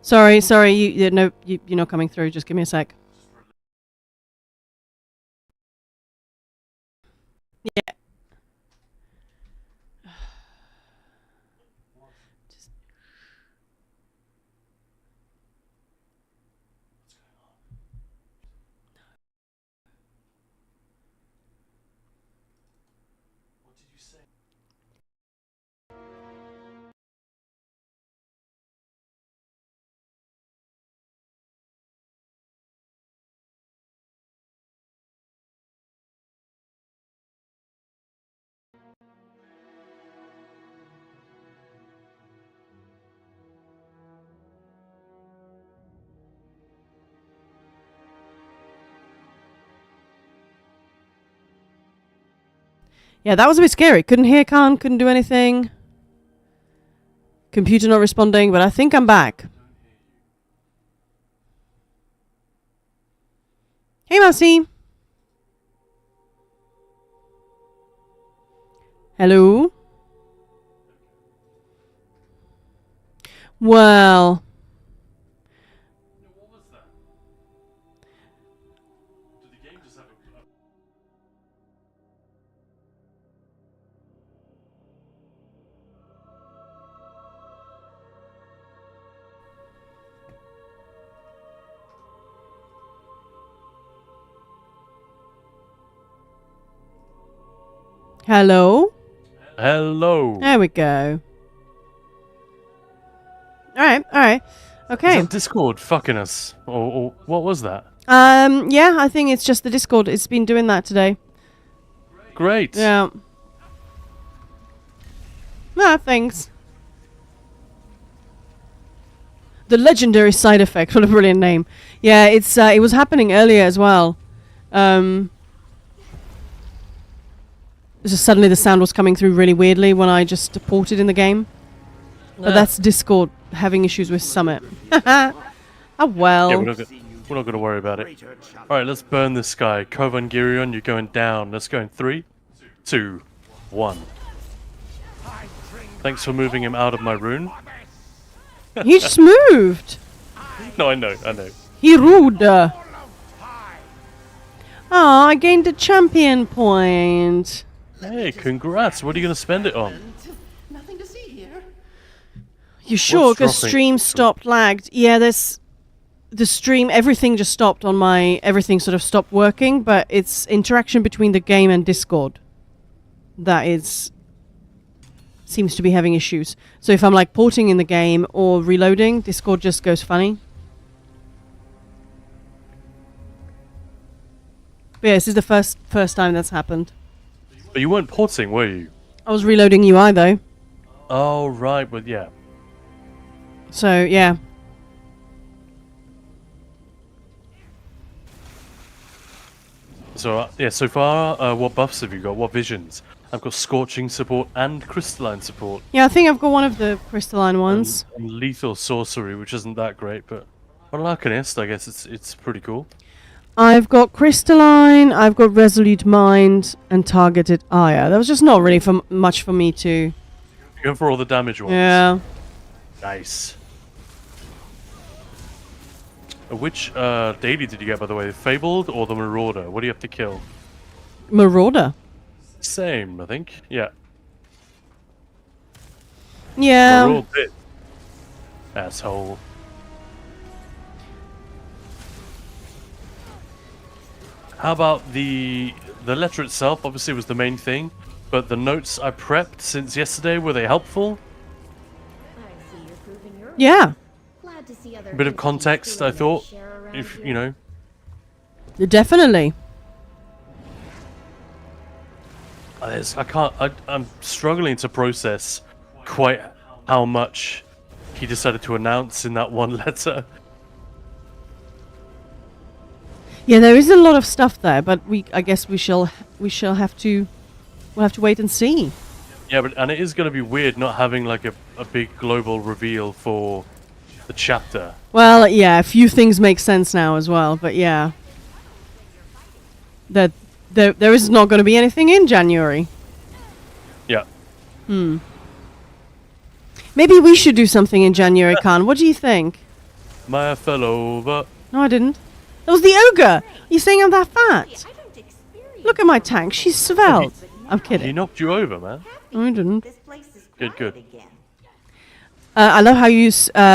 Sorry, no, you're not coming through. Just give me a sec. Yeah. Yeah, that was a bit scary. Couldn't hear Khan, couldn't do anything. Computer not responding, but I think I'm back. Hey, Marcy. Hello? Well... What was that? Did the game just have a... Hello? Hello. There we go. Alright. Okay. Is that Discord fucking us? Or what was that? Yeah, I think it's just the Discord. It's been doing that today. Great. Yeah. Ah, thanks. The legendary side effect. What a brilliant name. Yeah, it's it was happening earlier as well. Just suddenly the sound was coming through really weirdly when I just ported in the game. But that's Discord having issues with Summit. Oh well. Yeah, we're not going to worry about it. Alright, let's burn this guy. Kovangirion, you're going down. Let's go in 3, 2, 1. Thanks for moving him out of my rune. He just moved. No, I know. He rude. Oh, I gained a champion point. Hey, congrats. What are you going to spend it on? Nothing to see here. You sure? What's Because dropping? stream stopped lagged. Yeah, there's the stream. Everything just stopped on my. Everything sort of stopped working, but it's interaction between the game and Discord that is seems to be having issues. So if I'm like porting in the game or reloading, Discord just goes funny. But yeah, this is the first time that's happened. But you weren't porting, were you? I was reloading UI though. Oh, right. But yeah. So yeah. So, yeah, so far, what buffs have you got? What visions? I've got Scorching support and Crystalline support. Yeah, I think I've got one of the crystalline ones. And Lethal Sorcery, which isn't that great, but for an Arcanist, I guess it's pretty cool. I've got crystalline, I've got resolute mind, and targeted ire. That was just not really much for me to. You go for all the damage ones. Yeah. Nice. Which daily did you get, by the way? Fabled or the Marauder? What do you have to kill? Marauder. Same, I think. Yeah. Yeah. Maraud it. Asshole. How about the letter itself? Obviously was the main thing, but the notes I prepped since yesterday, were they helpful? I see you're proving your Yeah. glad to see other A bit of entities context, I doing their thought. share around If, here. you know. Definitely. I'm struggling to process quite how much he decided to announce in that one letter. Yeah, there is a lot of stuff there, but I guess we shall have to we'll have to wait and see. Yeah, and it is going to be weird not having like a big global reveal for the chapter. Well, yeah, a few things make sense now as well, but yeah. That there is not going to be anything in January. Yeah. Maybe we should do something in January, Khan. What do you think? Maya fell over. No, I didn't. That was the ogre. You saying I'm that fat? I don't experience Look at my tank. She's svelte. I'm He kidding. knocked you over, man. No, I didn't. this place is Good, quiet good. again. I love how you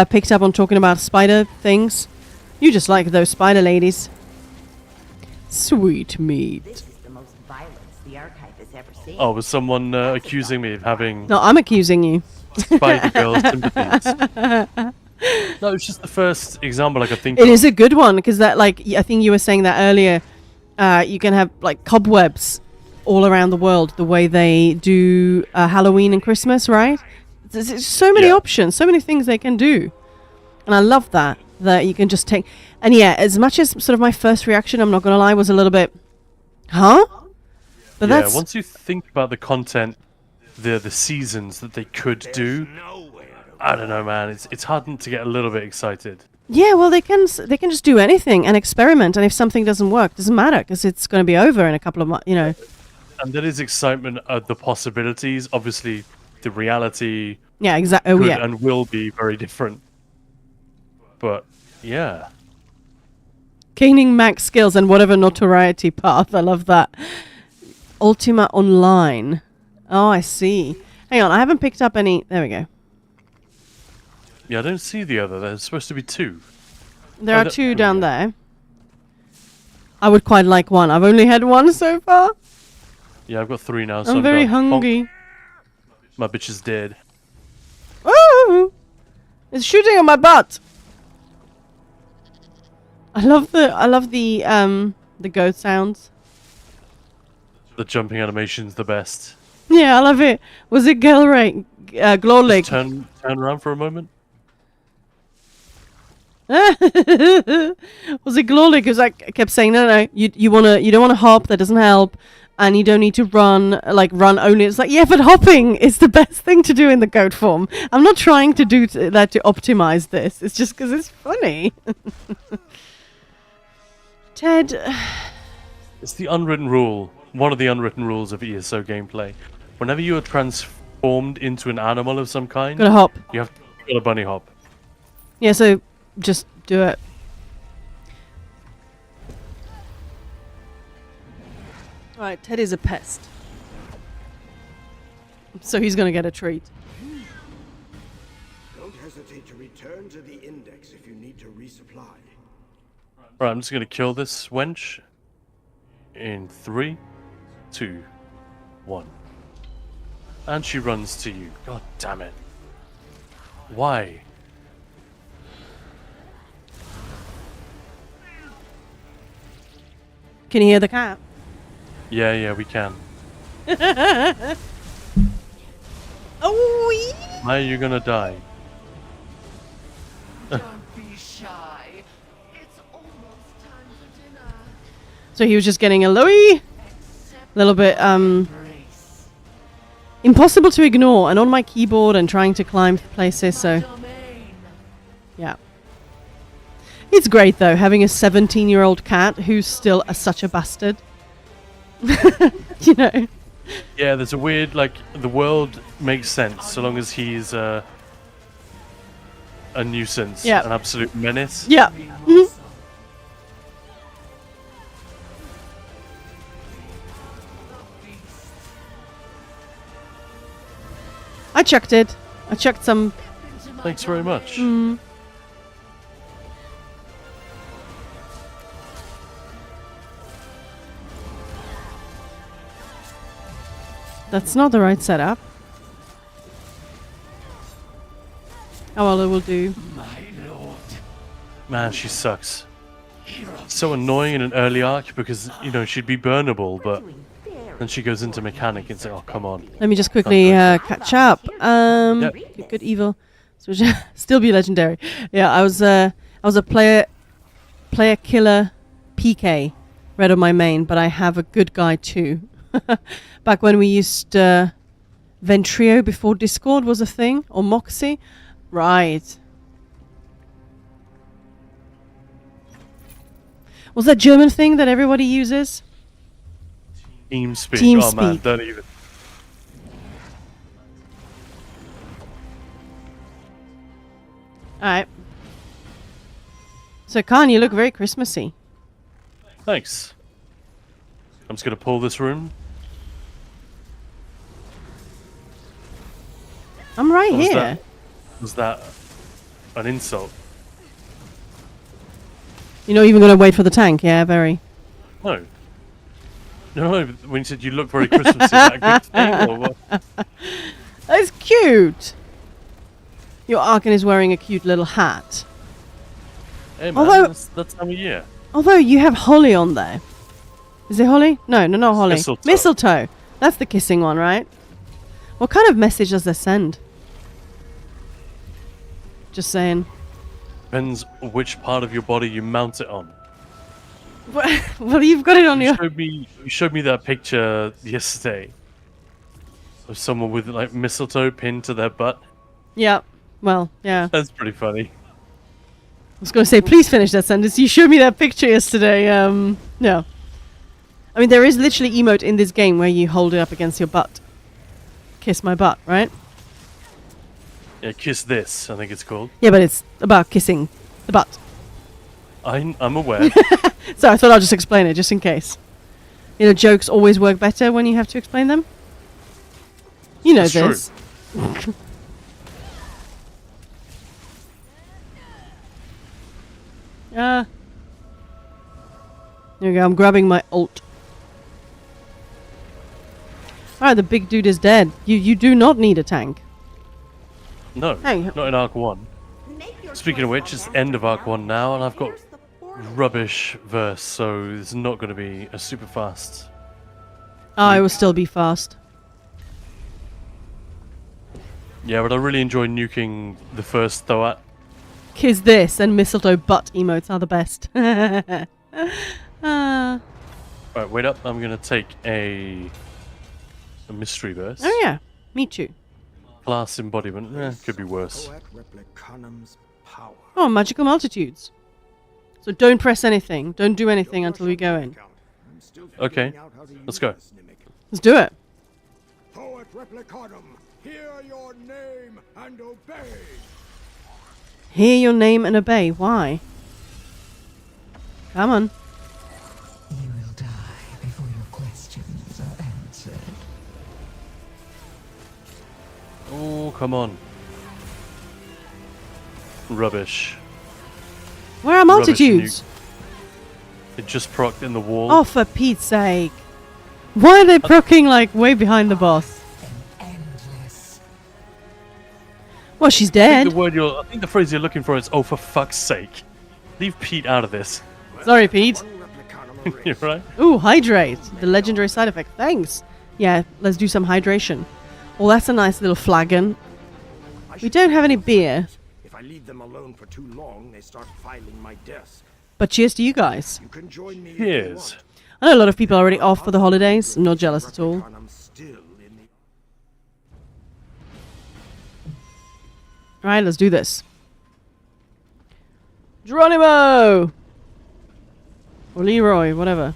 picked up on talking about spider things. You just like those spider ladies. Sweet meat. This is the most violence the archive has ever seen. Oh, was someone accusing me of having No, I'm accusing you. Spider Girl sympathies? No, it's just the first example I could think It of. is a good one because that, like, I think you were saying that earlier. You can have like cobwebs all around the world, the way they do Halloween and Christmas, right? There's so many Yeah. options, so many things they can do, and I love that you can just take. And yeah, as much as sort of my first reaction, I'm not gonna lie, was a little bit, huh? But Yeah, that's once you think about the content, the seasons that they could do, I don't know, man. It's hard to get a little bit excited. yeah. Well, they can just do anything and experiment, and if something doesn't work, doesn't matter because it's going to be over in a couple of months. You know. And there is excitement at the possibilities. Obviously, the reality Yeah. Exactly. Oh could yeah. and will be very different. But yeah, Gaining max skills and whatever notoriety path. I love that. Ultima Online. Oh, I see. Hang on, I haven't picked up any. There we go. yeah. I don't see the other. There's supposed to be two. There Oh, are there two we down go. there. I would quite like one. I've only had one so far. Yeah, I've got three now. So I'm very done. Bonk. hungry. My bitch is dead. Ooh! It's shooting on my butt. I love the goat sounds. The jumping animation's the best. Yeah, I love it. Was it Glowleg? Just turn around for a moment. Was it Glowleg? Because I kept saying, no, you don't want to hop. That doesn't help, and you don't need to run. Like run only. It's like, yeah, but hopping is the best thing to do in the goat form. I'm not trying to do that to optimize this. It's just because it's funny. Ted, It's the unwritten rule. One of the unwritten rules of ESO gameplay. Whenever you are transformed into an animal of some kind, gotta hop. you have to a bunny hop. Yeah, so just do it. Alright, Ted is a pest. So he's gonna get a treat. Don't hesitate to return to the index if you need to resupply. Right, I'm just gonna kill this wench. In 3, 2, 1. And she runs to you. God damn it. Why? Can you hear the cat? Yeah, we can. Oh, Why are you gonna die? Don't be shy. It's almost time for dinner. so he was just getting a little bit Brace. impossible to ignore, and on my keyboard and trying to climb places. So Domain. yeah, it's great though having a 17-year-old cat who's still such a bastard. You know. Yeah, there's a weird, like, the world makes sense so long as he's a nuisance, Yeah. an absolute menace. Yeah. I chucked it. I chucked some. Thanks very much. That's not the right setup. Oh well, it will do. Man, she sucks. So annoying in an early arc because, you know, she'd be burnable, but then she goes into mechanic and say, oh, come on. Let me just quickly catch up. Yep. Good evil. So still be legendary. Yeah, I was a player killer PK red on my main, but I have a good guy too. Back when we used Ventrio before Discord was a thing, or Moxie. Right. Was that German thing that everybody uses? TeamSpeak. Oh, man, TeamSpeak. don't even. Alright. So, Khan, you look very Christmassy. Thanks. I'm just gonna pull this room. I'm right Was here. that- Was that an insult? You're not even going to wait for the tank, yeah? Very. No. No, when you said you look very Christmassy, is that a good thing or what? That's cute. Your Arkan is wearing a cute little hat. Hey man, Although- that's that time of year. Although you have holly on there. Is it holly? No, not holly. Mistletoe. Mistletoe. That's the kissing one, right? What kind of message does this send? Just saying. Depends which part of your body you mount it on. Well, you've got it on your... You showed me that picture yesterday of someone with like mistletoe pinned to their butt. Yeah. Well, yeah. That's pretty funny. I was going to say, please finish that sentence. You showed me that picture yesterday. No. I mean, there is literally emote in this game where you hold it up against your butt. Kiss my butt, right? Yeah, kiss this, I think it's called. Yeah, but it's about kissing the butt. I'm aware. So I thought I'll just explain it, just in case. You know, jokes always work better when you have to explain them. You know That's this. Ah. There we go, I'm grabbing my ult. Alright, the big dude is dead. You do not need a tank. No, Hey. not in Arc 1. Speaking of which, it's the end of Arc 1 now, and I've got rubbish verse, so it's not going to be a super fast. Oh, it will still be fast. Yeah, but I really enjoy nuking the first Thoat. Kiss this and mistletoe butt emotes are the best. Ah. Right, wait up. I'm going to take a mystery verse. Oh yeah, me too. Class embodiment. Could be worse. Poet Replicanum's power. Oh, magical multitudes. So don't press anything. Don't do anything until we go in. I'm still Okay, figuring out how to let's use go. this mimic. Let's do it. Poet Replicanum, hear your name and obey. Hear your name and obey. Why? Come on. You will die before your questions are answered. Oh, come on. Rubbish. Where are Rubbish multitudes? It just procced in the wall. Oh, for Pete's sake. Why are they procking like way behind the boss? Endless. Well, she's I dead. think the phrase you're looking for is, oh, for fuck's sake. Leave Pete out of this. Sorry, Pete. One Replicanum You're erased. right. Ooh, hydrate. The legendary side effect. Thanks. Yeah, let's do some hydration. Oh, that's a nice little flagon. I We should don't have any take beer. those. If I leave them alone for too long, they start filing my desk. But cheers to you guys. You can join me if you Here's. want. I know a lot of people are already off for the holidays. I'm not jealous at all. Replicanum's still in the Alright, let's do this. Geronimo! Or Leroy, whatever.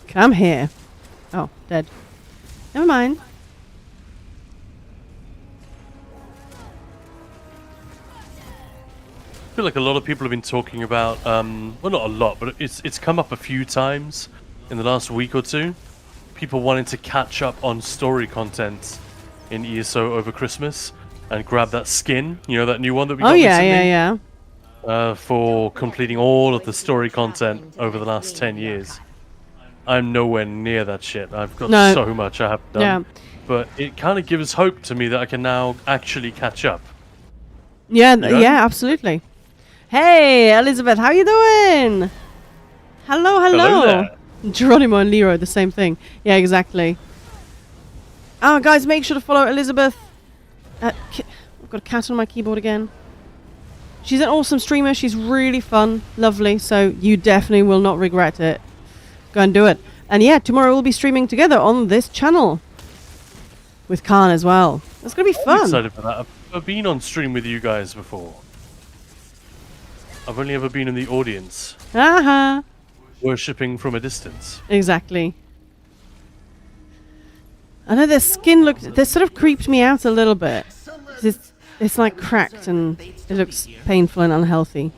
Come here. Oh, dead. Never mind. I feel like a lot of people have been talking about, well, not a lot, but it's come up a few times in the last week or two. People wanting to catch up on story content in ESO over Christmas and grab that skin, you know, that new one that we got Oh, yeah, recently, yeah, yeah. for completing all of the story content over the last 10 years. I'm nowhere near that shit. I've got No. so much I haven't done. Yeah. But it kind of gives hope to me that I can now actually catch up. Yeah, Yeah? yeah, absolutely. Hey, Elizabeth, how you doing? Hello, hello. there. Geronimo and Leroy, the same thing. Yeah, exactly. Oh, guys, make sure to follow Elizabeth. I've got a cat on my keyboard again. She's an awesome streamer. She's really fun, lovely. So you definitely will not regret it. Go and do it. And yeah, tomorrow we'll be streaming together on this channel with Khan as well. It's gonna be I'm fun. excited for that. I've been on stream with you guys before. I've only ever been in the audience, Aha. worshipping from a distance. Exactly. I know their skin looked. They sort of creeped me out a little bit. 'Cause it's like cracked and it looks painful and unhealthy.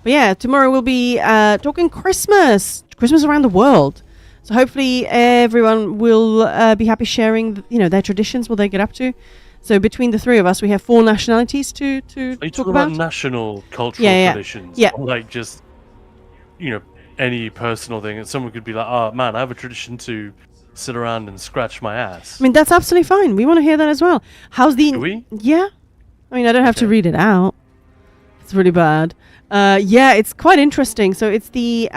But yeah, tomorrow we'll be talking Christmas around the world. So hopefully everyone will be happy sharing, their traditions, what they get up to. So between the three of us, we have 4 nationalities to Are you talk talking about. about national cultural Yeah. traditions? Yeah. Or like just, any personal thing. And someone could be like, oh man, I have a tradition to sit around and scratch my ass. I mean, that's absolutely fine. We want to hear that as well. How's the... Do we? Yeah. I mean, I don't have to Okay. read it out. It's really bad. Yeah, it's quite interesting. So it's the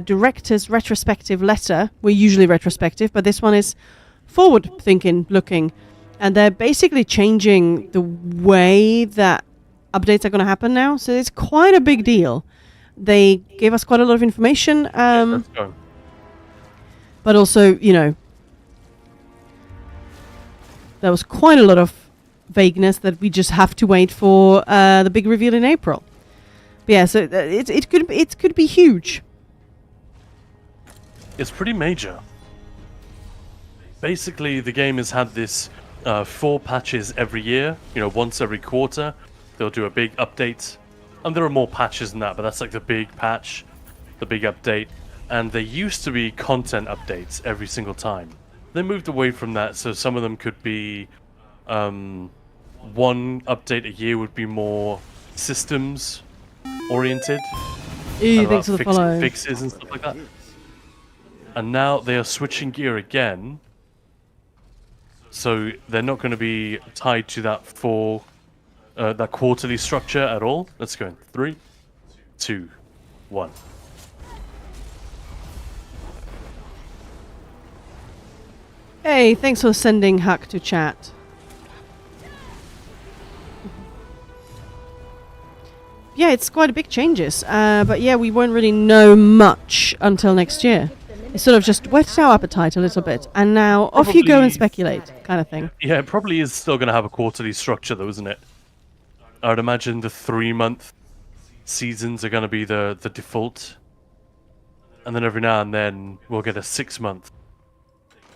director's retrospective letter. We're usually retrospective, but this one is forward-thinking, looking. And they're basically changing the way that updates are going to happen now. So it's quite a big deal. They gave us quite a lot of information. Let's go. But also, there was quite a lot of vagueness that we just have to wait for the big reveal in April. But yeah, so it could be huge. It's pretty major. Basically, the game has had this 4 patches every year. Once every quarter, they'll do a big update. And there are more patches than that, but that's like the big patch, the big update. And there used to be content updates every single time. They moved away from that, so some of them could be one update a year would be more systems oriented. Ooh, thanks for the follow. Fixes and stuff like that. And now they are switching gear again. So they're not going to be tied to that quarterly structure at all. Let's go in 3, 2, 1. Hey, thanks for sending Huck to chat. Yeah, it's quite a big changes. But yeah, we won't really know much until next year. It sort of just whetted our appetite a little bit. And now off you go and Probably- speculate, kind of thing. Yeah, it probably is still going to have a quarterly structure, though, isn't it? I would imagine the 3-month seasons are going to be the default. And then every now and then we'll get a 6-month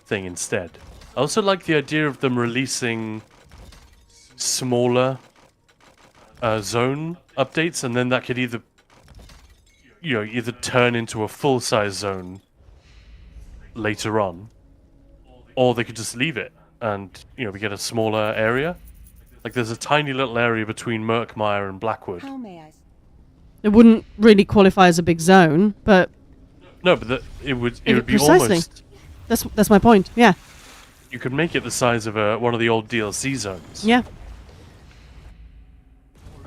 thing instead. I also like the idea of them releasing smaller zone updates, and then that could either turn into a full-size zone later on, or they could just leave it and we get a smaller area. Like there's a tiny little area between Murkmire and Blackwood. How may I? It wouldn't really qualify as a big zone, but No, but it would be Precisely. almost. that's my point. Yeah. You could make it the size of one of the old DLC zones. Yeah.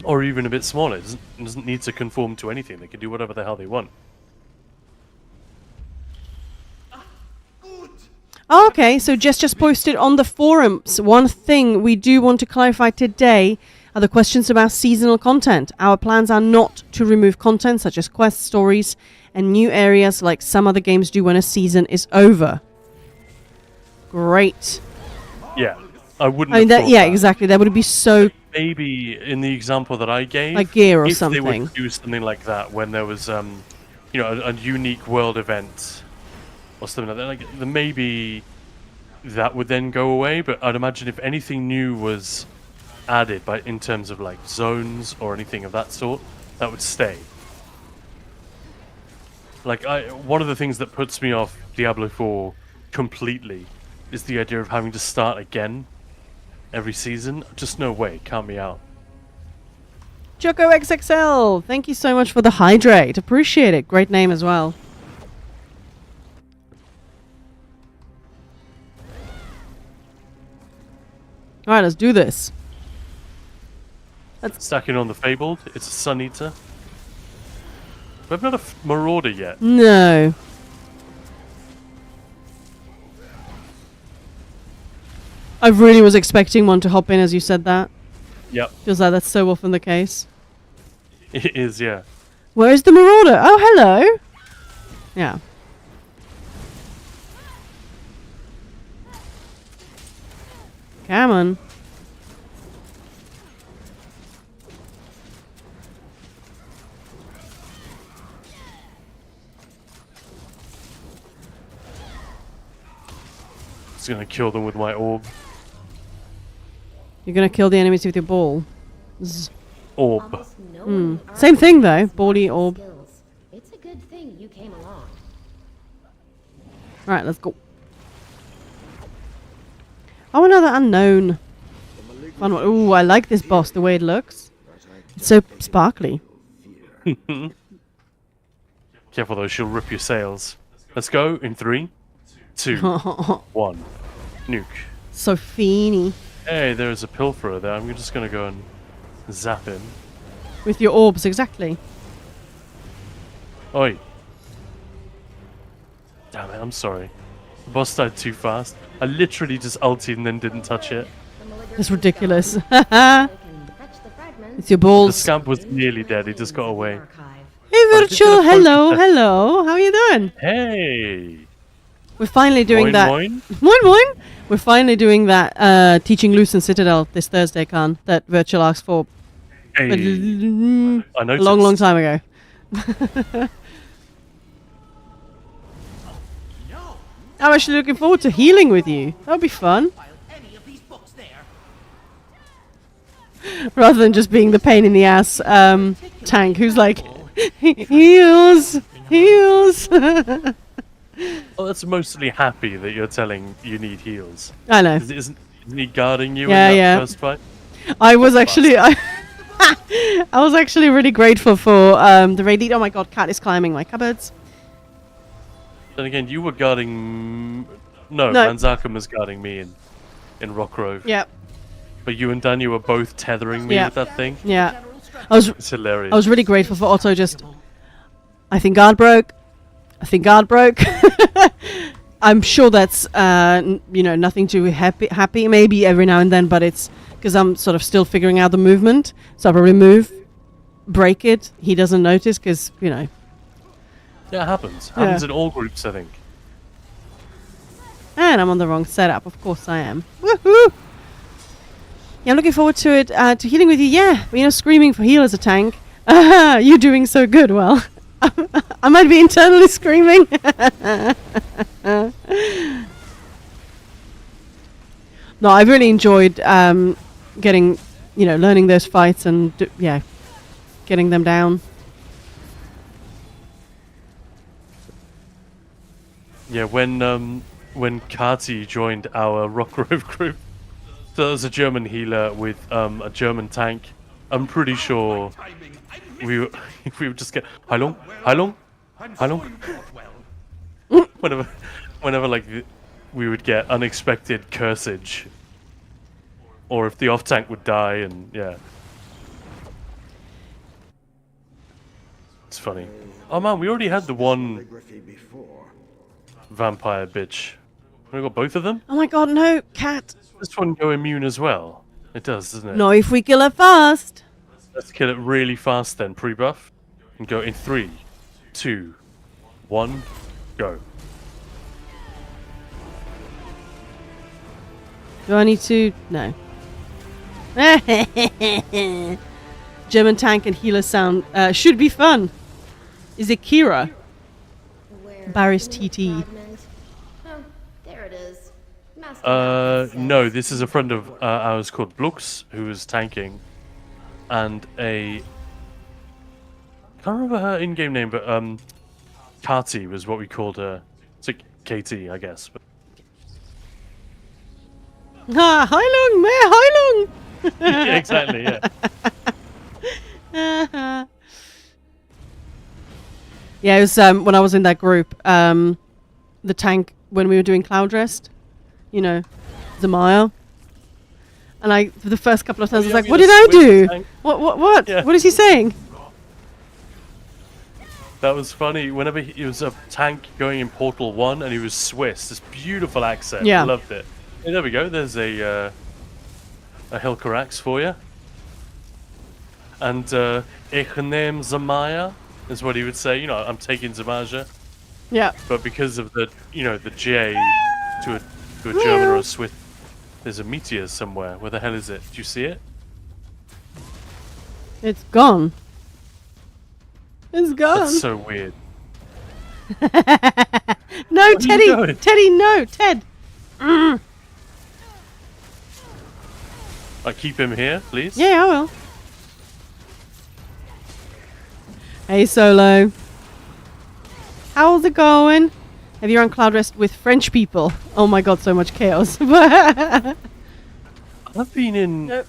Or even a bit smaller. It doesn't need to conform to anything. They can do whatever the hell they want. Oh, okay, so Jess just posted on the forums. One thing we do want to clarify today are the questions about seasonal content. Our plans are not to remove content such as quest stories and new areas like some other games do when a season is over. Great. Yeah, I wouldn't. I mean, have thought yeah, that. exactly. That would be so Maybe in the example that I gave, like gear or if something. they would do something like that when there was, a unique world event or something like that, like then maybe that would then go away. But I'd imagine if anything new was added, in terms of like zones or anything of that sort, that would stay. Like one of the things that puts me off Diablo 4 completely is the idea of having to start again every season. Just no way. Count me out. Choco XXL, thank you so much for the hydrate. Appreciate it. Great name as well. All right, let's do this. Stacking on the Fabled. It's a Sun Eater. We haven't had a Marauder yet. No. I really was expecting one to hop in as you said that. Yep, Feels like that's so often the case. it is, yeah. Where is the Marauder? Oh, hello. Yeah. Come on. Just gonna kill them with my orb. You're gonna kill the enemies with your ball. Orb. Almost no one in the Same army thing though. has Bally those orb. skills. It's a good thing you came along. Right, let's go. Oh, another unknown. Fun one. Ooh, I like this boss, the way it looks. It's so sparkly. Careful though, she'll rip your sails. Let's go in 3, 2, 1. Nuke. So feeny. Hey, there's a pilferer there. I'm just gonna go and zap him. With your orbs, exactly. Oi. Damn it, I'm sorry. The boss died too fast. I literally just ulted and then didn't touch it. It's ridiculous. They can fetch the fragments. It's your The balls. scamp was nearly dead, he just got away. Archive. Hey, I did Virtual. get a Hello, focus. hello. How are you doing? Hey! We're finally doing Moin, that. moin. Moin, moin. We're finally doing that teaching Lucent Citadel this Thursday, Khan, that Virtual asked for Hey! a I noticed. long time ago. I'm actually looking forward to healing with you. That'll be fun. Rather than just being the pain in the ass tank who's like, heals, heals. Well, that's mostly happy that you're telling you need heals. I know. Isn't he guarding you Yeah, in that yeah. first fight? I was actually, I was actually really grateful for the raid lead. Oh my god, cat is climbing my cupboards. Then again, you were guarding... No, No. Manzakum was guarding me in Rockgrove. Yep, But you and Daniel were both tethering me Yeah. with that thing. yeah. I It's hilarious. was really grateful for Otto just, I think guard broke. I think guard broke. I'm sure that's, nothing too happy. Maybe every now and then, but it's because I'm sort of still figuring out the movement. So I'll probably move, break it. He doesn't notice because, Yeah, it happens. Happens in all groups, I think. And I'm on the wrong setup. Of course I am. Woohoo! Yeah, I'm looking forward to it, to healing with you. Yeah, screaming for heal as a tank. You're doing so good. Well, I might be internally screaming. No, I've really enjoyed getting, learning those fights and, getting them down. Yeah, when Kati joined our Rockgrove group, so there was a German healer with a German tank. I'm pretty sure we would just get Heilung, Heilung, Heilung. whenever like we would get unexpected cursage, or if the off tank would die, and yeah, it's funny. Oh man, we already had the one Calligraphy before. vampire bitch. We got both of them. Oh my god, no, cat. This one go immune as well. It does, doesn't it? No, if we kill her fast. Let's kill it really fast then, pre-buff. And go in 3, 2, 1, go. Do I need to? No. German tank and healer sound should be fun. Is it Kira? Where Barry's is the TT. fragment? Oh, there it is. Master No, this is a friend of ours called Blux, who was tanking. And I can't remember her in-game name, but Kati was what we called her. It's like KT, I guess. But Ha, Heilung, mehr Heilung. yeah, exactly, yeah. Yeah, it was when I was in that group, the tank, when we were doing Cloud Rest, Zamaya. And for the first couple of times, I was yeah, like, we what had did a I Swiss do? tank. What? Yeah. What is he saying? That was funny. Whenever he was a tank going in Portal 1 and he was Swiss, this beautiful accent. Yeah. Loved it. Hey, there we go. There's a Hilkerax for you. And Ich nehm Zamaya is what he would say. I'm taking Zamaja. Yeah. But because of the J to a German or a Swiss, there's a meteor somewhere. Where the hell is it? Do you see it? It's gone. It's gone. That's so weird. No, Where are you Teddy. going? Teddy, no. Ted. Keep him here, please. Yeah, I will. Hey, Solo. How's it going? Have you run Cloud Rest with French people? Oh my god, so much chaos. I've been in. Nope.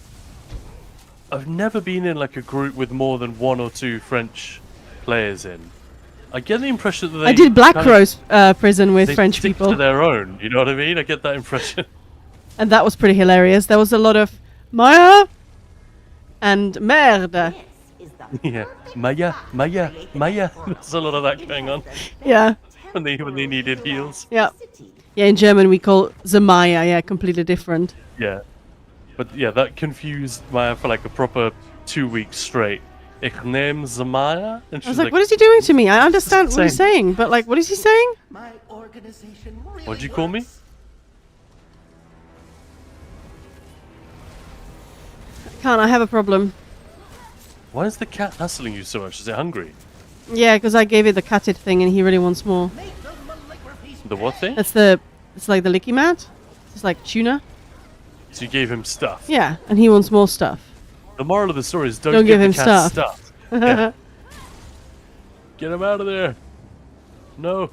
I've never been in like a group with more than 1 or 2 French players in. I get the impression that they I did Black kind of- Rose prison with they French stick people. to their own. You know what I mean? I get that impression. And that was pretty hilarious. There was a lot of Maya and merde. This is the Yeah, Maya. There's a lot of that going on Yeah, when they needed heals. yeah. city. Yeah, in German we call Zamaya, yeah, completely different. Yeah, but yeah, that confused Maya for like a proper 2 weeks straight. Ich nehme Maya, and I she's was like, what is he doing to me? I understand what he's same. saying, but like, what is he saying? My organization really What'd you call me? works. Can't I have a problem? Why is the cat hassling you so much? Is it hungry? Yeah, because I gave it the catted thing and he really wants more. Make the malligraphy The what thing? It's like the licky mat. It's like tuna. So you gave him stuff. Yeah, and he wants more stuff. The moral of the story is don't Don't give give the him cat stuff. stuff. Yeah. Get him out of there. No.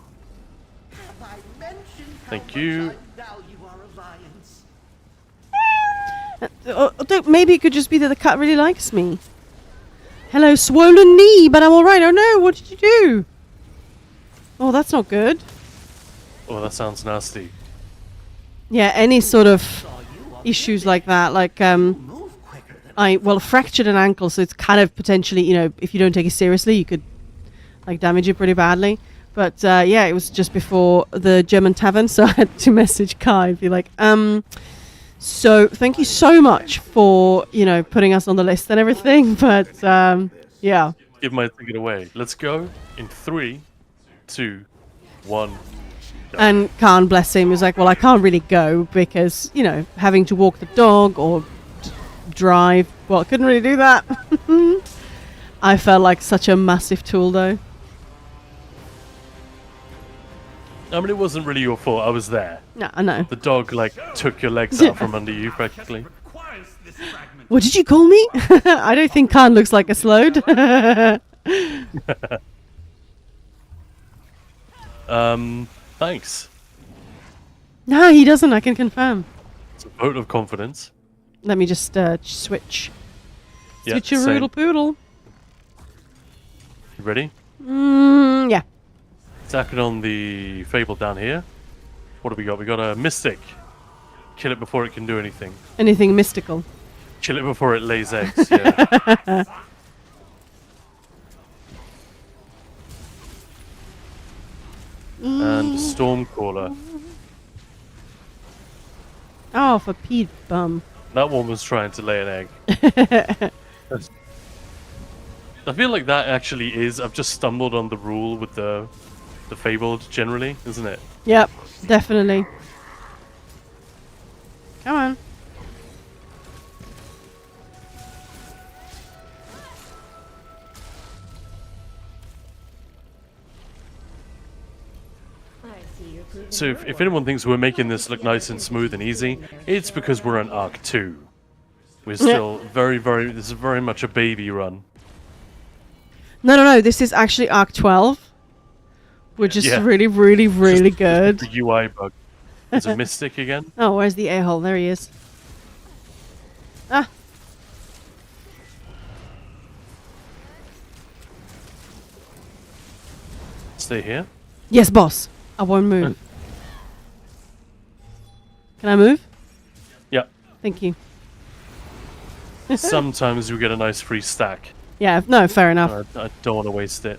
Have I mentioned how Thank much you. I value our alliance? Maybe it could just be that the cat really likes me. Hello, swollen knee, but I'm alright. Oh no, what did you do? Oh, that's not good. Oh, that sounds nasty. Yeah, any sort of issues like that, like Move quicker than fractured an ankle, so it's kind of potentially, if you don't take it seriously, you could like damage it pretty badly. But yeah, it was just before the German tavern, so I had to message Kai and be like, so thank you so much for putting us on the list and everything, but yeah. Give my ticket away. Let's go in 3, 2, 1. And Khan, bless him, was like, well, I can't really go because, having to walk the dog or drive. Well, I couldn't really do that. I felt like such a massive tool, though. I mean, it wasn't really your fault. I was there. No, I know. The dog, took your legs out from under you, practically. requires this fragment. What did you call me? I don't think Khan looks like a slowed. Thanks. No, he doesn't. I can confirm. It's a vote of confidence. Let me just switch. Yeah, Switch your same. roodle poodle. You ready? Yeah. Stacking on the Fable down here. What have we got? We got a Mystic. Kill it before it can do anything. Anything mystical. Kill it before it lays eggs. Yeah. And Stormcaller. Oh, for Pete bum. That one was trying to lay an egg. I feel like that actually is. I've just stumbled on the rule with the Fabled generally, isn't it? Yep, definitely. Come on. I see you're proving So if anyone thinks we're making this look nice and smooth and easy, it's because we're on Arc 2. We're still this is very much a baby run. No. This is actually Arc 12. Which is Yeah. really, really, really Just good. The UI bug. There's a Mystic again. Oh, where's the a-hole? There he is. Ah. Stay here. Yes, boss. I won't move. Can I move? Yeah. Thank you. Sometimes you get a nice free stack. Yeah, no, fair enough. I don't want to waste it.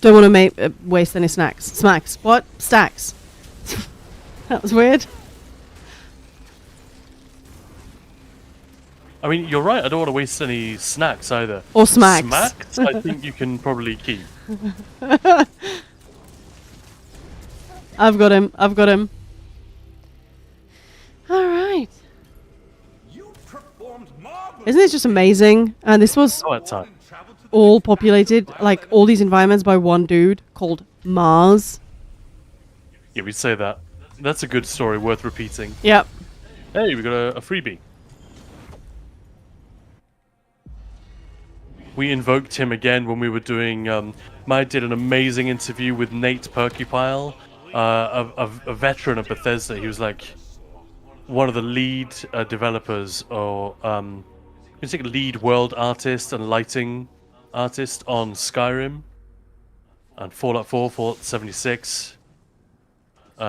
Don't want to waste any snacks. Smacks. What? Stacks. That was weird. I mean, you're right. I don't want to waste any snacks either. Or smacks. Smacks, I think you can probably keep. I've got him. I've got him. All right. You performed marvelous. Isn't this just amazing? And this was Oh, at time. Travel to the all populated, like all these environments by one dude called Mars. Yeah, we say that. That's a good story, worth repeating. Yep. Hey, we got a freebie. We invoked him again when we were doing. Maya did an amazing interview with Nate Perkypile, a veteran of Bethesda. He was like one of the lead developers, or he's like a lead world artist and lighting artist on Skyrim and Fallout 4, Fallout 76.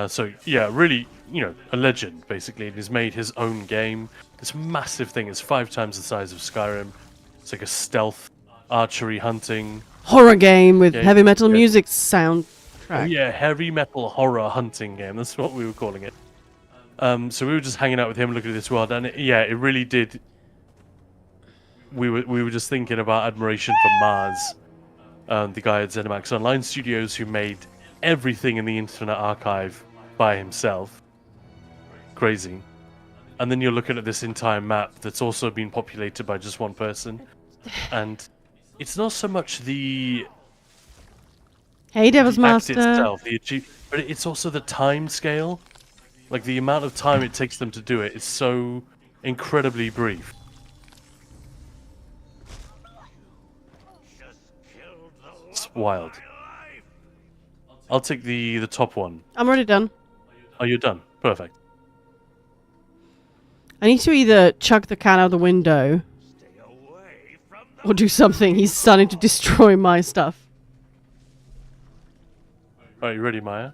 So yeah, really, a legend basically. And he's made his own game. This massive thing is 5 times the size of Skyrim. It's like a stealth, archery, hunting. Horror game with Yeah, heavy metal yeah. music soundtrack. Oh, yeah, heavy metal horror hunting game. That's what we were calling it. So we were just hanging out with him, looking at this world, and it really did. We were just thinking about admiration for Mars, the guy at ZeniMax Online Studios who made everything in the Internet Archive by himself. Crazy. And then you're looking at this entire map that's also been populated by just one person, and it's not so much the Hey, Devil's act Master. itself, but it's also the time scale. Like the amount of time it takes them to do it is so incredibly brief. It's wild. I'll take the top one. I'm already done. Oh, you're done. Perfect. I need to either chuck the cat out the window or do something. He's starting to destroy my stuff. Are you ready, Maya?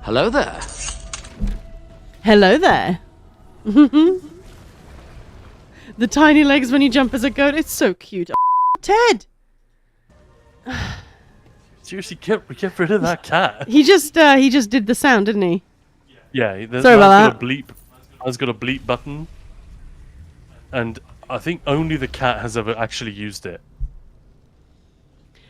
Hello there. Hello there. The tiny legs when you jump as a goat. It's so cute. Oh, Ted! Seriously, get rid of that cat. He just did the sound, didn't he? Yeah, Sorry about got a bleep. Has got a bleep button, and I think only the cat has ever actually used it.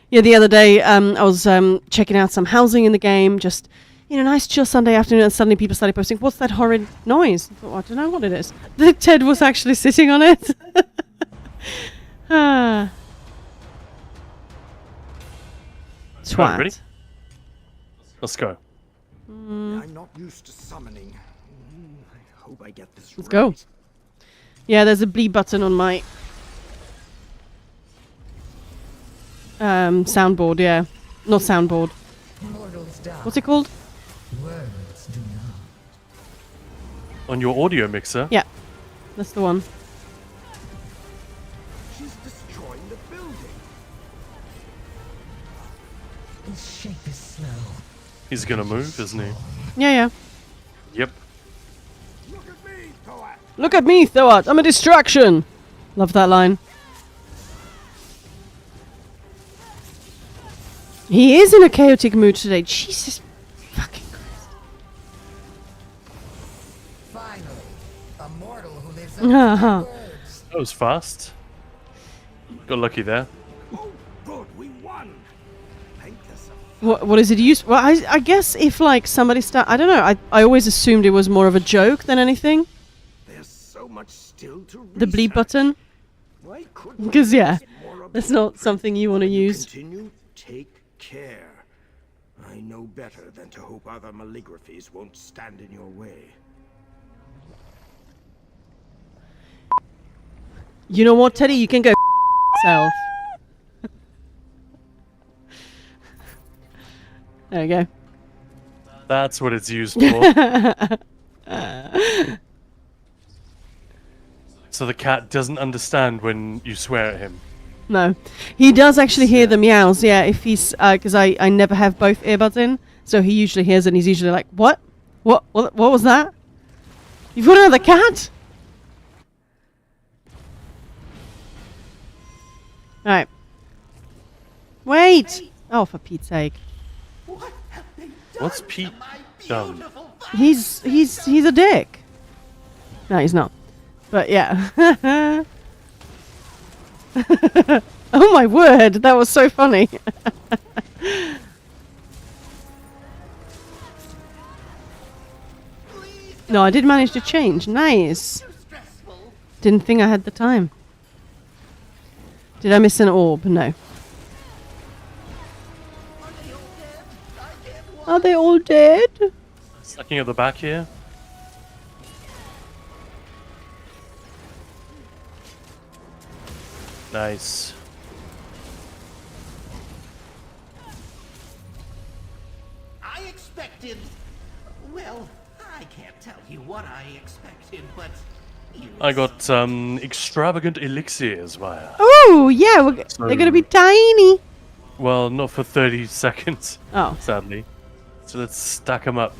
Yeah, the other day I was checking out some housing in the game, just nice chill Sunday afternoon, and suddenly people started posting, "What's that horrid noise?" I thought, I don't know what it is. The Ted was actually sitting on it. Ah. Twat. Right, ready? Let's go. I'm not used to summoning. I hope I get this Let's right. go. Yeah, there's a bleed button on my soundboard. Yeah, not soundboard. What's it called? On your audio mixer. Yeah, that's the one. She's destroying the building. His shape is slow. He's gonna move, isn't he? Yeah. Yep. Look at me, Thoat. Look at me, Thoat. I'm a distraction. Love that line. He is in a chaotic mood today. Jesus fucking Christ. Finally, a mortal who lives up Uh-huh. to their words. That was fast. Got lucky there. Oh, good, we won. Thank us. What is it used? Well, I guess if like somebody I don't know. I always assumed it was more of a joke than anything. There's so much still to The bleep research. button. Why couldn't we Because yeah, get more of that's the not something you want to use. Continue, take care. I know better than to hope other malligraphies won't stand in your way. You know what, Teddy? You can go yourself. There you go. That's what it's used for. So the cat doesn't understand when you swear at him. No, he does actually hear the meows. Yeah, if he's because I never have both earbuds in, so he usually hears it and he's usually like, "What was that? You've got another cat?" All right. Wait. Oh, for Pete's sake. What's Pete done? He's a dick. No, he's not. But yeah. Oh my word, that was so funny. No, I did manage to change. Nice. Didn't think I had the time. Did I miss an orb? No. Are they all dead? Stacking at the back here. Nice. I expected. Well, I can't tell you what I expected, but. I got extravagant elixirs, Maya. Oh, yeah, they're gonna be tiny. Well, not for 30 seconds, Oh, sadly. So let's stack them up.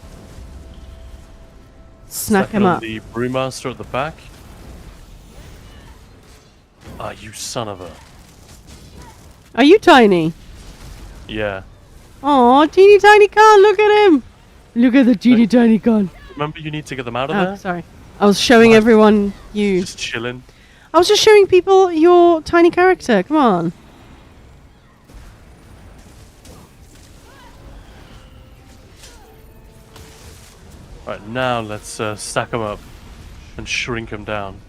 snack Stacking him on up. the Brewmaster at the back. Ah, you son of a. Are you tiny? Yeah. Oh, teeny tiny con, look at him. Look at the teeny tiny con. Remember, you need to get them out of Oh, there? sorry. I was showing everyone you. Just chilling. I was just showing people your tiny character. Come on. Right, now let's stack them up and shrink them down.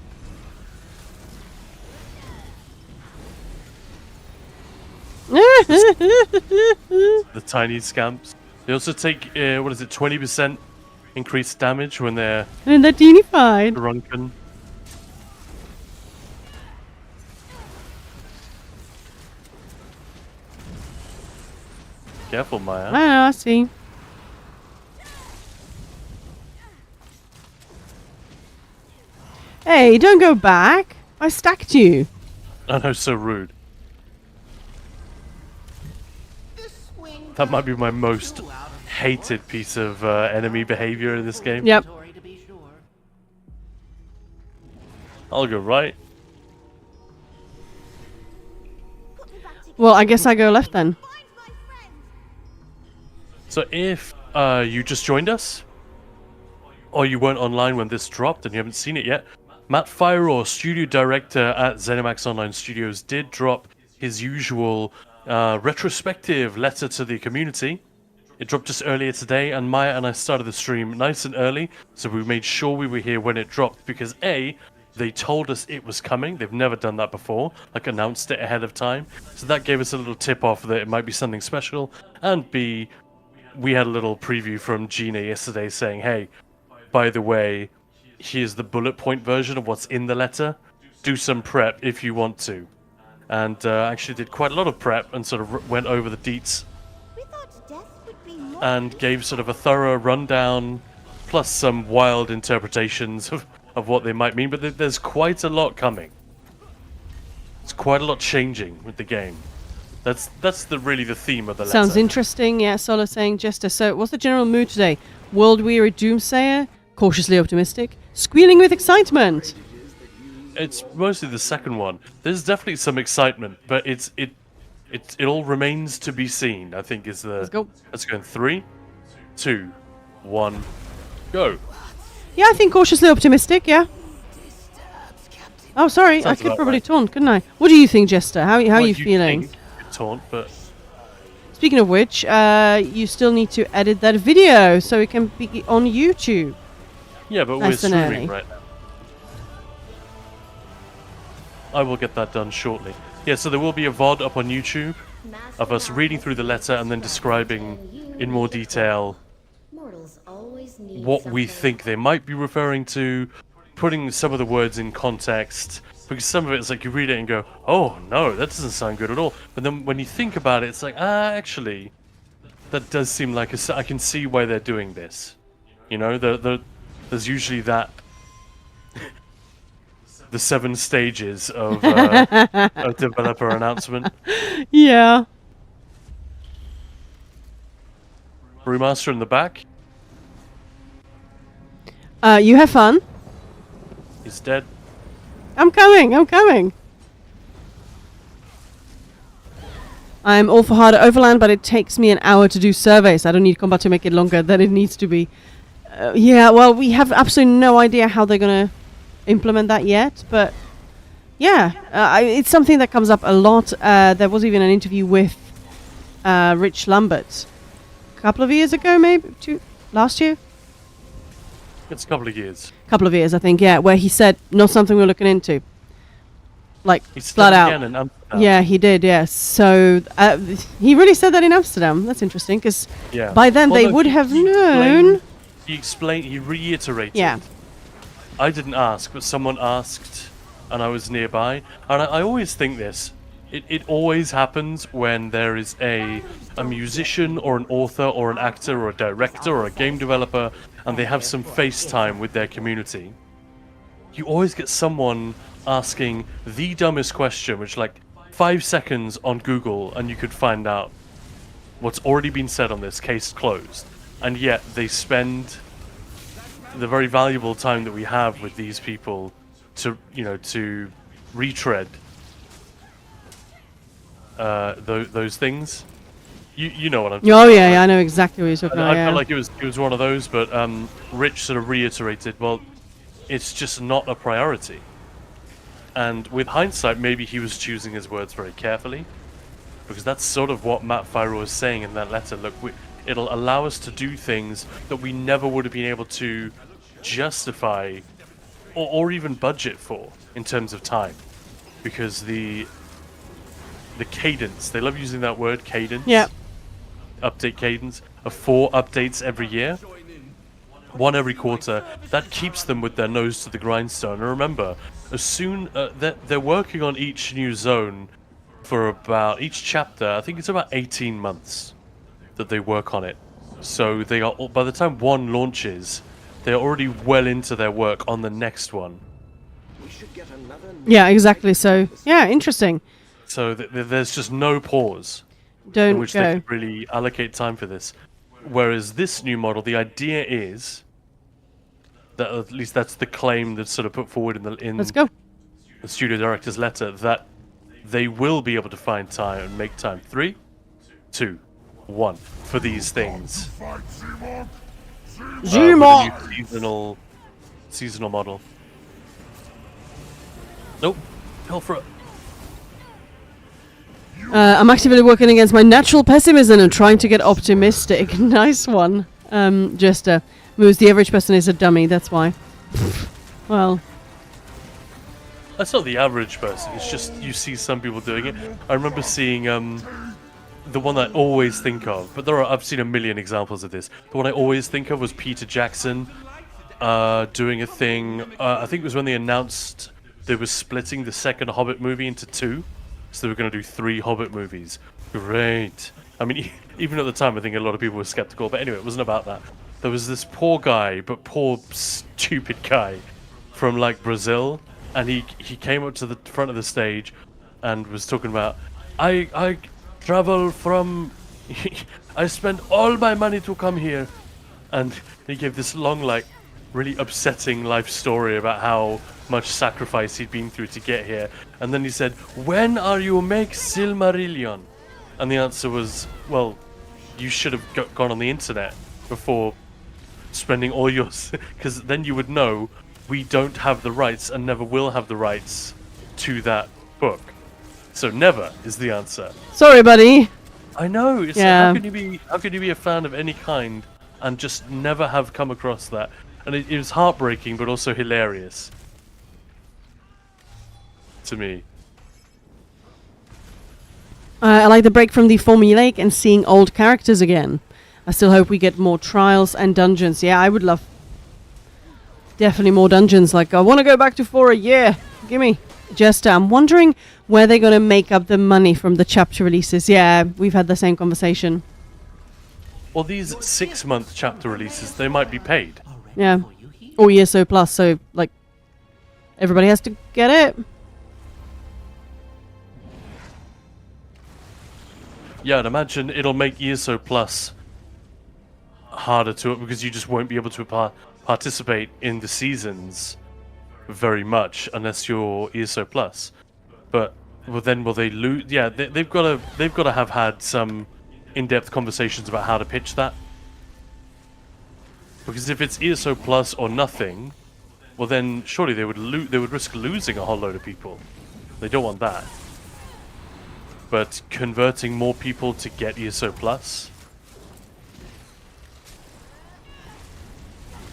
The tiny scamps. They also take, what is it, 20% increased damage when they're And they're teenified. drunken. Careful, I Maya. know, I see. Hey, don't go back. I stacked you. I know, so rude. This swing That might be my most hated piece of enemy behavior in this game. Yep. story to be sure. I'll go right. Well, I guess I go left then. So if you just joined us, or you weren't online when this dropped and you haven't seen it yet, Matt Firor, studio director at ZeniMax Online Studios, did drop his usual retrospective letter to the community. It dropped just earlier today, and Maya and I started the stream nice and early, so we made sure we were here when it dropped, because A, they told us it was coming. They've never done that before, like announced it ahead of time. So that gave us a little tip off that it might be something special. And B, we had a little preview from Gina yesterday saying, hey, by the way, here's the bullet point version of what's in the letter. Do some prep if you want to. And actually did quite a lot of prep and sort of went over the deets We thought death would be more and gave sort of a thorough rundown, plus some wild interpretations of what they might mean. But there's quite a lot coming. It's quite a lot changing with the game. That's really the theme of the letter. Sounds interesting. Yeah, Solo saying, Jester. So, what's the general mood today? World-weary doomsayer? Cautiously optimistic? Squealing with excitement? It's mostly the second one. There's definitely some excitement, but it all remains to be seen. I think is the. Let's go. Let's go in 3, 2, 1, go. Yeah, I think cautiously optimistic, yeah. Oh, sorry. Sounds I could about probably right. taunt, couldn't I? What do you think, Jester? How are Well, you feeling? think you taunt, but Speaking of which, you still need to edit that video so it can be on YouTube. yeah, but Nice we're and streaming early. right now. I will get that done shortly. Yeah, so there will be a VOD up on YouTube of us reading through the letter and then describing in more detail mortals always need what we something. think they might be referring to, putting some of the words in context, because some of it is like you read it and go, oh no, that doesn't sound good at all. But then when you think about it, it's like, actually, that does seem like I can see why they're doing this. You know, there's usually that, the 7 stages of a developer announcement. Yeah. Brewmaster in the back, You have fun. he's dead. I'm coming. I'm all for harder overland, but it takes me an hour to do surveys. I don't need combat to make it longer than it needs to be. Yeah, well, we have absolutely no idea how they're going to implement that yet, but yeah, it's something that comes up a lot. There was even an interview with Rich Lambert a couple of years ago, maybe last year? It's a couple of years. Couple of years, I think, yeah, where he said, not something we're looking into. Like, He said flat it out. again in Amsterdam. Yeah, he did, yes. So, he really said that in Amsterdam. That's interesting, because Yeah. by then Well, they no, would he- have he known. He reiterated. Yeah. I didn't ask, but someone asked, and I was nearby. And I always think this. It always happens when there is a musician or an author or an actor or a director or a game developer, and they have some FaceTime with their community. You always get someone asking the dumbest question, which like 5 seconds on Google, and you could find out what's already been said on this, case closed. And yet they spend the very valuable time that we have with these people to, to retread those things. You know what I'm talking Oh about. yeah, I know exactly what you're talking I about. Yeah. felt like it was one of those, but Rich sort of reiterated, well, it's just not a priority. And with hindsight, maybe he was choosing his words very carefully, because that's sort of what Matt Fyro was saying in that letter. Look, it'll allow us to do things that we never would have been able to justify or even budget for in terms of time, because the cadence, they love using that word, cadence. Yeah. Update cadence of 4 updates every year, 1 every quarter. That keeps them with their nose to the grindstone. And remember, as soon they're working on each new zone for about each chapter, I think it's about 18 months that they work on it. So they are, by the time 1 launches, they're already well into their work on the next one. We should get another Yeah, exactly. So yeah, interesting. So there's just no pause in Don't which they go. can really allocate time for this. Whereas this new model, the idea is that, at least that's the claim that's sort of put forward in Let's go. the studio director's letter, that they will be able to find time and make time. 3, 2, 1 for these things. Zemo! With the new seasonal model. Nope. Hell for it. I'm actively working against my natural pessimism and trying to get optimistic. Nice one. Jester. Moose, the average person is a dummy, that's why. Well, That's not the average person. It's just you see some people doing it. I remember seeing the one that I always think of, but I've seen a million examples of this. The one I always think of was Peter Jackson doing a thing. I think it was when they announced they were splitting the second Hobbit movie into 2, so they were going to do 3 Hobbit movies. Great. I mean, even at the time, I think a lot of people were skeptical. But anyway, it wasn't about that. There was this poor guy, but poor stupid guy from like Brazil. And he came up to the front of the stage and was talking about, I travel from, I spent all my money to come here. And he gave this long, like, really upsetting life story about how much sacrifice he'd been through to get here. And then he said, when are you make Silmarillion? And the answer was, well, you should have gone on the internet before spending all your... Because then you would know we don't have the rights and never will have the rights to that book. So never is the answer. sorry, buddy. I know. It's Yeah. how can you be a fan of any kind and just never have come across that? And it was heartbreaking, but also hilarious to me. I like the break from the formulaic and seeing old characters again. I still hope we get more trials and dungeons. Yeah, I would love definitely more dungeons. Like, I want to go back to 4 a year. Gimme. Jester, I'm wondering where they're going to make up the money from the chapter releases. Yeah, we've had the same conversation. Well, these 6-month chapter releases, they might be paid. Yeah. Or ESO Plus, so, like, everybody has to get it. Yeah, I'd imagine it'll make ESO Plus harder to, because you just won't be able to participate in the seasons very much unless you're ESO Plus. But well, then will they lose? Yeah, they've got to have had some in-depth conversations about how to pitch that. Because if it's ESO Plus or nothing, well then surely they would risk losing a whole load of people. They don't want that. But converting more people to get ESO Plus,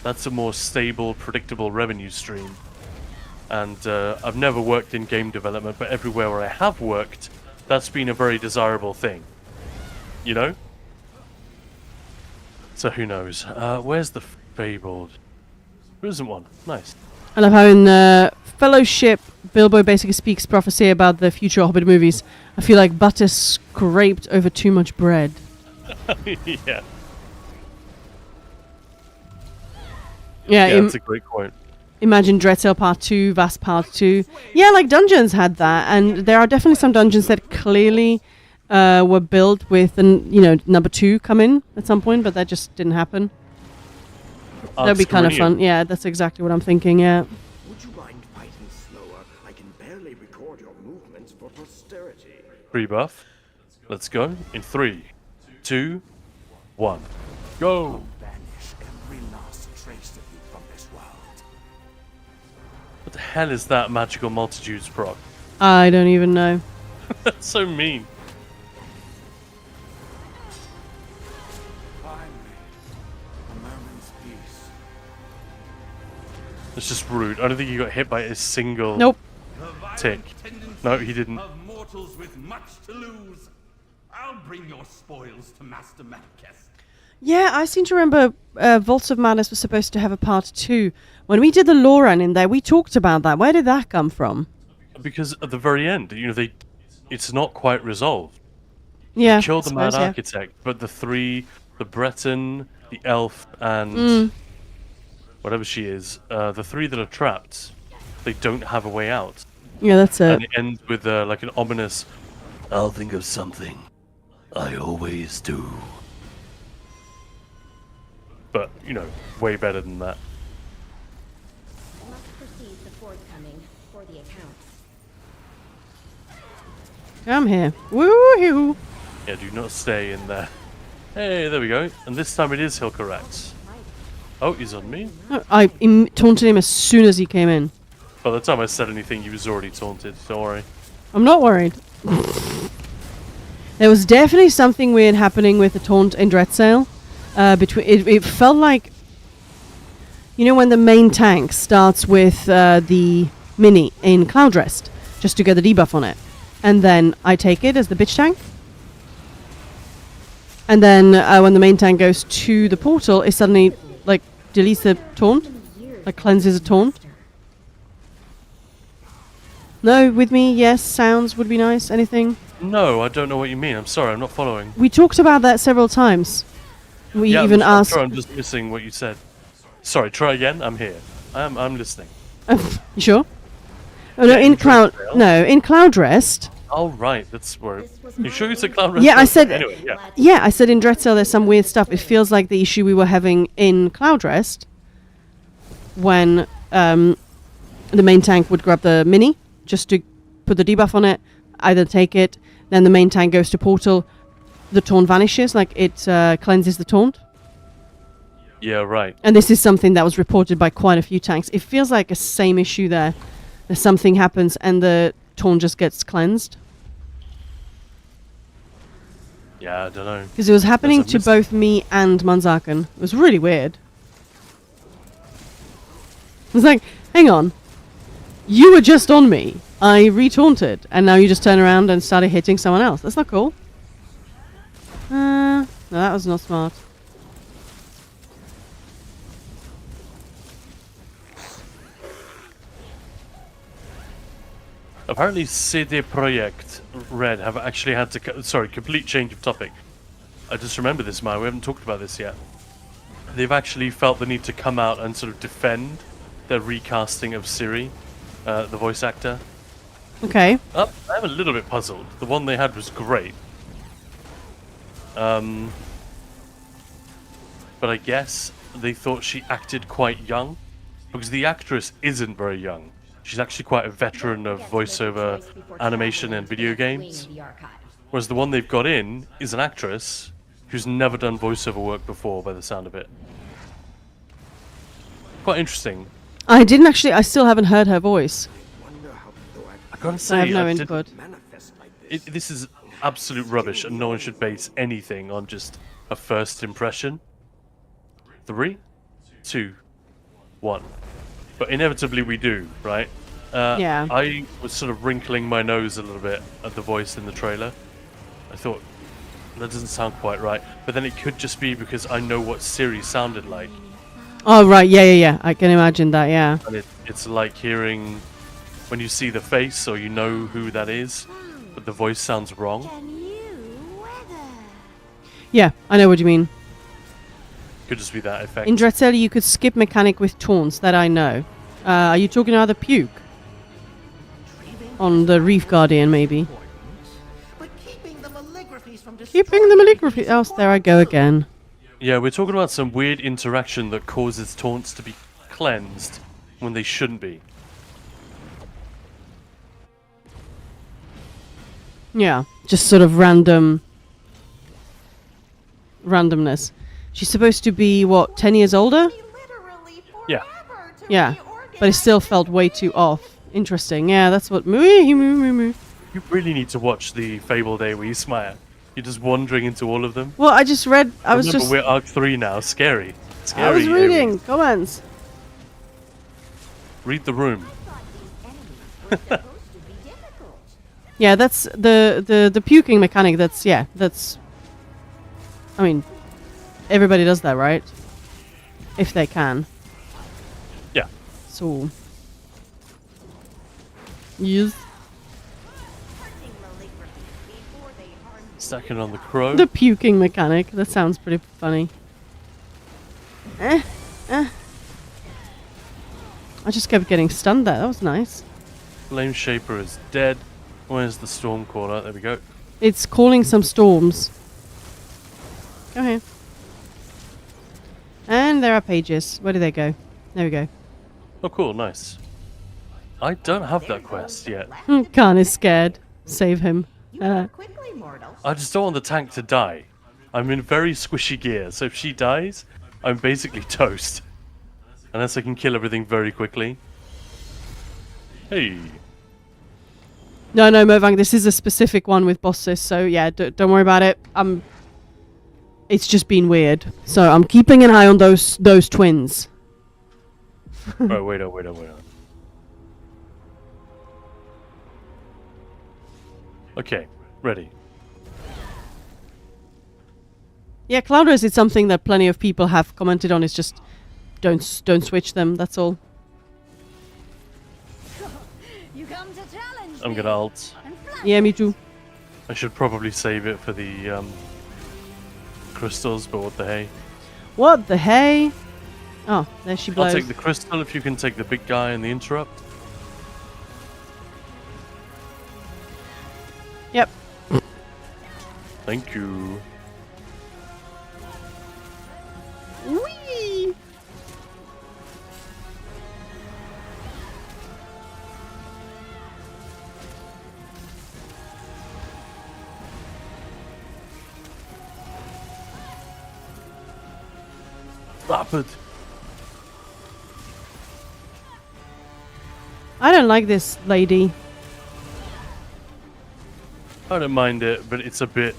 that's a more stable, predictable revenue stream. And I've never worked in game development, but everywhere where I have worked, that's been a very desirable thing. You know? So who knows? Where's the Fabled. There isn't one. Nice. I love how in Fellowship, Bilbo basically speaks prophecy about the future Hobbit movies. I feel like butter scraped over too much bread. Yeah. Yeah, Yeah, that's a great point. imagine Dreadsail Part 2, Vast Part 2. Yeah, like Dungeons had that, and there are definitely some dungeons that clearly were built with, number 2 come in at some point, but that just didn't happen. That'd be kind of fun. Yeah, that's exactly what I'm thinking, yeah. Would you mind fighting slower? I can barely record your movements for posterity. Pre-buff. Let's go. In 3, 2, 1. Go! Banish every last trace of you from this world. What the hell is that magical multitudes proc? I don't even know. That's so mean. Finally, a moment's peace. It's just rude. I don't think he got hit by a single Nope. tick. No, he didn't. Of mortals with much to lose. I'll bring your spoils to Master Malkest. Yeah, I seem to remember Vaults of Madness was supposed to have a part 2. When we did the lore run in there, we talked about that. Where did that come from? Because at the very end, it's not quite resolved. Yeah, Kill I the Mad suppose, yeah. Architect, but the 3, the Breton, the Elf, and whatever she is, the 3 that are trapped, they don't have a way out. Yeah, that's it. And it ends with like an ominous, I'll think of something. I always do. But, way better than that. Must proceed the forthcoming for the accounts. Come here. Woo-hoo! Yeah, do not stay in there. Hey, there we go. And this time it is Hilcorax. Oh, he's on me. I taunted him as soon as he came in. By the time I said anything, he was already taunted. Don't worry. I'm not worried. There was definitely something weird happening with the taunt in Dreadsail. It felt like, when the main tank starts with the mini in Cloud Rest, just to get the debuff on it, and then I take it as the bitch tank, and then when the main tank goes to the portal, it suddenly deletes the taunt, cleanses a taunt. No, with me, yes. Sounds would be nice. Anything? No, I don't know what you mean. I'm sorry, I'm not following. We talked about that several times. We Yeah, even I'm asked. sure I'm just missing what you said. Sorry, try again. I'm here. I'm listening. You sure? Oh no, Yeah, in in Cloud. Dreadsail. No, in Cloud Rest. Oh, right. That's where. You sure you said Cloud Rest? Yeah, I first? said. Anyway, yeah. Yeah, I said in Dreadsail there's some weird stuff. It feels like the issue we were having in Cloud Rest when the main tank would grab the mini just to put the debuff on it, either take it, then the main tank goes to portal, the taunt vanishes, it cleanses the taunt. Yeah, right. And this is something that was reported by quite a few tanks. It feels like a same issue there. That something happens and the taunt just gets cleansed. Yeah, I don't know. Because it was happening There's a to mis- both me and Manzaken. It was really weird. It was like, hang on. You were just on me. I re-taunted. And now you just turn around and started hitting someone else. That's not cool. No, that was not smart. Apparently, CD Projekt Red have actually had to. Sorry, complete change of topic. I just remember this, Maya. We haven't talked about this yet. They've actually felt the need to come out and sort of defend their recasting of Ciri, the voice actor. Okay. I'm a little bit puzzled. The one they had was great. But I guess they thought she acted quite young, because the actress isn't very young. She's actually quite a veteran of voiceover animation and video games. Whereas the one they've got in is an actress who's never done voiceover work before, by the sound of it. Quite interesting. I didn't actually. I still haven't heard her voice. Wonder how I gotta I say, have no I did- input. manifest like this. this is absolute rubbish, and no one should base anything on just a first impression. 3, 2, 1. But inevitably we do, right? Yeah. I was sort of wrinkling my nose a little bit at the voice in the trailer. I thought, that doesn't sound quite right. But then it could just be because I know what Ciri sounded like. Oh right, yeah. I can imagine that. Yeah. And it's like hearing when you see the face or you know who that is, but the voice sounds wrong. Can you weather? Yeah, I know what you mean. Could just be that effect. In Dretzel, you could skip mechanic with taunts. That I know. Are you talking about the puke on the Reef Guardian, maybe? But keeping the Maligraphies from Keeping the Maligraphy. Oh, there I go again. Yeah, we're talking about some weird interaction that causes taunts to be cleansed when they shouldn't be. Yeah, just sort of randomness. She's supposed to be what, 10 years older? Literally Yeah. forever to Yeah, but it still felt way too off. Interesting. Yeah, that's what. Moo. You really need to watch the Fable Day where you smile. You're just wandering into all of them. Well, I just read. I was Remember, just. we're Arc 3 now. Scary. Scary. I was Amy. reading comments. Read the room. Yeah, that's the puking mechanic. That's that's. I mean, everybody does that, right? If they can. Yeah. So. Yes. Stacking on the crow. The puking mechanic. That sounds pretty funny. I just kept getting stunned there. That was nice. Flame Shaper is dead. Where's the Storm Caller? There we go. It's calling some storms. Go here. And there are pages. Where do they go? There we go. Oh, cool. Nice. I don't have that quest yet. Khan is scared. Save him. Quickly, mortals. I just don't want the tank to die. I'm in very squishy gear, so if she dies, I'm basically toast. Unless I can kill everything very quickly. Hey. No, Movang, this is a specific one with bosses, so yeah, don't worry about it. It's just been weird. So I'm keeping an eye on those twins. Oh, wait on. Okay, ready. Yeah, Cloud Race is something that plenty of people have commented on. It's just don't switch them. That's all. You come to challenge I'm gonna ult. Yeah, me too. I should probably save it for the crystals, but what the hey. What the hey? Oh, there she blows. I'll take the crystal if you can take the big guy and the interrupt. Yep. Thank you. Whee! Rapid. I don't like this lady. I don't mind it, but it's a bit...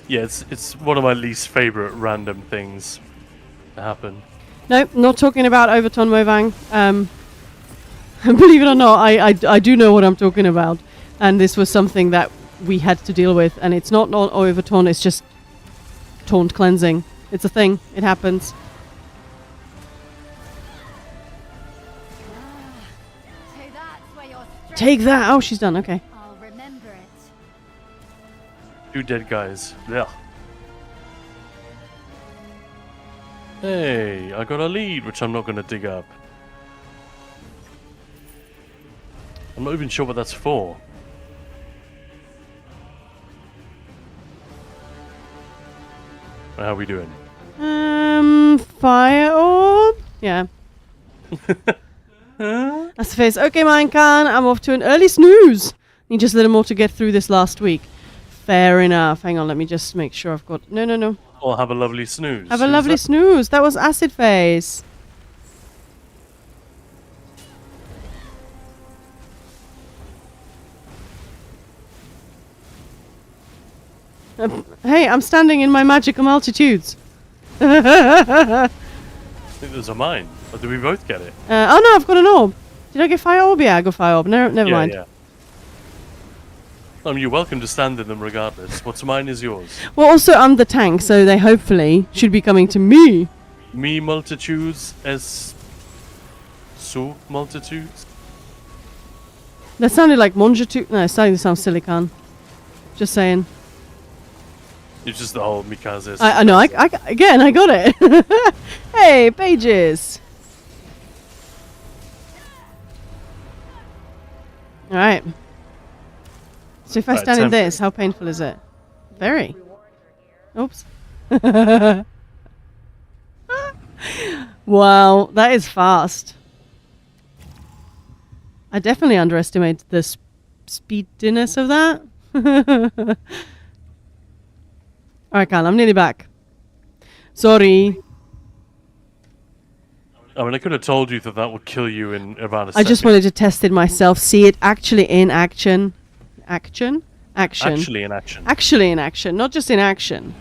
Yeah, it's one of my least favorite random things to happen. Nope, not talking about Overton Movang. Believe it or not, I do know what I'm talking about. And this was something that we had to deal with. And it's not Overton, it's just taunt cleansing. It's a thing. It happens. So that's where your strength. Take that! Oh, she's done. Okay. I'll remember it. 2 dead guys. Yeah. Hey, I got a lead, which I'm not going to dig up. I'm not even sure what that's for. How are we doing? Fire orb? Yeah. That's the face. Okay, Minecon, I'm off to an early snooze. Need just a little more to get through this last week. Fair enough. Hang on, let me just make sure I've got... No. Or have a lovely snooze. Have a Who's lovely that? snooze. That was Acid Face. Hey, I'm standing in my magical multitudes. I think there's a mine. Or did we both get it? Oh no, I've got an orb. Did I get fire orb? Yeah, I got fire orb. Never mind. Yeah. You're welcome to stand in them regardless. What's mine is yours. Well, also I'm the tank, so they hopefully should be coming to me. Me multitudes as su multitudes. That sounded like Monjatu. No, it's starting to sound silicon. Just saying. It's just the whole Mikaze. I know. I got it. Hey, pages. All right. So if I Right, stand in time for- this, how painful is it? Very. Oops. Wow, that is fast. I definitely underestimated the speediness of that. Alright, Kyle, I'm nearly back. Sorry. I mean, I could have told you that that would kill you in about a I second. just wanted to test it myself, see it actually in action. Action? Action. Actually in action. Actually in action, not just in action.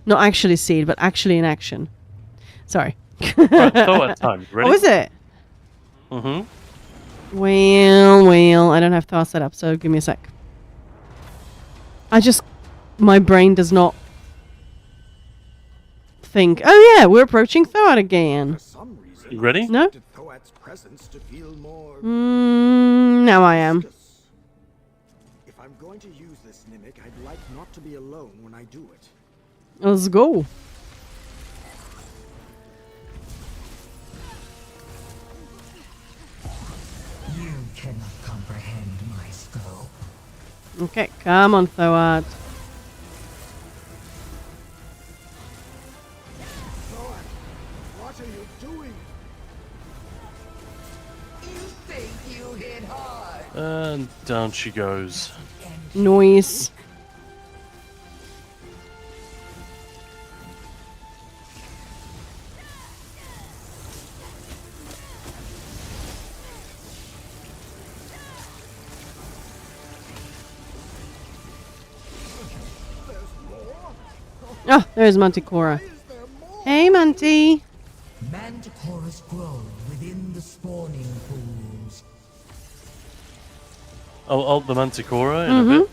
Not actually see it, but actually in action. Sorry. Right, throw at time. Ready? Oh, is it? Mm-hmm. Well, I don't have Thor set up, so give me a sec. My brain does not think, oh yeah, we're approaching Thor again. For some reason, You ready? No? expected Thoat's presence to feel more Now I am. viscous. If I'm going to use this Mimic, I'd like not to be alone when I do it. Let's go. You cannot comprehend my scope. Okay, come on, Thor. Thoat, what are you doing? You think you hit hard? And down she goes. Noise. Oh, there's Manticora. Hey, Manti. Manticoras grow within the spawning pools. I'll ult the Manticora in a bit.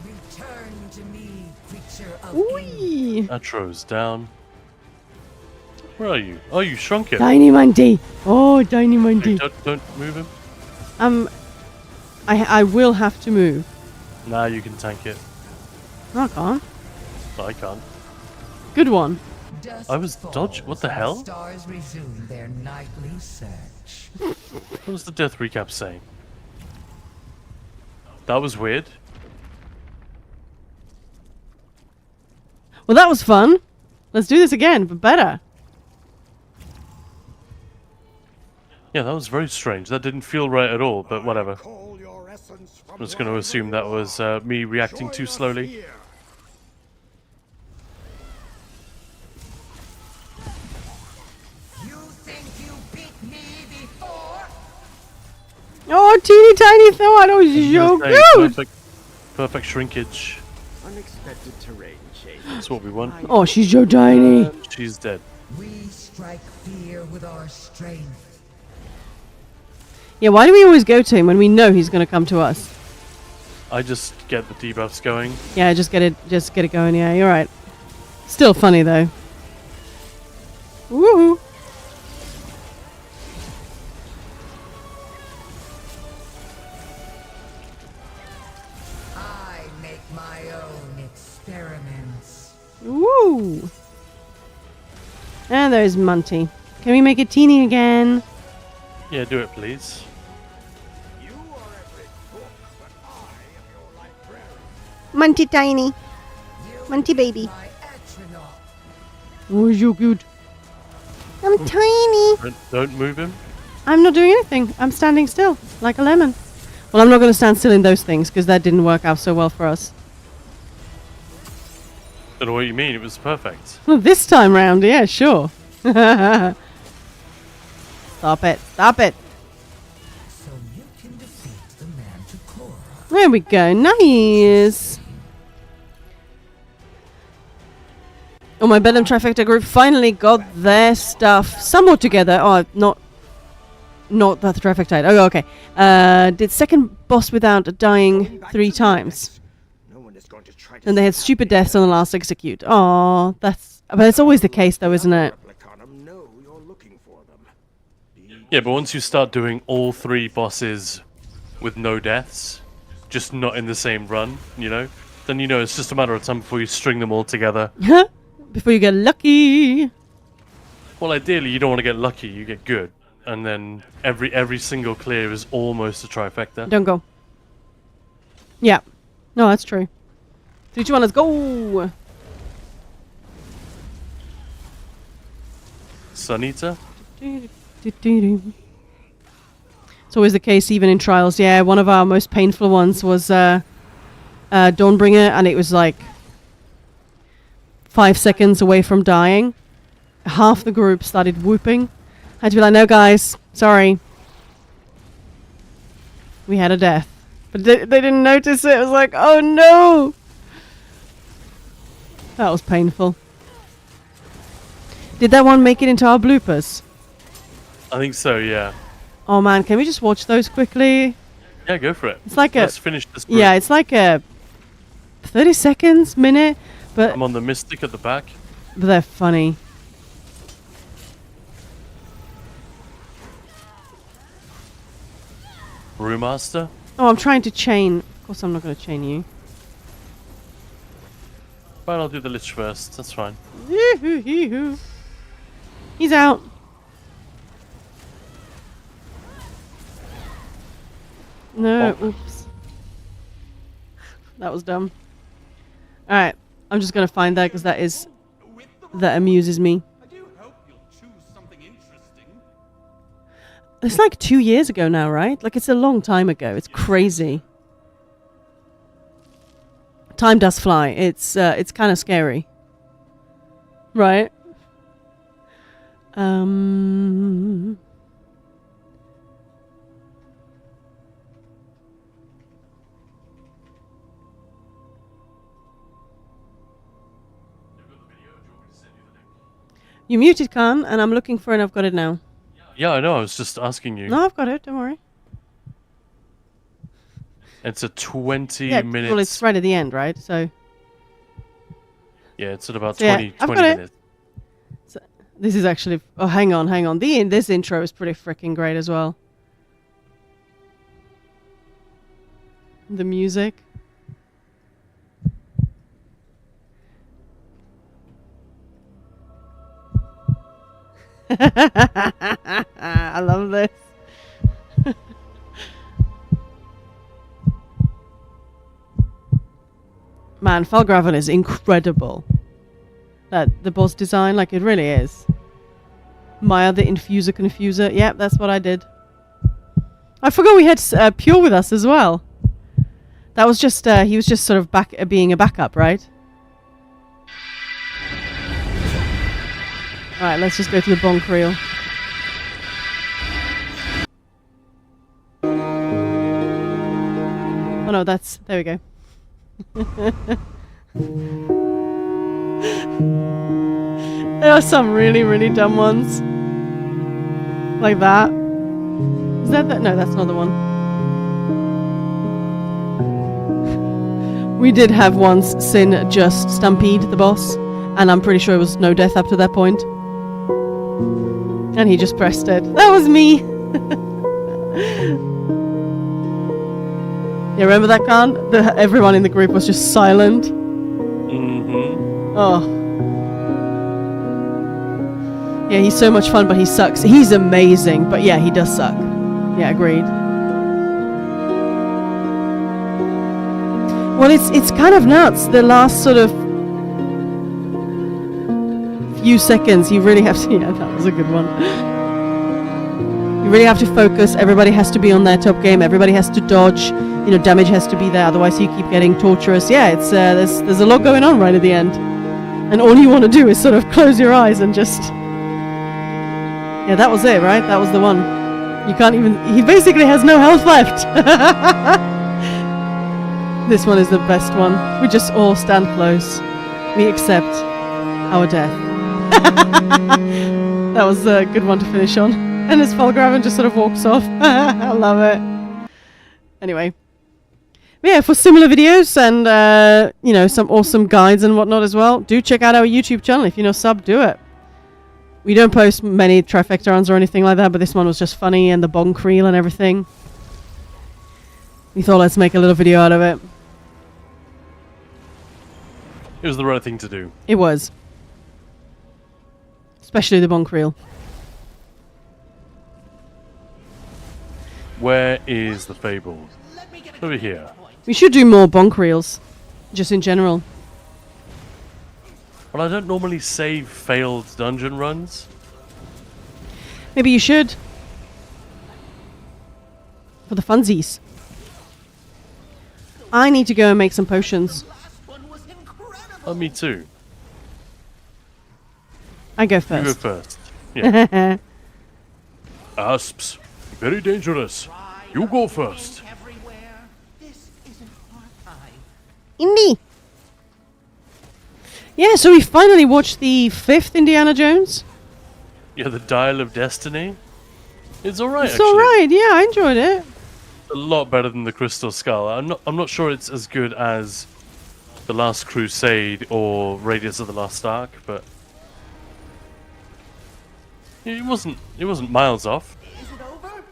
Return to me, creature of evil. Whee! Atro's down. Where are you? Oh, you shrunk it. Tiny Manti. Oh, tiny Hey, Manti. don't move him. I will have to move. Nah, you can tank it. No, I can't. No, I can't. Good one. Dusk I was dodge- what falls the and hell? Stars resume their nightly search. What was the death recap saying? That was weird. Well, that was fun. Let's do this again, but better. Yeah, that was very strange. That didn't feel right at all, but whatever. Call your essence from I'm just going to wherever assume you that was are. me reacting Join too us slowly. here. You think you beat me before? Oh, teeny tiny Thor. Oh, she's so Hey, good. perfect shrinkage. Unexpected terrain change. That's what we want. Oh, she's so tiny. She's dead. We strike fear with our strength. Yeah, why do we always go to him when we know he's going to come to us? I just get the debuffs going. Yeah, just get it going. Yeah, you're right. Still funny though. Woohoo! I make my own experiments. Woo! And there's Munty. Can we make it teeny again? Yeah, do it, please. You are every book, but I am your librarian. Munty tiny. You Munty baby. my astronaut. Oh, you good. I'm tiny. Don't move him. I'm not doing anything. I'm standing still, like a lemon. Well, I'm not going to stand still in those things, because that didn't work out so well for us. Don't know what you mean. It was perfect. Well, this time round, yeah, sure. Stop it. Stop it. So you can defeat the Manticora. There we go. Nice. Oh, my Bedlam Trifecta group finally got their stuff somewhat together. Oh, not Not that the traffic died. Oh, okay. Did second boss without dying 3 times. No one is going to try to And they had stupid deaths on the last execute. Oh, that's... But it's always the case, though, isn't it? Replicanum know you're looking for them. Yeah, but once you start doing all 3 bosses with no deaths, just not in the same run, you know, then you know it's just a matter of time before you string them all together. Before you get lucky. Well, ideally, you don't want to get lucky, you get good. And then every single clear is almost a trifecta. Don't go. Yeah. No, that's true. 3, 2, 1, let's go! Sunita? It's always the case, even in trials. Yeah, one of our most painful ones was Dawnbringer, and it was like 5 seconds away from dying. Half the group started whooping. I had to be like, no, guys, sorry. We had a death. But they didn't notice it. It was like, oh no! That was painful. Did that one make it into our bloopers? I think so, yeah. Oh man, can we just watch those quickly? Yeah, go for it. It's like Let's finish this group. Yeah, it's like a 30 seconds, minute, but I'm on the Mystic at the back. they're funny. Brewmaster? Oh, I'm trying to chain. Of course, I'm not going to chain you. Fine, I'll do the Lich first. That's fine. He's out. No, Oh. oops. That was dumb. Alright, I'm just going to find that because that amuses me. I do hope you'll choose something interesting. It's like 2 years ago now, right? Like, it's a long time ago. It's crazy. Time does fly. It's kind of scary. Right? You muted, Khan, and I'm looking for it and I've got it now. Yeah, I know. I was just asking you. No, I've got it. Don't worry. It's a 20 Yeah, minutes. well, it's right at the end, right? So, Yeah, it's at about So, yeah, 20, I've 20 got it. minutes. this is actually... Oh, hang on. This intro is pretty freaking great as well. The music. I love this. Man, Falgraven is incredible. The boss design, like, it really is. Maya the Infuser Confuser. Yep, that's what I did. I forgot we had Pure with us as well. That was just, he was just sort of being a backup, right? Alright, let's just go to the bonk reel. Oh no, there we go. There are some really, really dumb ones. Like that. Is that the... No, that's not the one. We did have once Sin just stampede the boss, and I'm pretty sure it was no death up to that point. And he just pressed it. That was me! You remember that, Khan? Everyone in the group was just silent. Mm-hmm. Oh. Yeah, he's so much fun, but he sucks. He's amazing, but yeah, he does suck. Yeah, agreed. Well, it's kind of nuts. The last sort of few seconds, you really have to... Yeah, that was a good one. You really have to focus. Everybody has to be on their top game. Everybody has to dodge. You know, damage has to be there. Otherwise, you keep getting torturous. Yeah, it's there's a lot going on right at the end. And all you want to do is sort of close your eyes and just... Yeah, that was it, right? That was the one. You can't even... He basically has no health left. This one is the best one. We just all stand close. We accept our death. That was a good one to finish on. And this Falgraven just sort of walks off. I love it. Anyway. Yeah, for similar videos and, you know, some awesome guides and whatnot as well, do check out our YouTube channel. If you're not sub, do it. We don't post many trifecta runs or anything like that, but this one was just funny and the bonk reel and everything. We thought let's make a little video out of it. It was the right thing to do. It was. Especially the bonk reel. Where is the Fable? Over here. We should do more bonk reels. Just in general. Well, I don't normally save failed dungeon runs. Maybe you should. For the funsies. I need to go and make some potions. Oh, me too. I go You go first. first. Yeah. Asps. Very dangerous. You go first. Everywhere. This isn't our time. Indy. Yeah, so we finally watched the 5th Indiana Jones. Yeah, the Dial of Destiny. It's alright, It's actually. alright, yeah, I enjoyed it. A lot better than the Crystal Skull. I'm not sure it's as good as The Last Crusade or Raiders of the Lost Ark, but it wasn't miles off. Is it over?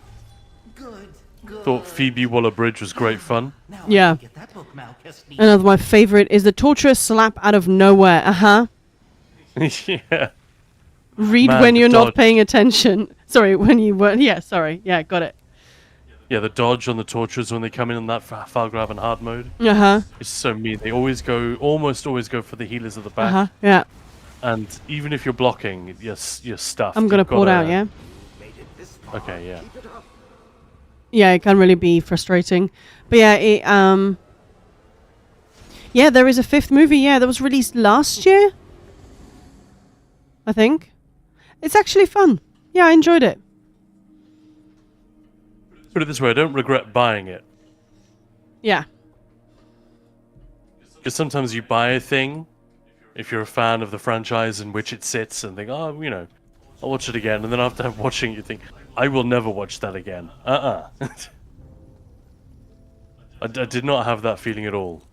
Good. Good. Thought Phoebe Waller-Bridge was great fun. Now Yeah. I can get that book, Malchus. Another of my favorite is the torturous slap out of nowhere. Uh-huh. Yeah. Read Man, when the you're not dodge. paying attention. Sorry, when you weren't. Yeah, sorry. Yeah, got it. Yeah, the dodge on the torturers when they come in on that Falgraven hard mode. Uh-huh. It's so mean. They almost always go for the healers at the back. Uh-huh. Yeah. And even if you're blocking, you're stuffed. I'm gonna You've pull it out, gotta- yeah? Okay, yeah. Yeah, it can really be frustrating. But yeah, it, yeah, there is a 5th movie, yeah, that was released last year. I think. It's actually fun. Yeah, I enjoyed it. Put it this way, I don't regret buying it. Yeah. Because sometimes you buy a thing, if you're a fan of the franchise in which it sits, and think, oh, you know, I'll watch it again. And then after watching it, you think, I will never watch that again. I did not have that feeling at all.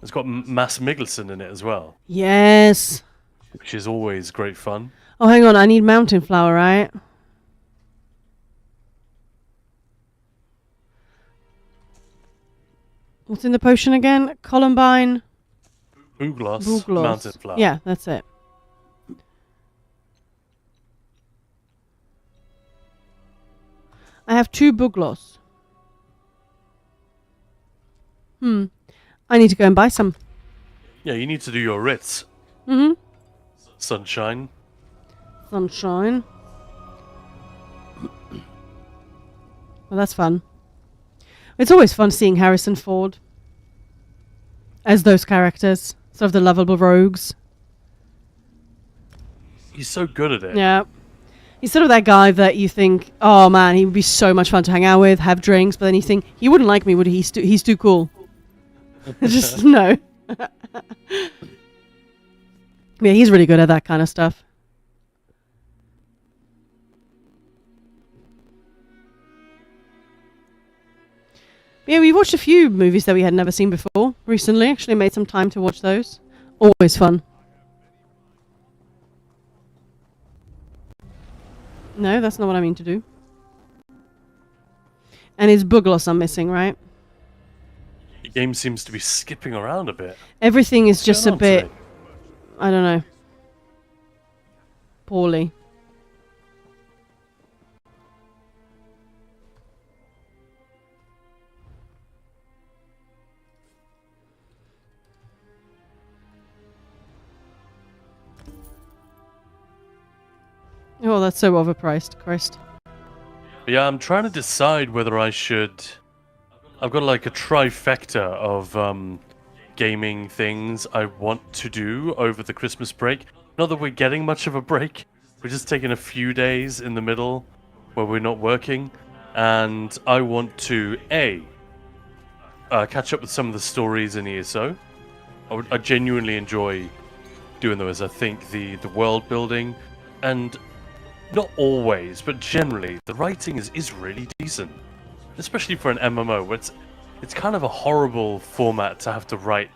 It's got Mads Mikkelsen in it as well, Yes. which is always great fun. Oh, hang on, I need mountain flower, right? What's in the potion again? Columbine. Bugloss, Bugloss. Mountain Flower. Yeah, that's it. I have 2 Bugloss. I need to go and buy some. Yeah, you need to do your writs. Mm-hmm. Sunshine. Sunshine. Well, that's fun. It's always fun seeing Harrison Ford as those characters, sort of the lovable rogues. He's so good at it. Yeah. He's sort of that guy that you think, oh man, he would be so much fun to hang out with, have drinks, but then you think, he wouldn't like me, would he? He's too cool. Just, no. Yeah, he's really good at that kind of stuff. Yeah, we watched a few movies that we had never seen before recently. Actually made some time to watch those. Always fun. No, that's not what I mean to do. And it's Bugloss I'm missing, right? The game seems to be skipping around a bit. Everything is What's just a going on bit, today? I don't know, poorly. Oh, that's so overpriced, Christ. Yeah, I'm trying to decide whether I should. I've got like a trifecta of gaming things I want to do over the Christmas break. Not that we're getting much of a break. We're just taking a few days in the middle where we're not working. And I want to, catch up with some of the stories in ESO. I genuinely enjoy doing those. I think the world building and not always, but generally, the writing is really decent. Especially for an MMO, where it's kind of a horrible format to have to write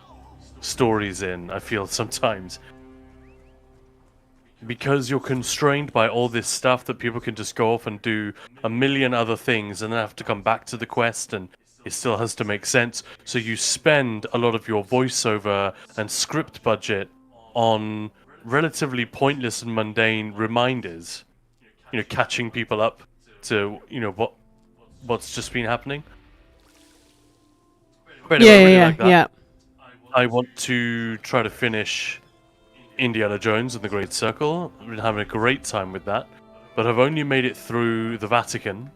stories in, I feel sometimes. Because you're constrained by all this stuff that people can just go off and do a million other things and then have to come back to the quest, and it still has to make sense. So you spend a lot of your voiceover and script budget on relatively pointless and mundane reminders. You know, catching people up to, you know, what's just been happening. But anyway, I really like that. Yeah. I want to try to finish Indiana Jones and the Great Circle. I've been having a great time with that, but I've only made it through the Vatican.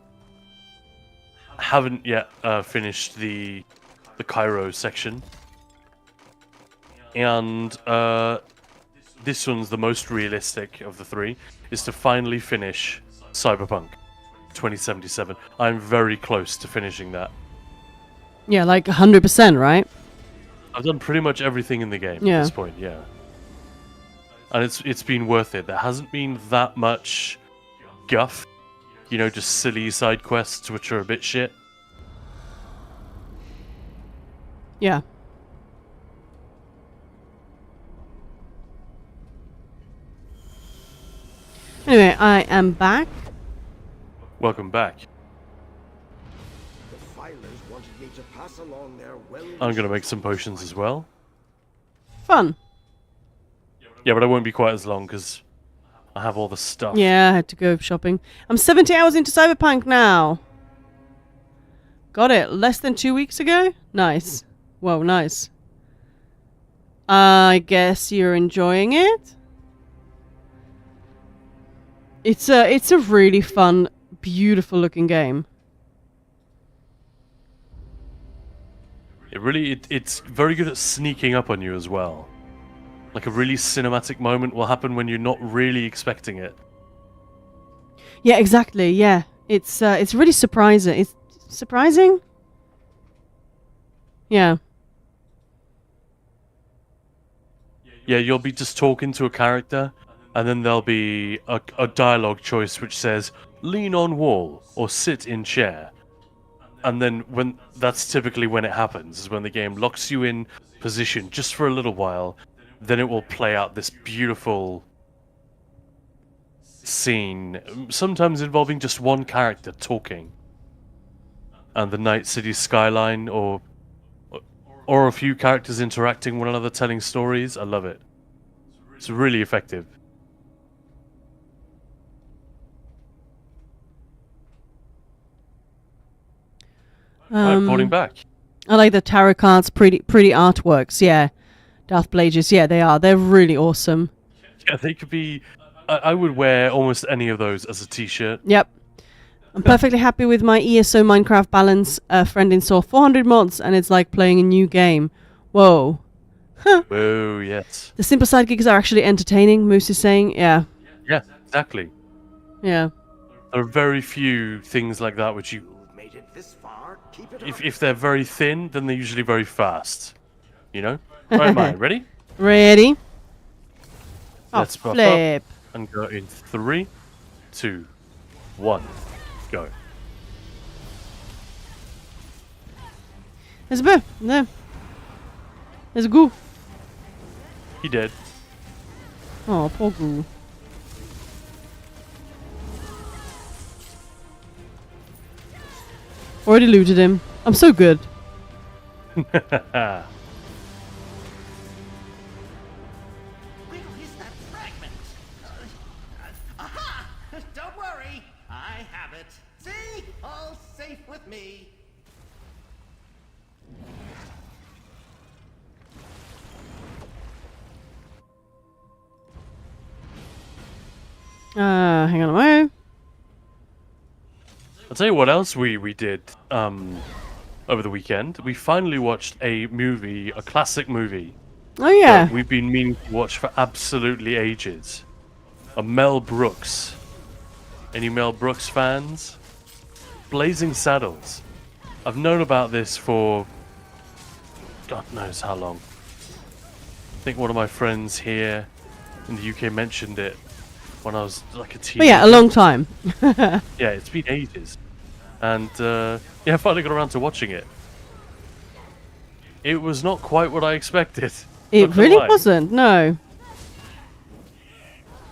Haven't yet finished the Cairo section, and this one's the most realistic of the three, is to finally finish Cyberpunk 2077. I'm very close to finishing that. Yeah, like 100%, right? I've done pretty much everything in the game Yeah. at this point, yeah. And it's been worth it. There hasn't been that much guff, you know, just silly side quests which are a bit shit. Yeah. Anyway, I am back. Welcome back. The filers wanted me to pass along their well. I'm gonna make some potions as well. Fun. Yeah, but I won't be quite as long because I have all the stuff. Yeah, I had to go shopping. I'm 70 hours into Cyberpunk now. Got it. Less than 2 weeks ago? Nice. Whoa, nice. I guess you're enjoying it? It's a really fun, beautiful looking game. It's very good at sneaking up on you as well. Like a really cinematic moment will happen when you're not really expecting it. Yeah, exactly. Yeah. It's really surprising. It's surprising? Yeah. Yeah, you'll be just talking to a character, and then there'll be a dialogue choice which says, lean on wall, or sit in chair. And then when that's typically when it happens, is when the game locks you in position just for a little while, then it will play out this beautiful scene, sometimes involving just one character talking. And the night city skyline, or a few characters interacting with one another, telling stories. I love it. It's really effective. Reporting back. I like the tarot cards, pretty artworks, yeah. Darth Plagueis, yeah, they are. They're really awesome. Yeah, they could be. I would wear almost any of those as a t-shirt. Yep. I'm perfectly happy with my ESO Minecraft balance. A friend installed 400 mods, and it's like playing a new game. Whoa. Oh, yes. The simple sidekicks are actually entertaining, Moose is saying. Yeah. Yeah, exactly. Yeah. There are very few things like that which you... You've made it this far. Keep it up. If they're very thin, then they're usually very fast. You know? Right, am I? Ready? Ready? Let's buff flip. up and go in 3, 2, 1, go. There's a boo. There. There's a goo. He dead. Oh, poor goo. Already looted him. I'm so good. Where is that fragment? Aha! Don't worry, I have it. See? All safe with me. Hang on a moment. I'll tell you what else we did over the weekend. We finally watched a movie, a classic movie. Oh yeah. That we've been meaning to watch for absolutely ages. A Mel Brooks. Any Mel Brooks fans? Blazing Saddles. I've known about this for God knows how long. I think one of my friends here in the UK mentioned it when I was like a teenager. But yeah, a long time. Yeah, it's been ages. And yeah, I finally got around to watching it. It was not quite what I expected. It Not gonna really lie. wasn't, no.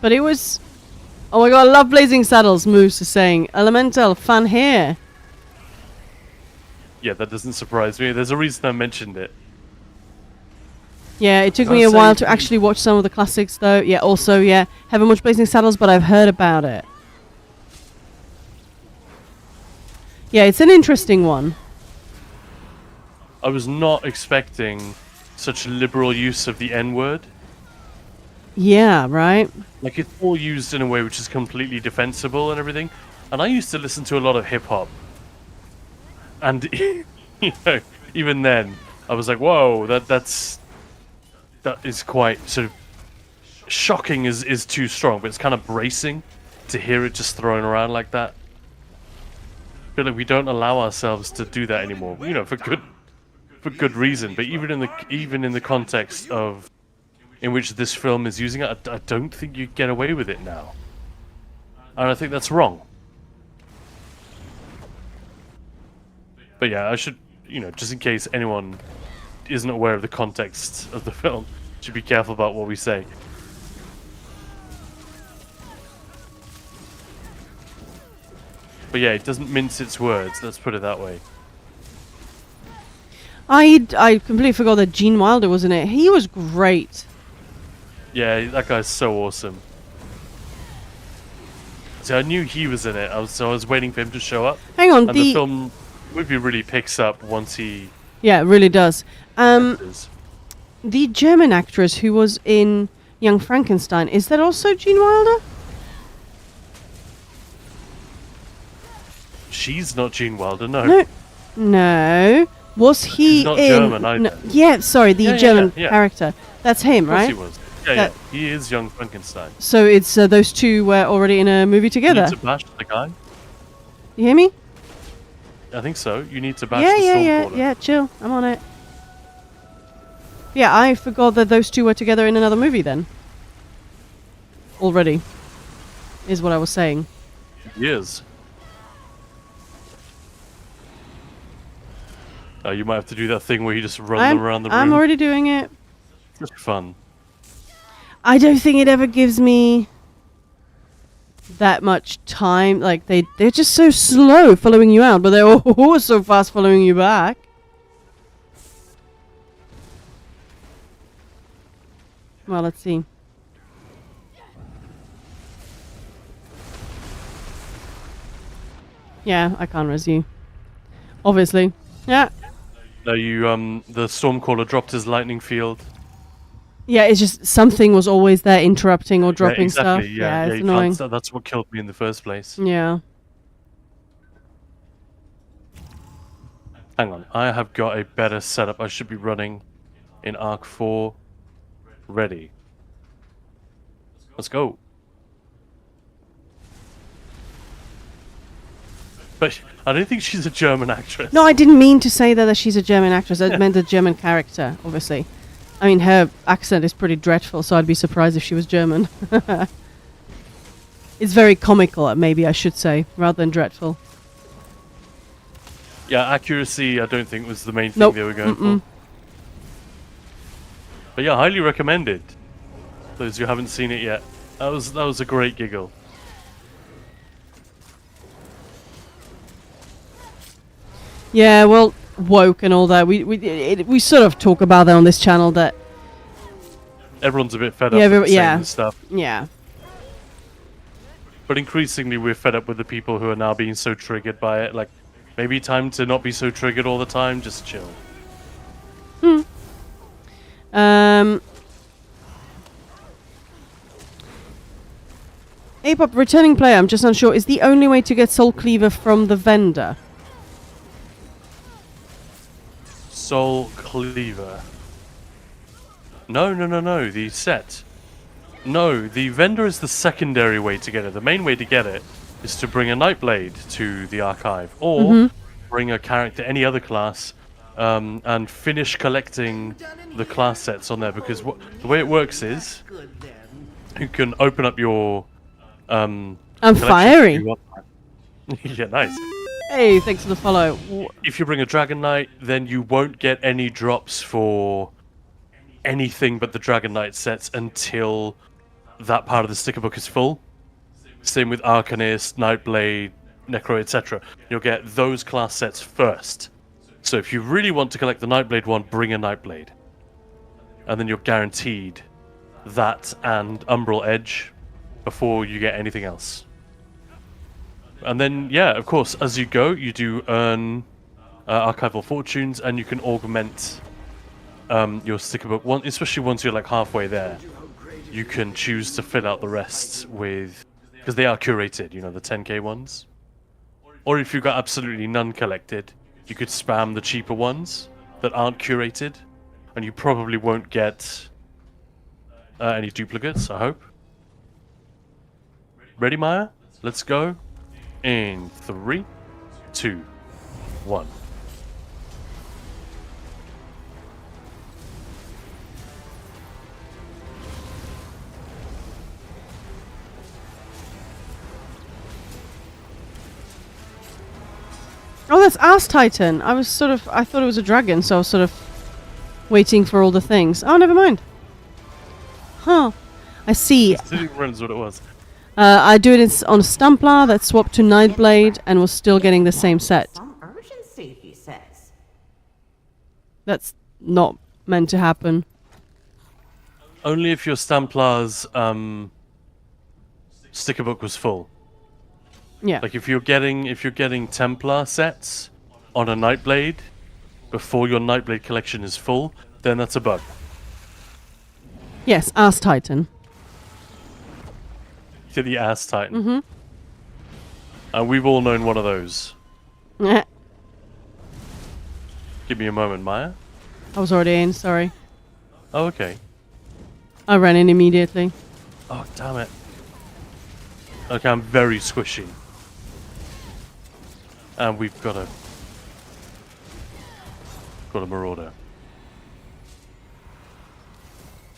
But it was... Oh my god, I love Blazing Saddles, Moose is saying. Elemental, fun here. Yeah, that doesn't surprise me. There's a reason I mentioned it. Yeah, it took I'll me a say while to the- actually watch some of the classics though. Yeah, also, yeah, haven't watched Blazing Saddles, but I've heard about it. Yeah, it's an interesting one. I was not expecting such liberal use of the N-word. Yeah, right? Like, it's all used in a way which is completely defensible and everything. And I used to listen to a lot of hip-hop. And, you know, even then, I was like, whoa, that is quite sort of... Shocking is too strong, but it's kind of bracing to hear it just thrown around like that. I feel like we don't allow ourselves to do that anymore, you know, for good reason. But even in the context of in which this film is using it, I don't think you get away with it now, and I think that's wrong. But yeah, I should, you know, just in case anyone isn't aware of the context of the film, should be careful about what we say. But yeah, it doesn't mince its words, let's put it that way. I completely forgot that Gene Wilder was in it. He was great. Yeah, that guy's so awesome. So I knew he was in it, I was waiting for him to show up. Hang on, And the film movie really picks up once he Yeah, it really does. enters. The German actress who was in Young Frankenstein, is that also Gene Wilder? She's not Gene Wilder, no. No. No. Was he He's not in... German either. No, yeah, sorry, the Yeah, yeah, German yeah. character. That's him, Of course right? he was. Yeah, That- yeah. He is young Frankenstein. So it's those two were already in a movie You together. need to bash the guy? You hear me? I think so. You need to bash Yeah, the yeah, Stormcaller. yeah. Chill. I'm on it. Yeah, I forgot that those two were together in another movie then. Already. Is what I was saying. He is. You might have to do that thing where you just run them around the room. I'm already doing it. Just fun. I don't think it ever gives me that much time. Like they're just so slow following you out, but they're all so fast following you back. Well, let's see. Yeah, I can't res you. Obviously. Yeah. No, the Stormcaller dropped his lightning field. Yeah, it's just something was always there interrupting or dropping Yeah, exactly. stuff. Yeah, it's you can't annoying. that's what killed me in the first place. Yeah. Hang on, I have got a better setup. I should be running in Arc 4 ready. Let's go. But I don't think she's a German actress. No, I didn't mean to say that she's a German actress. I meant the German character, obviously. I mean, her accent is pretty dreadful, so I'd be surprised if she was German. It's very comical, maybe I should say, rather than dreadful. Yeah, accuracy I don't think was the main thing Nope. they were going for. But yeah, highly recommended. Those who haven't seen it yet. That was a great giggle. Yeah, well, woke and all that. We sort of talk about that on this channel. That Everyone's a bit fed Yeah, up with but- saying yeah. this stuff. yeah, But increasingly we're fed up with the people who are now being so triggered by it. Like, maybe time to not be so triggered all the time, just chill. Apop returning player. I'm just unsure. Is the only way to get Soul Cleaver from the vendor? Soul Cleaver. No, the set. No, the vendor is the secondary way to get it. The main way to get it is to bring a Nightblade to the archive, or bring a character, any other class, and finish collecting the class sets on there. Because the way it works is, Good then. you can open up your I'm collection fiery. you want. Yeah, nice. Hey, thanks for the follow. If you bring a Dragon Knight, then you won't get any drops for anything but the Dragon Knight sets until that part of the sticker book is full. Same with Arcanist, Nightblade, Necro, etc. You'll get those class sets first. So if you really want to collect the Nightblade one, bring a Nightblade. And then you're guaranteed that and Umbral Edge before you get anything else. And then, yeah, of course, as you go, you do earn Archival Fortunes, and you can augment your sticker book, especially once you're like halfway there. You can choose to fill out the rest with, because they are curated, you know, the 10k ones. Or if you've got absolutely none collected, you could spam the cheaper ones that aren't curated, and you probably won't get any duplicates, I hope. Ready, Maya? Let's go. In 3, 2, 1. Oh, that's Ass Titan. I thought it was a dragon, so I was sort of waiting for all the things. Oh, never mind. Huh. I see. Didn't remember what it was. I do it on a Stumplar that swapped to Nightblade and was still getting the same set. Some urgency, he says. That's not meant to happen. Only if your Stamplar's sticker book was full. Yeah. Like if you're getting Templar sets on a Nightblade before your Nightblade collection is full, then that's a bug. Yes, Ass Titan. To the Ass Titan. Mm-hmm. And we've all known one of those. I Give me a moment, Maya. was already in, sorry. Oh, okay. I ran in immediately. Oh, damn it. Okay, I'm very squishy. And we've got a Marauder.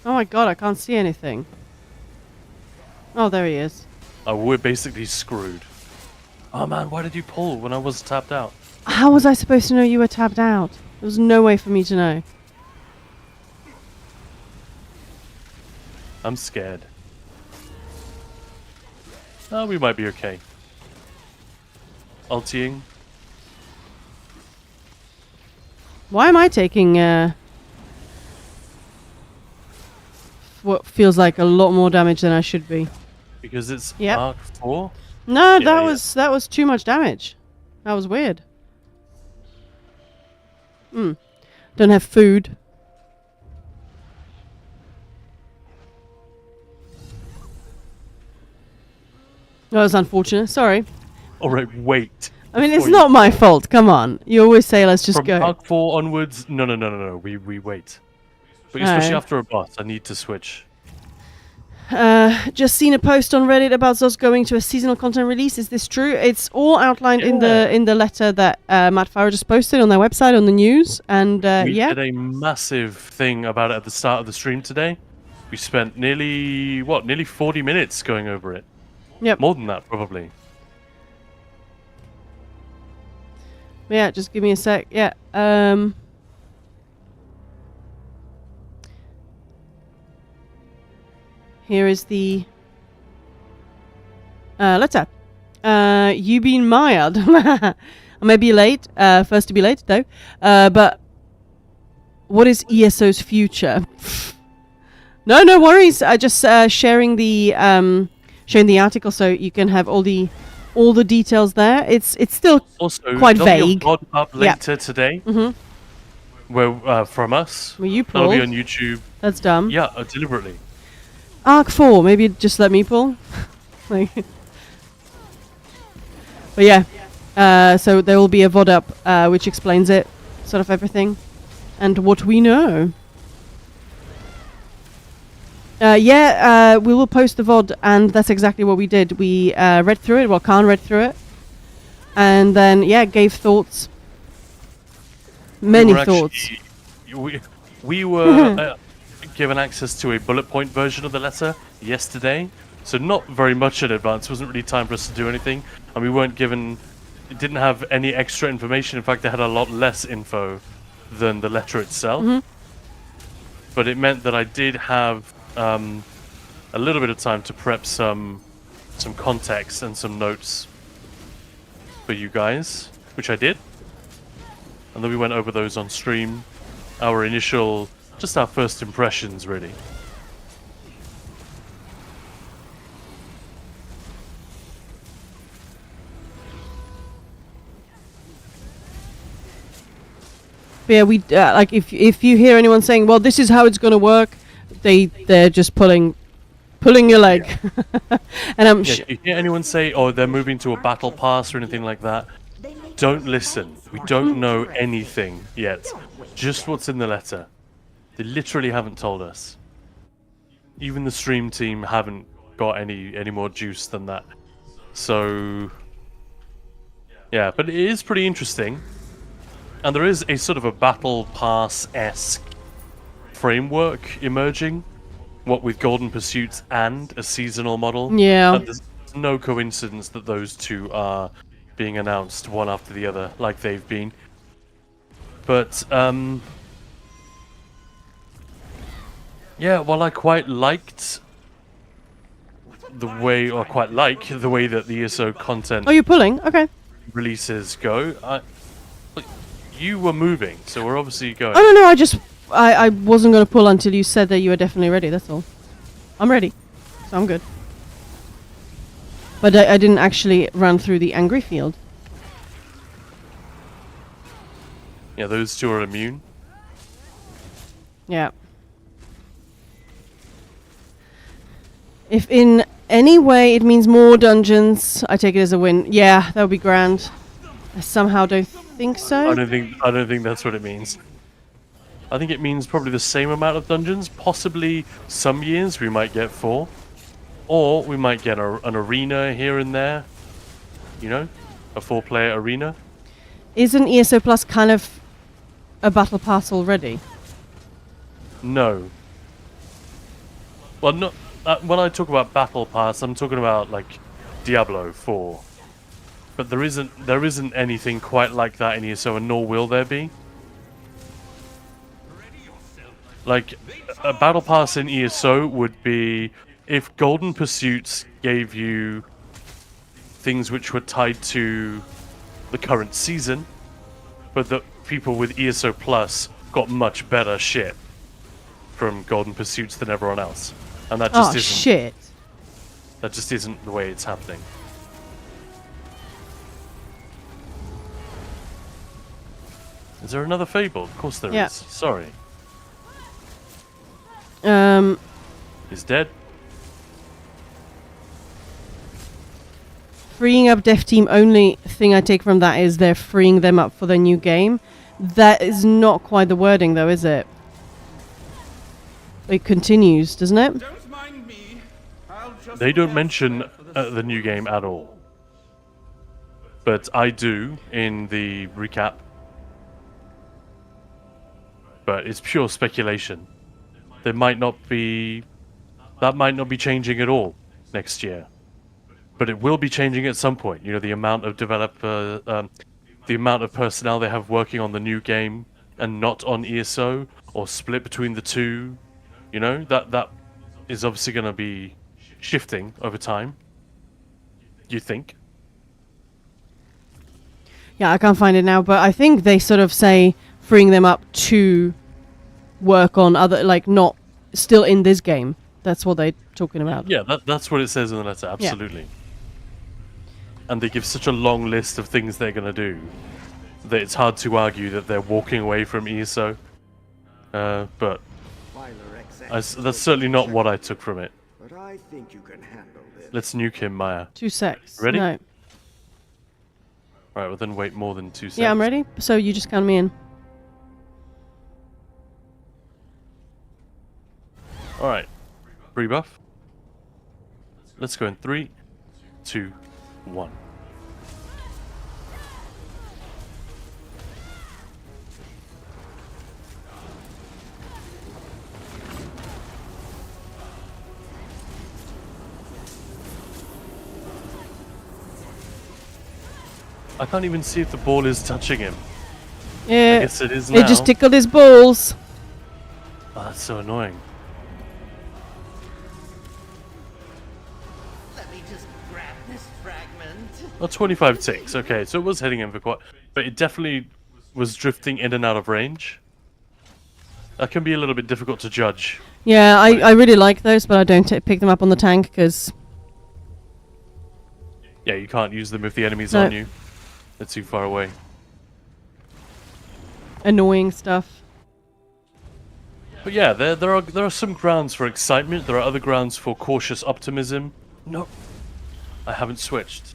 Oh my god, I can't see anything. Oh, there he is. Oh, we're basically screwed. Oh man, why did you pull when I was tapped out? How was I supposed to know you were tapped out? There was no way for me to know. I'm scared. Oh, we might be okay. Ulting. Why am I taking what feels like a lot more damage than I should be? Because it's Yep. Mark 4? No, Yeah, that yeah. was too much damage. That was weird. Don't have food. That was unfortunate. Sorry. Alright, wait. I mean, it's Before you- not my fault. Come on. You always say, let's just From go. Mark 4 onwards, no. We wait. But especially Alright. after a boss, I need to switch. Just seen a post on Reddit about Zos going to a seasonal content release. Is this true? It's all outlined in the letter that Matt Farrow just posted on their website on the news. And We yeah, did a massive thing about it at the start of the stream today. We spent nearly 40 minutes going over it. yep. More than that, probably. Yeah, just give me a sec. Yeah. Here is the letter. You been mired. I may be late. First to be late, though. But what is ESO's future? No worries. I just sharing the article so you can have all the details there. It's still Also, quite there'll be a vague. VOD up Yeah. later today. Mhm. Where from us. Well, you That'll be pulled. on YouTube. That's dumb. Yeah, deliberately. Arc 4, maybe just let me pull. Like, but yeah, so there will be a VOD up which explains it, sort of everything, and what we know. We will post the VOD, and that's exactly what we did. We read through it, well, Khan read through it, and then, gave thoughts. Many were thoughts. We were given access to a bullet point version of the letter yesterday, So not very much in advance. It wasn't really time for us to do anything, and we weren't given. It didn't have any extra information. In fact, they had a lot less info than the letter itself. But it meant that I did have a little bit of time to prep some context and some notes for you guys, which I did. And then we went over those on stream. Our first impressions, really. But yeah, we like if you hear anyone saying, "Well, this is how it's gonna work," they're just pulling your leg. And I'm Yeah, if you hear anyone say, "Oh, they're moving to a battle pass" or anything like that, don't listen. We don't know anything yet. Just what's in the letter. They literally haven't told us. Even the stream team haven't got any more juice than that. So yeah, but it is pretty interesting. And there is a sort of a battle pass-esque framework emerging, what with Golden Pursuits and a seasonal model. Yeah. And there's no coincidence that those two are being announced one after the other, like they've been. But yeah, well, I quite liked the way, or quite like the way that the ESO content Oh, you're pulling? Okay. releases go. You were moving, so we're obviously going. Oh no, I wasn't gonna pull until you said that you were definitely ready. That's all. I'm ready, so I'm good. But I didn't actually run through the angry field. Yeah, those two are immune. Yeah. If in any way it means more dungeons, I take it as a win. Yeah, that would be grand. I somehow don't think so. I don't think that's what it means. I think it means probably the same amount of dungeons. Possibly some years we might get 4, or we might get an arena here and there. You know, a 4-player arena. Isn't ESO Plus kind of a battle pass already? No. Well, no. When I talk about battle pass, I'm talking about like Diablo 4. But there isn't anything quite like that in ESO, and nor will there be. Like, a battle pass in ESO would be if Golden Pursuits gave you things which were tied to the current season, but that people with ESO Plus got much better shit from Golden Pursuits than everyone else. And that just Oh isn't shit. that just isn't the way it's happening. Is there another Fable? Of course there is. Yeah. Sorry. He's dead. Freeing up Dev Team, only thing I take from that is they're freeing them up for their new game. That is not quite the wording though, is it? It continues, doesn't it? Don't mind me. I'll just They don't get mention set for the the new game at all. But I do in the recap. But it's pure speculation. That might not be changing at all next year. But it will be changing at some point. You know, the amount of the amount of personnel they have working on the new game and not on ESO, or split between the two. You know, that is obviously going to be shifting over time. You think? Yeah, I can't find it now, but I think they sort of say freeing them up to work on other, like, not still in this game. That's what they're talking about. Yeah, that's what it says in the letter, absolutely. And they give such a long list of things they're going to do that it's hard to argue that they're walking away from ESO. But that's certainly not what I took from it. But I think you can handle this. Let's nuke him, Maya. 2 secs. Ready? No. Alright, well then wait more than 2 seconds. Yeah, I'm ready. So you just count me in. Alright. Rebuff. Let's go in 3, 2, 1. I can't even see if the ball is touching him. I Yeah, guess it is now. it just tickled his balls. Oh, that's so annoying. Let me just grab this fragment. Oh, 25 ticks. Okay, so it was hitting him for quite... But it definitely was drifting in and out of range. That can be a little bit difficult to judge. Yeah, I really like those, but I don't pick them up on the tank because Yeah, you can't use them if the enemy's No. on you. They're too far away. annoying stuff. But yeah, there are some grounds for excitement. There are other grounds for cautious optimism. No, I haven't switched.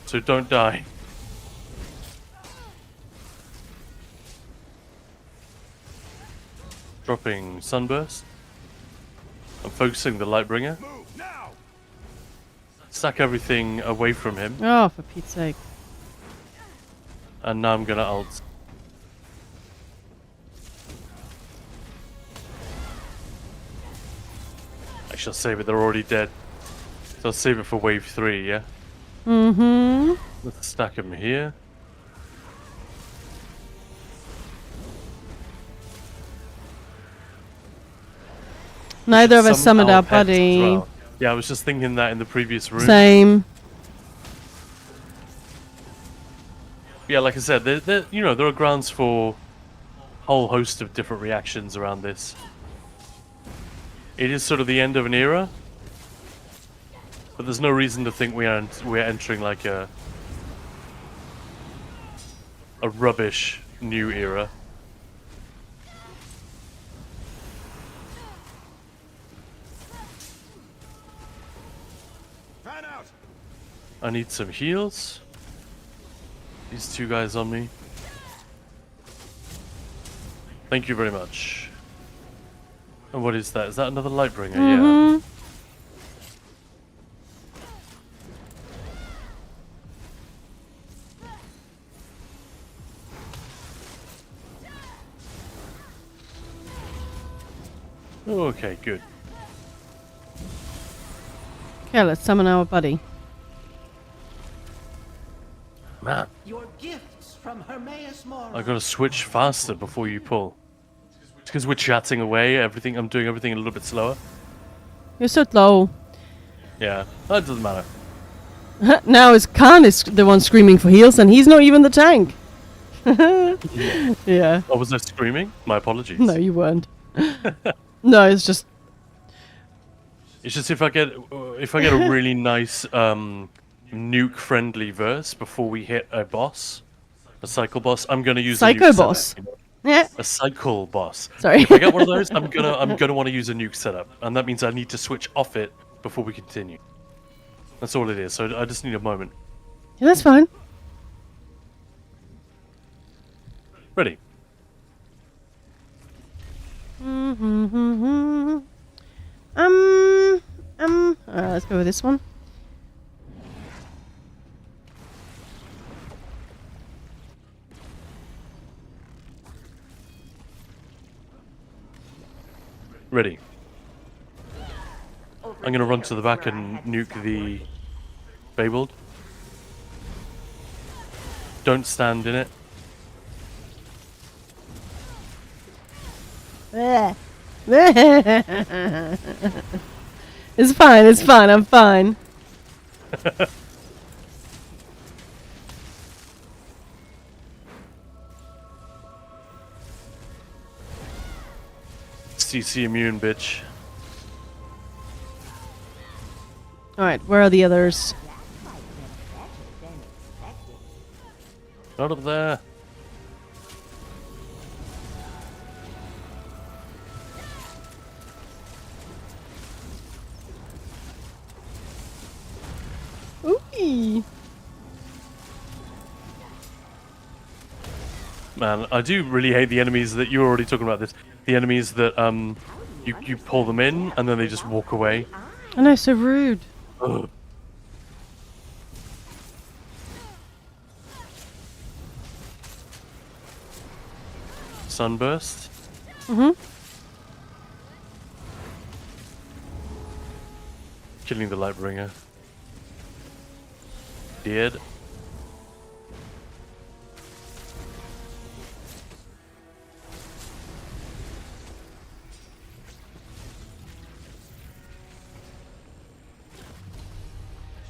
So don't die. Dropping Sunburst. I'm focusing the Lightbringer. Sack everything away from him. Oh, for Pete's sake. And now I'm gonna ult. Actually, I'll save it. They're already dead. So I'll save it for wave 3, yeah? Mm-hmm. Let's stack them here. Neither of us summoned our pets as buddy. well. Yeah, I was just thinking that in the previous room. Same. Yeah, like I said, there are grounds for a whole host of different reactions around this. It is sort of the end of an era, but there's no reason to think we're entering like a rubbish new era. I need some heals. These two guys on me. Thank you very much. And what is that? Is that another Lightbringer? Yeah. Okay, good. Okay, let's summon our buddy. Man, Your gifts from Hermaeus Mora. I gotta switch faster before you pull. It's because we're chatting away. I'm doing everything a little bit slower. You're so low. Yeah, that doesn't matter. Now it's Khan is the one screaming for heals, and he's not even the tank. Yeah. Oh, was I screaming? My apologies. No, you weren't. No, it's just It's just if I get a really nice nuke friendly verse before we hit a boss, a cycle boss, I'm gonna use Psycho a nuke boss. setup. yeah. A cycle boss. Sorry. If I get one of those, I'm gonna want to use a nuke setup, and that means I need to switch off it before we continue. That's all it is. So I just need a moment. Yeah, that's fine. Ready? Let's go with this one. Ready. I'm gonna run to the back and nuke the Feywild. Don't stand in it. It's fine, it's fine, I'm fine. CC immune, bitch. Alright, where are the others? Not up there. Ooh. Man, I do really hate the enemies that you were already talking about this. The enemies that you pull them in and then they just walk away. I know, so rude. Ugh. Sunburst. Killing the Lightbringer. did.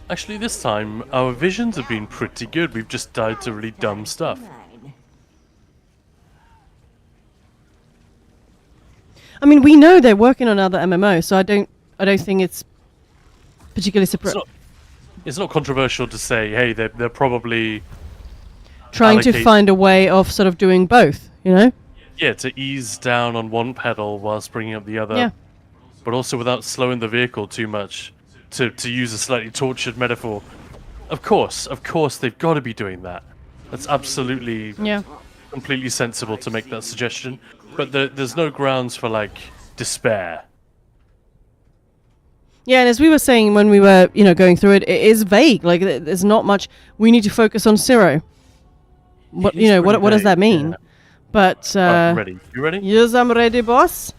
Actually, this time, our visions have been pretty good. We've just died to really dumb stuff. I mean, we know they're working on other MMO, so I don't think it's particularly surprising. It's not controversial to say, hey, they're probably Trying to allocate- find a way of sort of doing both, you know? yeah, to ease down on one pedal whilst bringing up the other. Yeah. But also without slowing the vehicle too much. To use a slightly tortured metaphor. Of course, they've got to be doing that. That's absolutely Yeah. completely sensible to make that suggestion. But there's no grounds for, like, despair. Yeah, and as we were saying when we were, going through it, it is vague. Like, there's not much. We need to focus on Zero. What It is what pretty does that vague, mean? yeah. But Right, ready? You ready? yes, I'm ready, boss.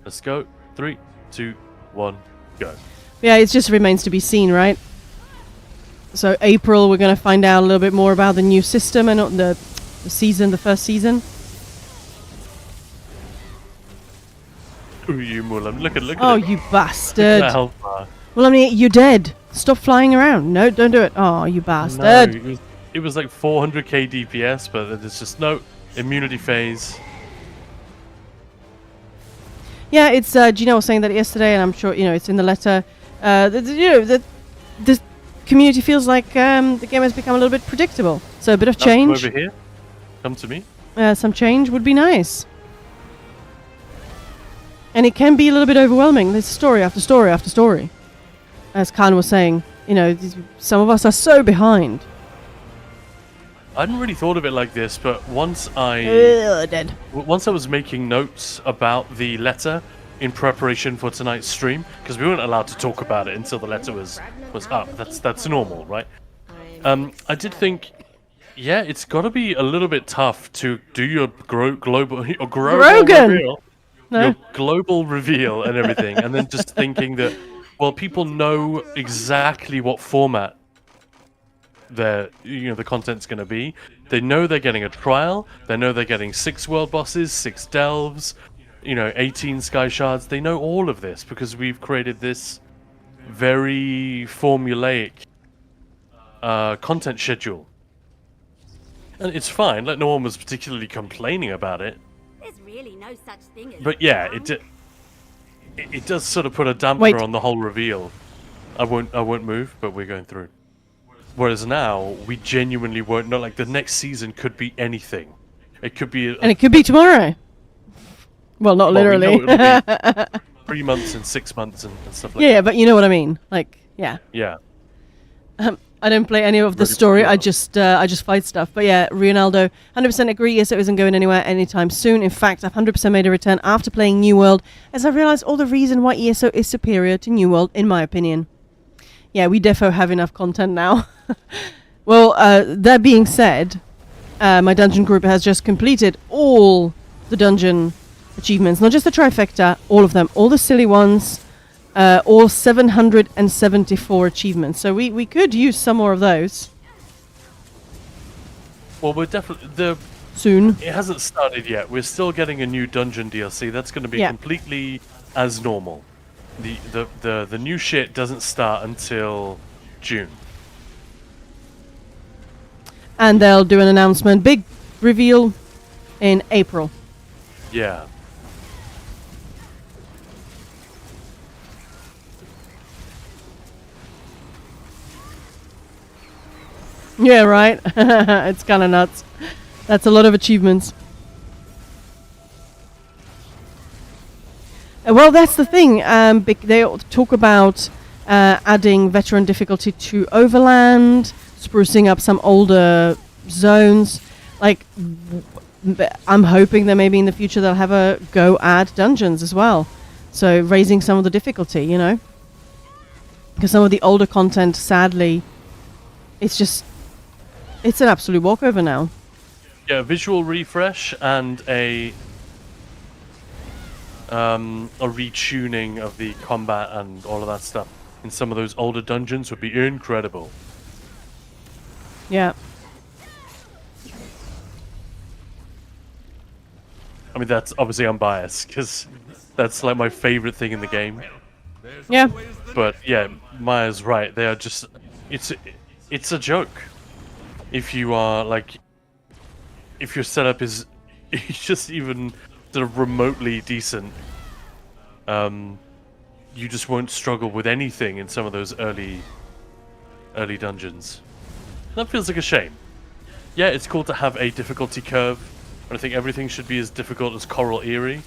Let's go. 3, 2, 1, go. Yeah, it just remains to be seen, right? So April, we're going to find out a little bit more about the new system and the first season. Ooh, you Mulam. Look at Oh, it. you Look at bastard! that health bar. Well, I mean, you're dead. Stop flying around. No, don't do it. Oh, you No, bastard! it was like 400k DPS, but it's just no immunity phase. Yeah, it's Gina was saying that yesterday, and I'm sure it's in the letter. The community feels like the game has become a little bit predictable. So a bit of Now come change, over here. Come to me. some change would be nice. And it can be a little bit overwhelming. There's story after story after story. As Khan was saying, some of us are so behind. I hadn't really thought of it like this, but once Dead. Once I was making notes about the letter in preparation for tonight's stream, because we weren't allowed to talk about it until the letter was up. That's normal, right? I did think, yeah, it's got to be a little bit tough to do your global Grogan! reveal, No. your global reveal and everything, and then just thinking that, well, people know exactly what format the content's going to be. They know they're getting a trial. They know they're getting 6 world bosses, 6 delves, 18 sky shards. They know all of this because we've created this very formulaic content schedule, and it's fine. Like, no one was particularly complaining about it. There's really no such thing as But yeah, it does sort of put a dampener Wait. on the whole reveal. I won't move, but we're going through. Whereas now, we genuinely won't know. Like, the next season could be anything. It could be... And it could be tomorrow. Well, not well, we know literally. it'll be 3 months and 6 months and stuff like Yeah, that. but you know what I mean. Like, yeah. Yeah. I don't play any of the Ready for story. I tomorrow. just fight stuff. But yeah, Rionaldo, 100% agree. ESO isn't going anywhere anytime soon. In fact, I've 100% made a return after playing New World, as I realized all the reason why ESO is superior to New World, in my opinion. Yeah, we defo have enough content now. Well, that being said, my dungeon group has just completed all the dungeon achievements, not just the trifecta, all of them, all the silly ones, all 774 achievements. So we could use some more of those Well, we're definitely... soon. It hasn't started yet. We're still getting a new dungeon DLC. That's going to be Yeah. completely as normal. The new shit doesn't start until June. And they'll do an announcement, big reveal in April. Yeah. Yeah, right? It's kind of nuts. That's a lot of achievements. Well, that's the thing. They talk about adding veteran difficulty to Overland, sprucing up some older zones. Like, I'm hoping that maybe in the future they'll have a go add dungeons as well. So raising some of the difficulty, you know? Because some of the older content, sadly, it's an absolute walkover now. Yeah, visual refresh and a retuning of the combat and all of that stuff in some of those older dungeons would be incredible. Yeah. I mean, that's obviously unbiased because that's like my favorite thing in the game. Yeah. But yeah, Maya's right. They are just it's a joke. If you are like, if your setup is just even sort of remotely decent, you just won't struggle with anything in some of those early dungeons. That feels like a shame. Yeah, it's cool to have a difficulty curve, but I think everything should be as difficult as Coral Eerie.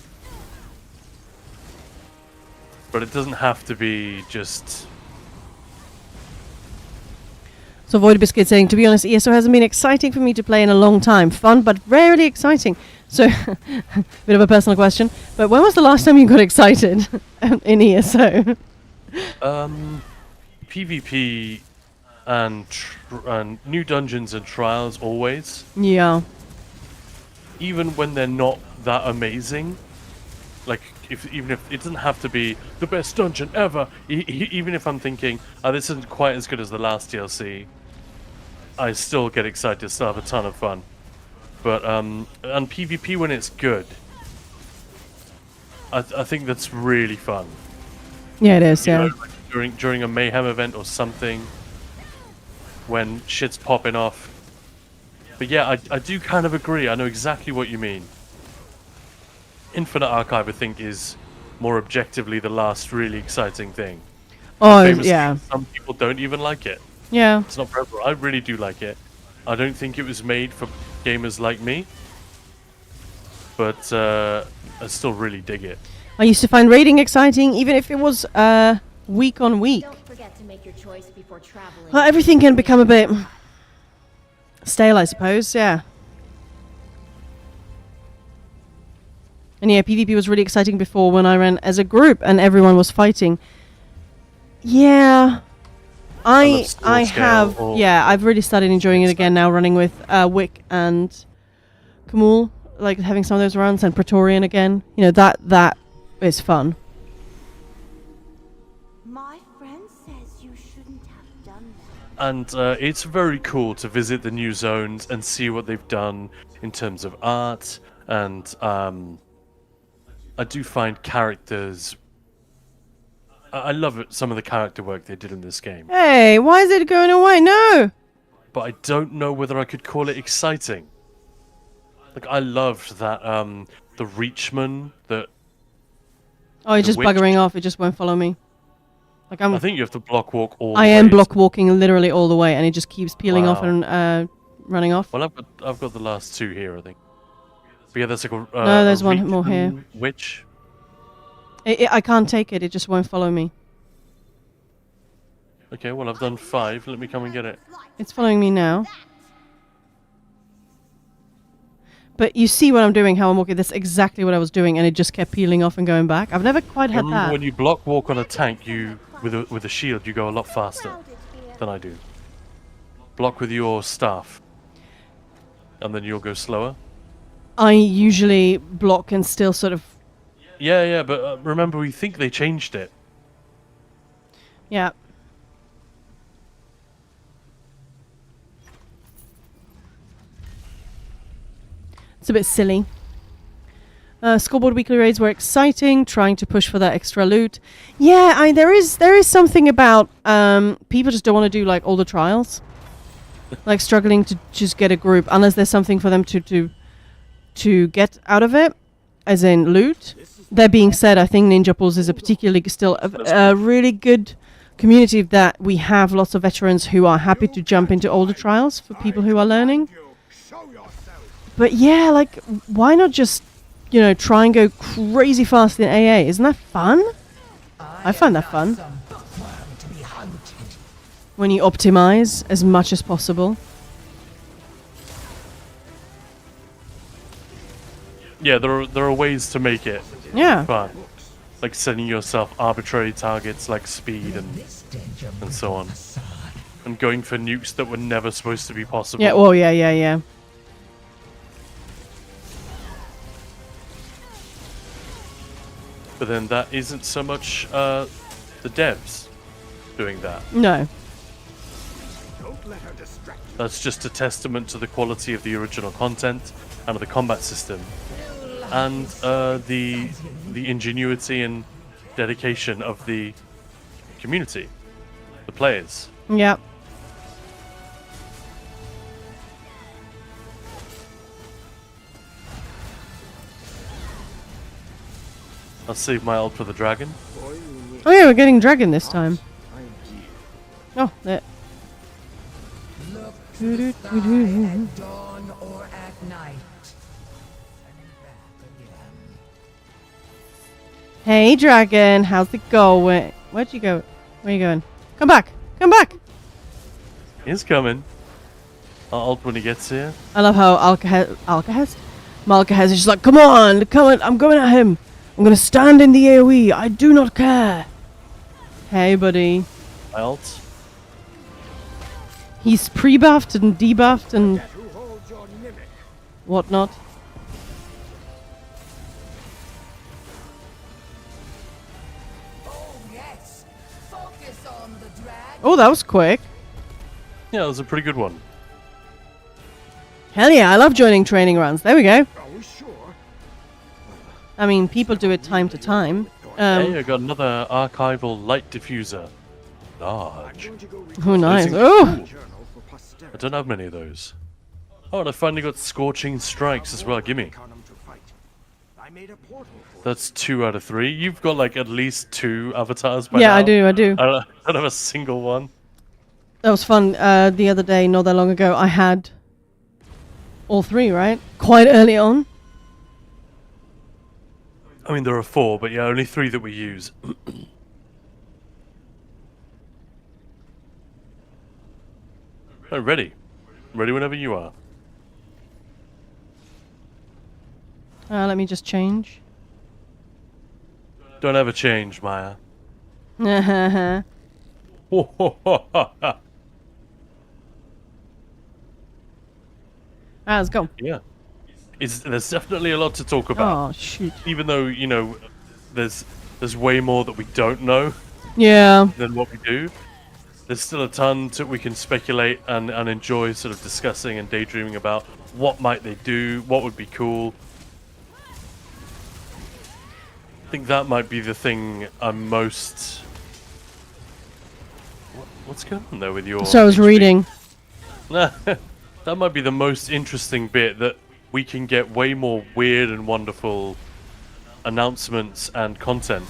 But it doesn't have to be just... So Void Biscuit saying, to be honest, ESO hasn't been exciting for me to play in a long time. Fun, but rarely exciting. So, bit of a personal question, but when was the last time you got excited in ESO? PvP and new dungeons and trials always. Yeah. Even when they're not that amazing. Like, even if it doesn't have to be the best dungeon ever, even if I'm thinking, oh, this isn't quite as good as the last DLC, I still get excited, still have a ton of fun. But on PvP when it's good, I think that's really fun. Yeah, it is, You yeah. know, like during a Mayhem event or something, when shit's popping off. But yeah, I do kind of agree. I know exactly what you mean. Infinite Archive, I think, is more objectively the last really exciting thing. Oh, Famously, yeah. some people don't even like it. Yeah. It's not for everyone. I really do like it. I don't think it was made for gamers like me, but I still really dig it. I used to find raiding exciting, even if it was week on week. Don't forget to make your choice before traveling. Well, everything can become a bit stale, I suppose, yeah. And yeah, PvP was really exciting before when I ran as a group and everyone was fighting. Yeah. I small scale have, or- yeah, I've really started enjoying it again now, running with Wick and Kamul, like having some of those runs, and Praetorian again. You know, that is fun. My friend says you shouldn't have done that. And it's very cool to visit the new zones and see what they've done in terms of art. And I do find characters... I love it, some of the character work they did in this game. Hey, why is it going away? No! But I don't know whether I could call it exciting. Like, I loved that, the Reachman, that... Oh, it's The just witch. buggering off. It just won't follow me. Like I think you have to block walk all I the am way. block walking literally all the way, and it just keeps peeling off Wow. and running off. Well, I've got the last two here, I think. But yeah, there's like a... No, there's a one more here. Reachman Witch. I can't take it. It just won't follow me. Okay, well, I've done 5. Let me come and get it. It's following me now. But you see what I'm doing, how I'm walking. That's exactly what I was doing, and it just kept peeling off and going back. I've never quite had Remember that. when you block walk on a tank, you with a shield, you go a lot faster than I do. Block with your staff, and then you'll go slower. I usually block and still sort of... Yeah, but remember, we think they changed it. Yeah. It's a bit silly. Scoreboard weekly raids were exciting, trying to push for that extra loot. Yeah, there is something about people just don't want to do like all the trials, like struggling to just get a group unless there's something for them to get out of it, as in loot. That being said, I think Ninja Pulse is a particularly still a really good community that we have lots of veterans who are happy to jump into older trials for people who are learning. But yeah, like, why not just, you know, try and go crazy fast in AA? Isn't that fun? I find that fun. Some bookworm to be hunted. When you optimize as much as possible. Yeah, there are ways to make it Yeah. fun, like setting yourself arbitrary targets like speed This danger and so on, facade. and going for nukes that were never supposed to be possible. Yeah, well, yeah. But then that isn't so much the devs doing that. No. let her distract you. That's just a testament to the quality of the original content and of the combat system, and the ingenuity and dedication of the community, the players. Yep. I'll save my ult for the dragon. Oh yeah, we're getting dragon this time. Oh, there. Look to the sky at dawn or at night. And back again. Hey, dragon, how's it going? Where'd you go? Where are you going? Come back! Come back! He's coming. I'll ult when he gets here. I love how Malkahez is just like, come on, I'm going at him. I'm gonna stand in the AoE. I do not care. Hey, buddy. My ult. He's pre-buffed and debuffed and Who holds your mimic? whatnot. Oh yes, focus on the dragon. Oh, that was quick. Yeah, that was a pretty good one. Hell yeah, I love joining training runs. There we go. Are we sure? I mean, people do it time to time. Hey, I got another archival light diffuser. Large. Oh, nice. Amazing. Oh, Journal for I posterity. don't have many of those. Oh, and I finally got Scorching Strikes as well. Gimme. Come to fight. I made a portal for That's 2 out of 3. You've got like at least 2 avatars by yeah, now. I do. I don't have a single one. That was fun. The other day, not that long ago, I had all 3, right? Quite early on. I mean, there are 4, but yeah, only 3 that we use. Oh, ready. Ready whenever you are. Let me just change. Don't ever change, Maya. Ah, let's go. Yeah. There's definitely a lot to talk about. Oh, shoot. Even though, you know, there's way more that we don't know Yeah. than what we do. There's still a ton that we can speculate and enjoy sort of discussing and daydreaming about. What might they do? What would be cool? I think that might be the thing I'm most... What's going on there with your... So I was reading. That might be the most interesting bit, that we can get way more weird and wonderful announcements and content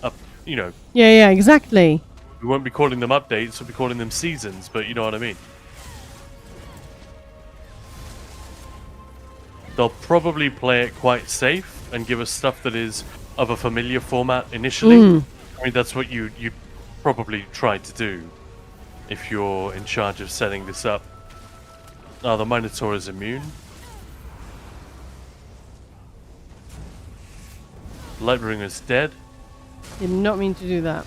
up, you know. Yeah, exactly. We won't be calling them updates, we'll be calling them seasons, but you know what I mean. They'll probably play it quite safe and give us stuff that is of a familiar format initially. I mean, that's what you'd probably try to do if you're in charge of setting this up. Oh, the Minotaur is immune. Lightbringer's dead. Did not mean to do that.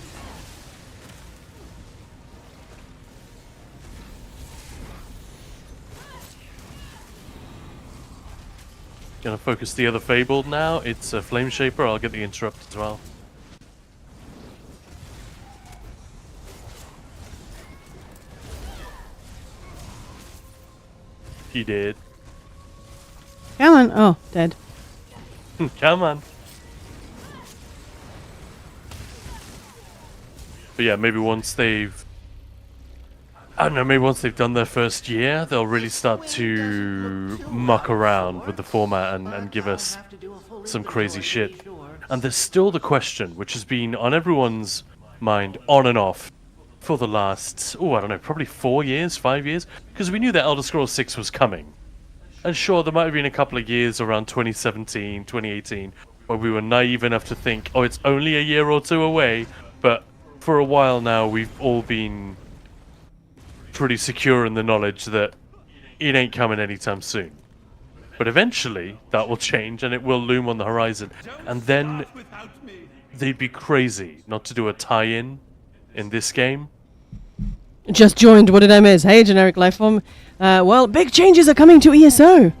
Gonna focus the other Fabled now. It's a Flame Shaper. I'll get the Interrupt as well. He did. Come on. Oh, dead. Come on. But yeah, maybe once they've... I don't know, maybe once they've done their first year, they'll really start to muck around with the format and give us some crazy shit. And there's still the question, which has been on everyone's mind on and off for the last, I don't know, probably 4 years, 5 years, because we knew that Elder Scrolls 6 was coming. And sure, there might have been a couple of years around 2017, 2018, where we were naive enough to think, oh, it's only a year or two away, but for a while now, we've all been pretty secure in the knowledge that it ain't coming anytime soon. But eventually, that will change and it will loom on the horizon. And then they'd be crazy not to do a tie-in in this game. Just joined What It M is. Hey, generic lifeform. Well, big changes are coming to ESO.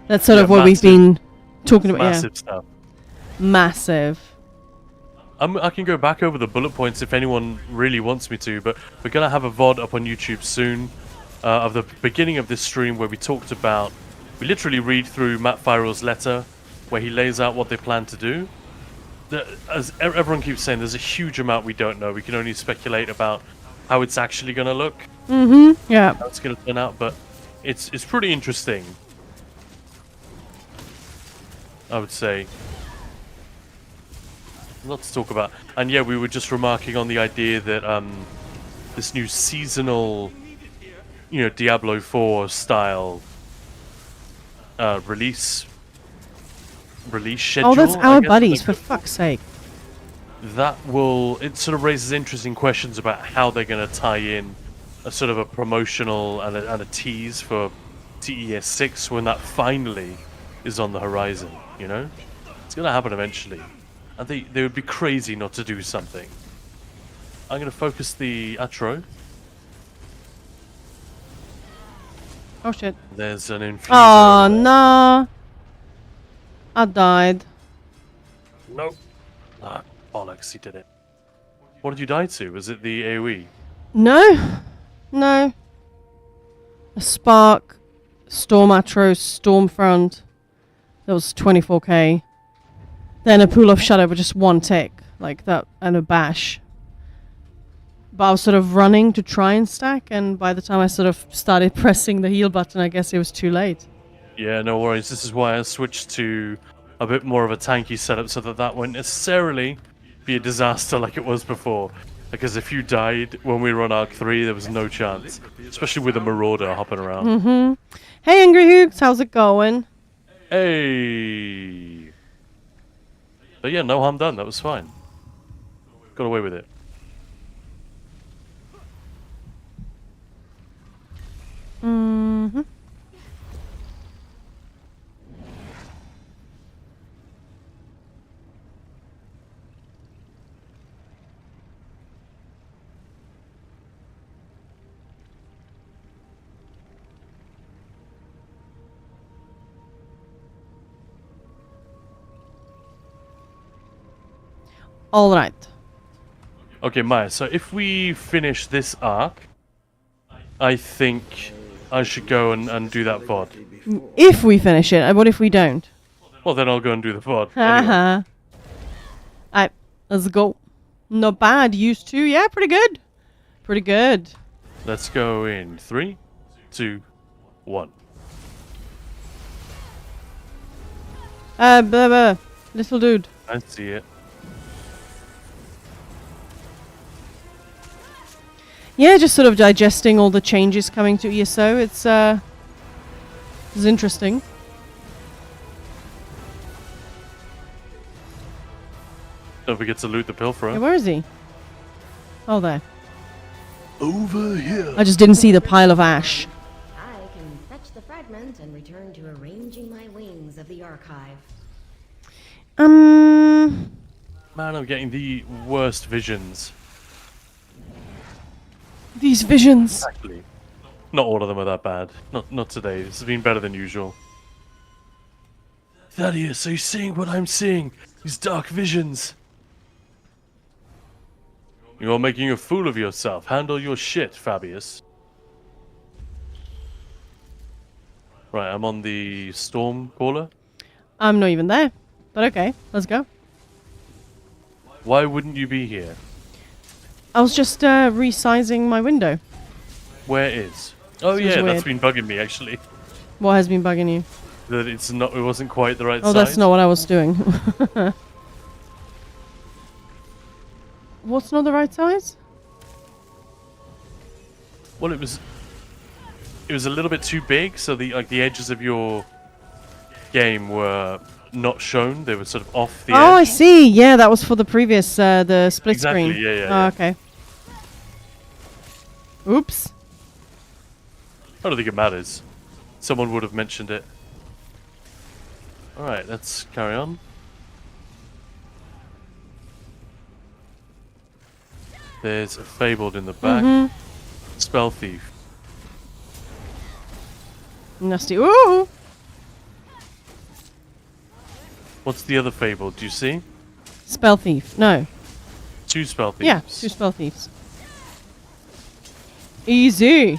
That's sort of what we've been talking about. Massive stuff. Massive. I can go back over the bullet points if anyone really wants me to, but we're gonna have a VOD up on YouTube soon of the beginning of this stream where we talked about. We literally read through Matt Firel's letter where he lays out what they plan to do. As everyone keeps saying, there's a huge amount we don't know. We can only speculate about how it's actually gonna look, Yeah. how it's gonna turn out, but it's pretty interesting, I would say. A lot to talk about. And yeah, we were just remarking on the idea that this new seasonal, Diablo 4 style release schedule. Oh, that's I our guess, buddies, like, for fuck's sake. it sort of raises interesting questions about how they're going to tie in a sort of a promotional and a tease for TES 6 when that finally is on the horizon, It's going to happen eventually. And they would be crazy not to do something. I'm going to focus the Atro. Oh shit. There's an infuser. Oh, over there. nah. I died. Nope. Ah, bollocks, he did it. What did you die to? Was it the AoE? No. No. A Spark, Storm Atros, Stormfront. That was 24k. Then a Pool of Shadow with just one tick. Like that, and a bash. But I was sort of running to try and stack, and by the time I sort of started pressing the heal button, I guess it was too late. Yeah, no worries. This is why I switched to a bit more of a tanky setup so that won't necessarily be a disaster like it was before. Because if you died when we were on Arc 3, there was no chance. Especially with a Marauder hopping around. Hey, Angry Hooks, how's it going? Hey! But yeah, no harm done. That was fine. Got away with it. All right. Okay, Maya, so if we finish this arc, I think I should go and do that VOD. If we finish it, what if we don't? Well, then I'll go and do the VOD. Anyway. Haha. Alright, let's go. Not bad. Used to. Yeah, pretty good. Pretty good. Let's go in 3, 2, 1. Blah, blah. Little dude. I see it. Yeah, just sort of digesting all the changes coming to ESO. It's interesting. Don't forget to loot the pilferer. Yeah, where is he? Oh, there. Over here. I just didn't see the pile of ash. I can fetch the fragment and return to arranging my wings of the archive. Man, I'm getting the worst visions. These visions. Exactly. Not all of them are that bad. Not today. This has been better than usual. Thaddeus, are you seeing what I'm seeing? These dark visions. You're making a fool of yourself. Handle your shit, Fabius. Right, I'm on the storm caller. I'm not even there. But okay, let's go. Why wouldn't you be here? I was just resizing my window. Where is? Oh Seems yeah, weird. that's been bugging me actually. What has been bugging you? That it wasn't quite the right Oh, size. that's not what I was doing. What's not the right size? Well, it was a little bit too big, so the edges of your game were not shown. They were sort of off the edge. Oh, I see. Yeah, that was for the previous, the split Exactly, screen. yeah. Okay. Oops. I don't think it matters. Someone would have mentioned it. Alright, let's carry on. There's a Fabled in the back. Spell Thief. Nasty. Ooh! What's the other Fabled? Do you see? Spell Thief. No. 2 spell thieves. Yeah, 2 spell thieves. Easy.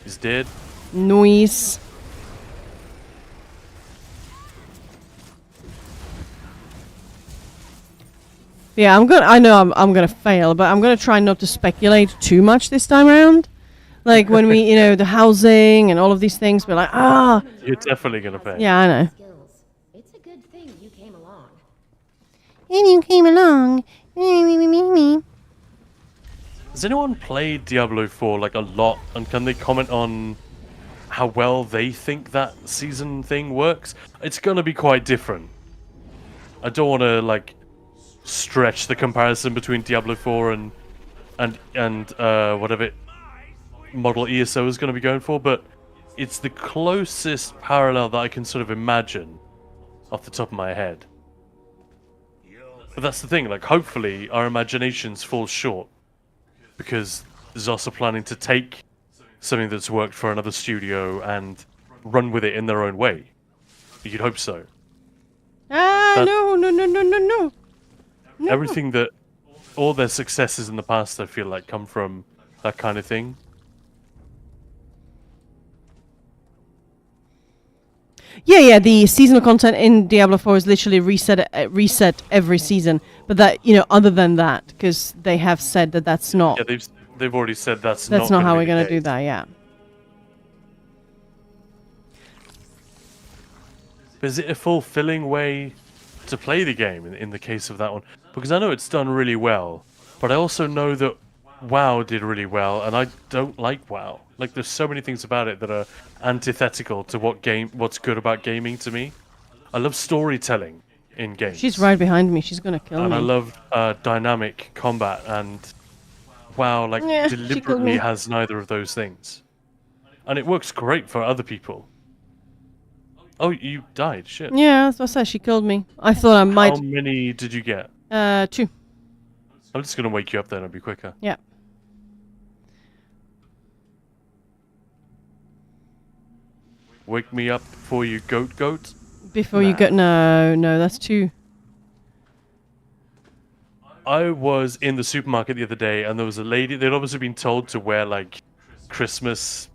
He's dead. Noise. Yeah, I know I'm gonna fail, but I'm gonna try not to speculate too much this time around. Like when we, the housing and all of these things, we're like, You're definitely gonna fail. yeah, I know. Skills. It's a good thing you came along. And you came along. Me. Has anyone played Diablo 4 like a lot, and can they comment on how well they think that season thing works? It's gonna be quite different. I don't want to like stretch the comparison between Diablo 4 and whatever model ESO is going to be going for, but it's the closest parallel that I can sort of imagine off the top of my head. But that's the thing, like hopefully our imaginations fall short, because there's also planning to take something that's worked for another studio and run with it in their own way. You'd hope so. No. Everything that all their successes in the past, I feel like, come from that kind of thing. Yeah. The seasonal content in Diablo 4 is literally reset every season. But that, other than that, because they have said that that's not. Yeah, they've already said that's not how we're gonna do that. Yeah. But is it a fulfilling way to play the game in the case of that one? Because I know it's done really well, but I also know that WoW did really well, and I don't like WoW. Like, there's so many things about it that are antithetical to what's good about gaming to me. I love storytelling in games. She's right behind me. She's gonna kill me. And I love dynamic combat, and WoW deliberately has neither of those things. And it works great for other people. Oh, you died, shit. Yeah, that's what I said. She killed me. I thought I might. How many did you get? 2. I'm just gonna wake you up then, it'll be quicker. Yeah. Wake me up before you goat? Before you go. No, that's 2. I was in the supermarket the other day, and there was a lady. They'd obviously been told to wear like Christmas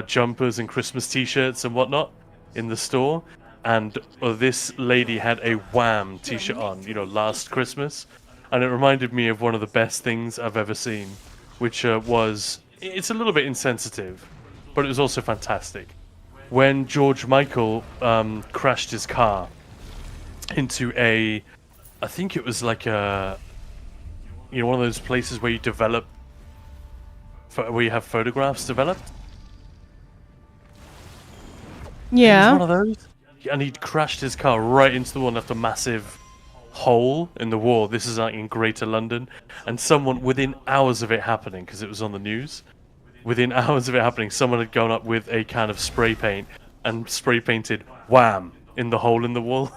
jumpers and Christmas T-shirts and whatnot in the store, and this lady had a Wham T-shirt on, last Christmas, and it reminded me of one of the best things I've ever seen, which was, it's a little bit insensitive, but it was also fantastic. When George Michael crashed his car into I think it was like one of those places where you develop, where you have photographs developed. Yeah. One of those, and he'd crashed his car right into the wall and left a massive hole in the wall. This is like in Greater London, and someone within hours of it happening, because it was on the news. Within hours of it happening, someone had gone up with a can of spray paint and spray painted "Wham" in the hole in the wall.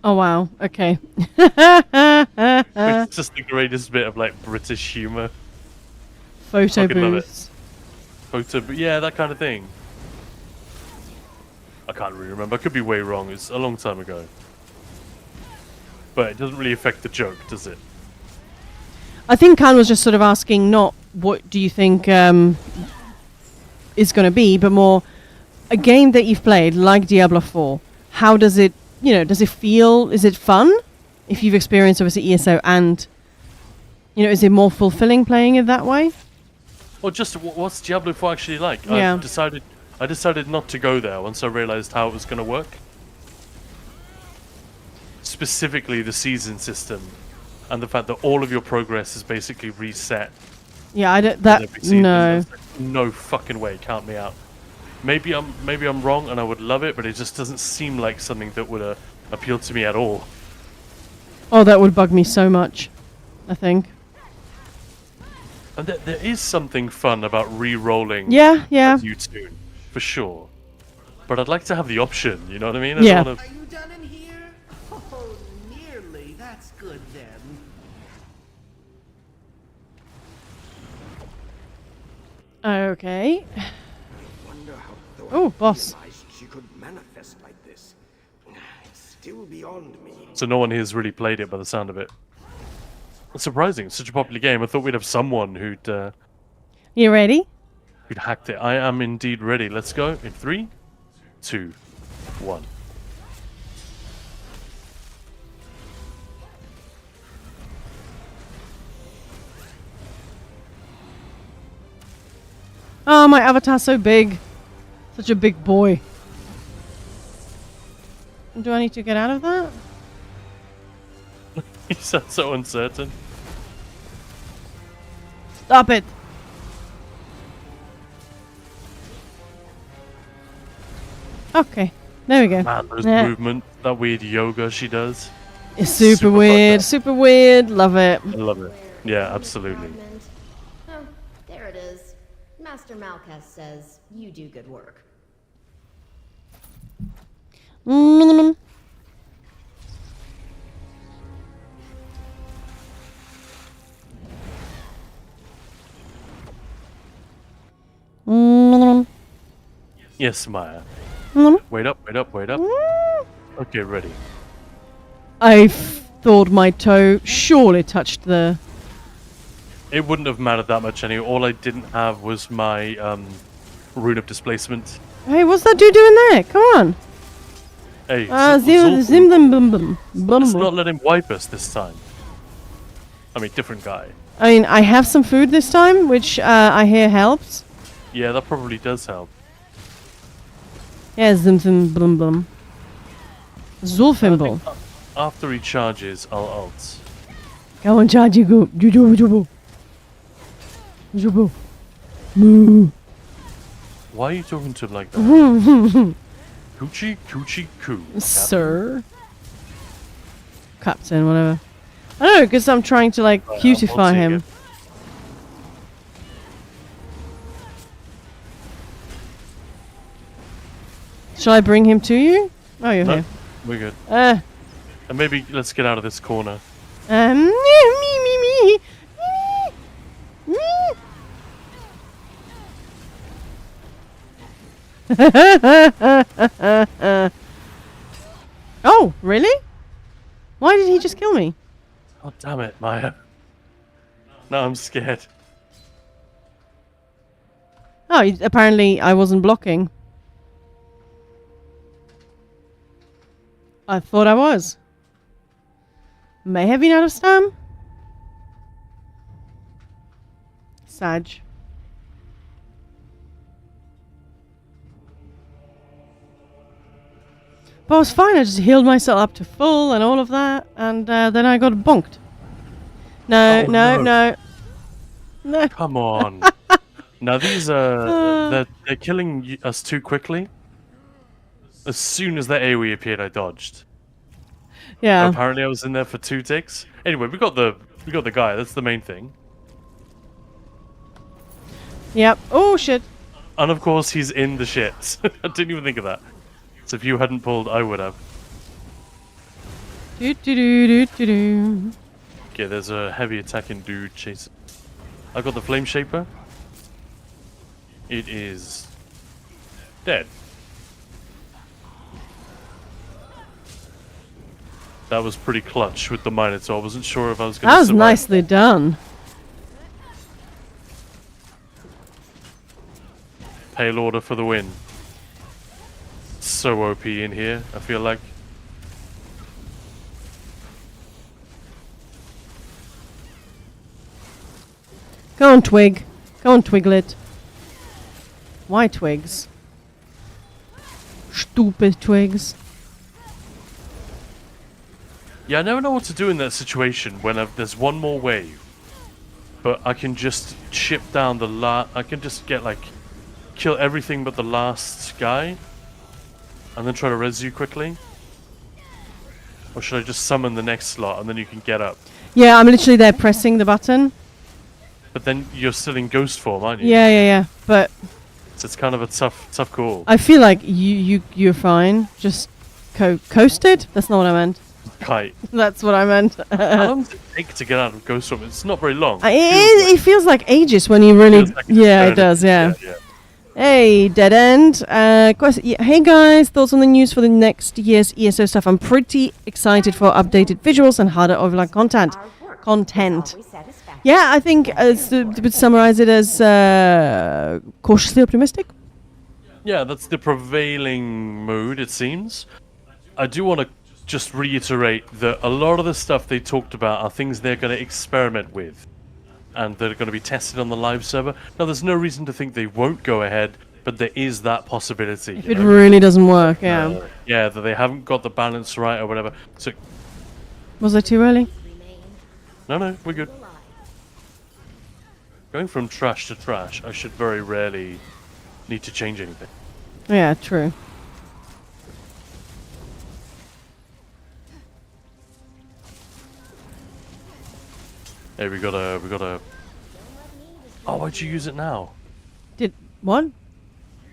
Oh wow. Okay. It's just the greatest bit of like British humour. Photo Fucking love it. booths. Yeah, that kind of thing. I can't really remember. I could be way wrong. It's a long time ago. But it doesn't really affect the joke, does it? I think Khan was just sort of asking not what do you think is going to be, but more a game that you've played like Diablo 4. How does it, does it feel? Is it fun? If you've experienced obviously ESO, and is it more fulfilling playing it that way? Or just what's Diablo 4 actually like? Yeah. I decided not to go there once I realized how it was going to work. Specifically the season system, and the fact that all of your progress is basically reset. Yeah, I don't. with every season. No. No fucking way. Count me out. Maybe I'm wrong, and I would love it, but it just doesn't seem like something that would appeal to me at all. Oh, that would bug me so much, I think. And there is something fun about re-rolling Yeah. a new tune, for sure. But I'd like to have the option, you know what I mean? Yeah. Are you done in here? Oh, nearly. That's good then. Okay. Wonder how Oh, boss. realized she could manifest like this. It's still beyond me. So no one here's really played it by the sound of it. It's surprising. It's such a popular game. I thought we'd have someone who'd You ready? hacked it. I am indeed ready. Let's go in 3, 2, 1. Oh, my avatar's so big. Such a big boy. Do I need to get out of that? You sound so uncertain. Stop it. Okay. There we go. Man, those Yeah. movement, that weird yoga she does. It's super super weird. fucked up. Super weird. Love it. I love it. Yeah, absolutely. Fragment. Oh, there it is. Master Malkath says you do good work. Mm. Mm. Yes, Maya. Mm. Wait up, wait up, wait up. Okay, ready. I thought my toe surely touched the... It wouldn't have mattered that much anyway. All I didn't have was my rune of displacement. Hey, what's that dude doing there? Come on. Hey, Zim Zulfin, them bum bum. let's not let him wipe us this time. I mean, different guy. I mean, I have some food this time, which I hear helps. Yeah, that probably does help. Yeah, zim blum blum. Zulfimble. After he charges, I'll ult. Go on, charge you go. Jubu. Jubu. Moo. Why are you talking to him like that? Coochie, coochie, coo. Sir. Captain, whatever. I don't know, because I'm trying to, like, Right, cutify I'll take him. it. Shall I bring him to you? Oh, you're No, here. we're good. Uh, And maybe let's get out of this corner. me. Oh, really? Why did he just kill me? Oh, damn it, Maya. Now I'm scared. Oh, apparently I wasn't blocking. I thought I was. May have been out of stam. Sag. But I was fine. I just healed myself up to full and all of that, and then I got bonked. No, Oh, no, no. no, no. Come on. Now these they're killing us too quickly. As soon as that AoE appeared, I dodged. Yeah. Apparently, I was in there for 2 ticks. Anyway, we got the guy. That's the main thing. Yep. Oh shit. And of course, he's in the shit. I didn't even think of that. So if you hadn't pulled, I would have. Do do do do do do. Okay, there's a heavy attacking dude chasing. I got the flame shaper. It is dead. That was pretty clutch with the Minotaur. I wasn't sure if I was going to That was survive. nicely done. Pale order for the win. So OP in here, I feel like. Go on, Twig. Go on, Twiglet. Why twigs? Stupid twigs. Yeah, I never know what to do in that situation when there's one more wave. But I can just chip down the I can just get like... kill everything but the last guy. And then try to res you quickly. Or should I just summon the next slot and then you can get up? Yeah, I'm literally there pressing the button. But then you're still in ghost form, aren't you? Yeah. But So it's kind of a tough call. I feel like you're fine. Just coasted? That's not what I meant. Kite. That's what I meant. How long does it take to get out of ghost form? It's not very long. It feels like ages when you really... Feels like an Yeah, it eternity. does, yeah. Yeah. Hey, dead end. Hey guys, thoughts on the news for the next year's ESO stuff? I'm pretty excited for updated visuals and harder overlap content. content. Always satisfactory. Yeah, I think to summarize it as cautiously optimistic. Yeah, that's the prevailing mood, it seems. I do want to just reiterate that a lot of the stuff they talked about are things they're going to experiment with, and that are going to be tested on the live server. Now, there's no reason to think they won't go ahead, but there is that possibility. If it really doesn't work, yeah. Yeah, that they haven't got the balance right or whatever. So, Was I too early? no, we're good. Going from trash to trash, I should very rarely need to change anything. Yeah, true. Hey, we got a. Oh, why'd you use it now? Did what?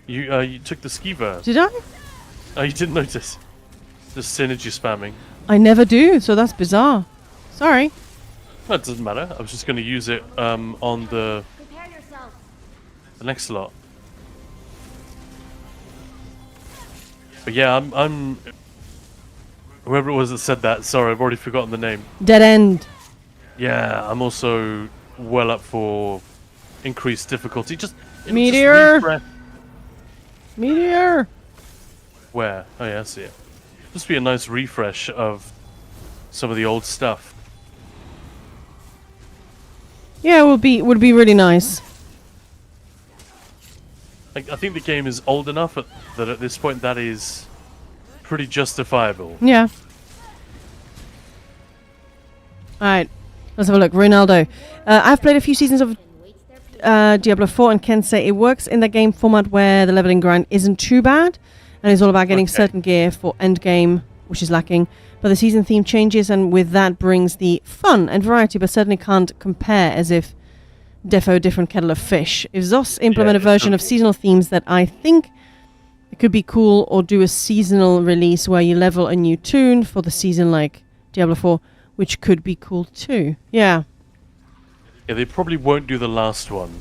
You took the ski burst. Did I? Oh, you didn't notice. Just synergy spamming. I never do, so that's bizarre. Sorry. No, it doesn't matter. I was just going to use it on the Prepare yourself. next slot. But yeah, I'm. Whoever it was that said that, sorry, I've already forgotten the name. Dead end. Yeah, I'm also well up for increased difficulty. Just Meteor! refresh- Meteor. Where? Oh yeah, I see it. Just be a nice refresh of some of the old stuff. Yeah, would be really nice. I think the game is old enough that at this point that is pretty justifiable. Yeah. Alright, let's have a look. Ronaldo. I've played a few seasons of Diablo 4 and can say it works in the game format where the leveling grind isn't too bad and it's all about getting certain gear for endgame, which is lacking. But the season theme changes and with that brings the fun and variety, but certainly can't compare as if defo different kettle of fish. If ZOS implement a version of seasonal themes that I think it could be cool, or do a seasonal release where you level a new tune for the season like Diablo 4, which could be cool too. Yeah. Yeah, they probably won't do the last one,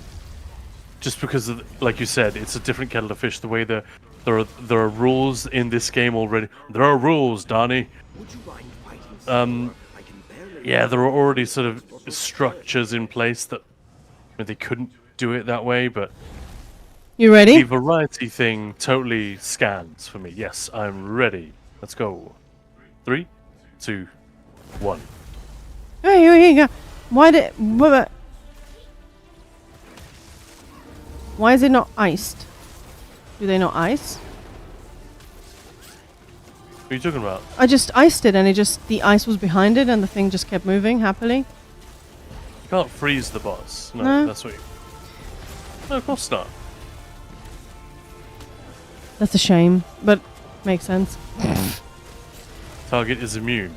just because, like you said, it's a different kettle of fish. The way there are rules in this game already. There are rules, Donnie. Yeah, there are already sort of structures in place that they couldn't do it that way, but You ready? the variety thing totally scans for me. Yes, I'm ready. Let's go. 3, 2, 1. Hey, here you go. Why is it not iced? Do they not ice? What are you talking about? I just iced it and the ice was behind it and the thing just kept moving happily. You can't freeze the boss. No, No. that's what you... No, of course not. That's a shame, but makes sense. Target is immune.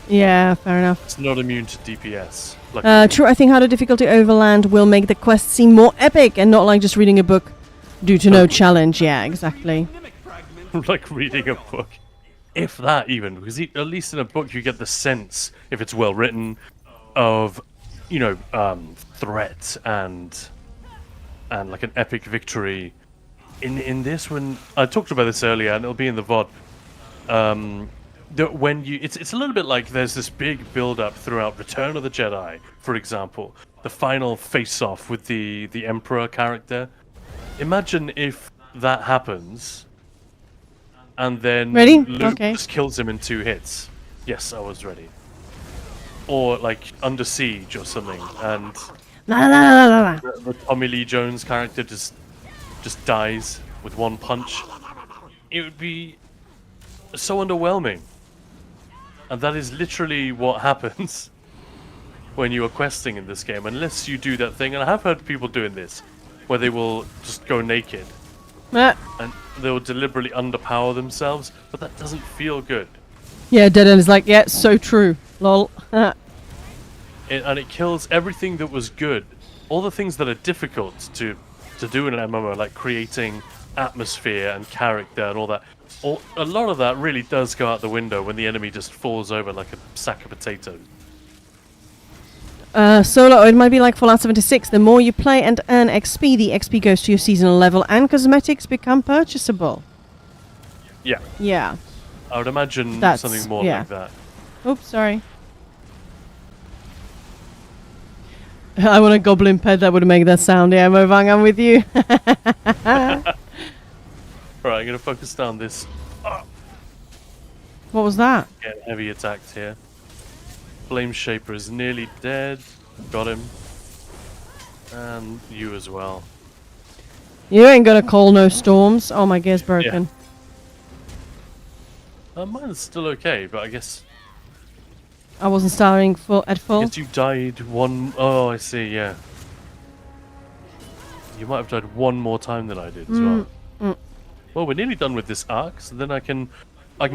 Yeah, fair enough. It's not immune to DPS. Like True, I think harder difficulty overland will make the quest seem more epic and not like just reading a book due to no challenge. Yeah, exactly. like reading a book. If that even, because at least in a book you get the sense, if it's well written, of, threat and like an epic victory. In this one, I talked about this earlier, and it'll be in the VOD. When it's a little bit like there's this big build-up throughout Return of the Jedi, for example, the final face-off with the Emperor character. Imagine if that happens, and then Ready? Luke Okay. just kills him in 2 hits. Yes, I was ready. Or like Under Siege or something, and La, la, la, la, la. the Tommy Lee Jones character just dies with 1 punch. It would be so underwhelming. And that is literally what happens when you are questing in this game, unless you do that thing, and I have heard people doing this, where they will just go naked Ah. and they will deliberately underpower themselves, but that doesn't feel good. Yeah, Dead End is like, yeah, so true. Lol. And it kills everything that was good. All the things that are difficult to do in an MMO, like creating atmosphere and character and all that. A lot of that really does go out the window when the enemy just falls over like a sack of potatoes. Solo, it might be like Fallout 76. The more you play and earn XP, the XP goes to your seasonal level and cosmetics become purchasable. Yeah, Yeah. I would imagine That's- something more yeah. like that. Oops, sorry. I want a goblin pet that would make that sound. Yeah, Movang, I'm with you. Right, I'm gonna focus down this. What was that? Get heavy attacked here. Flame Shaper is nearly dead. Got him. And you as well. You ain't gonna call no storms. Oh, my gear's broken. Mine's still okay, but I guess I wasn't starting at I full. guess you died one. Oh, I see. Yeah. You might have died one more time than I did as well. Well, we're nearly done with this arc, so then I can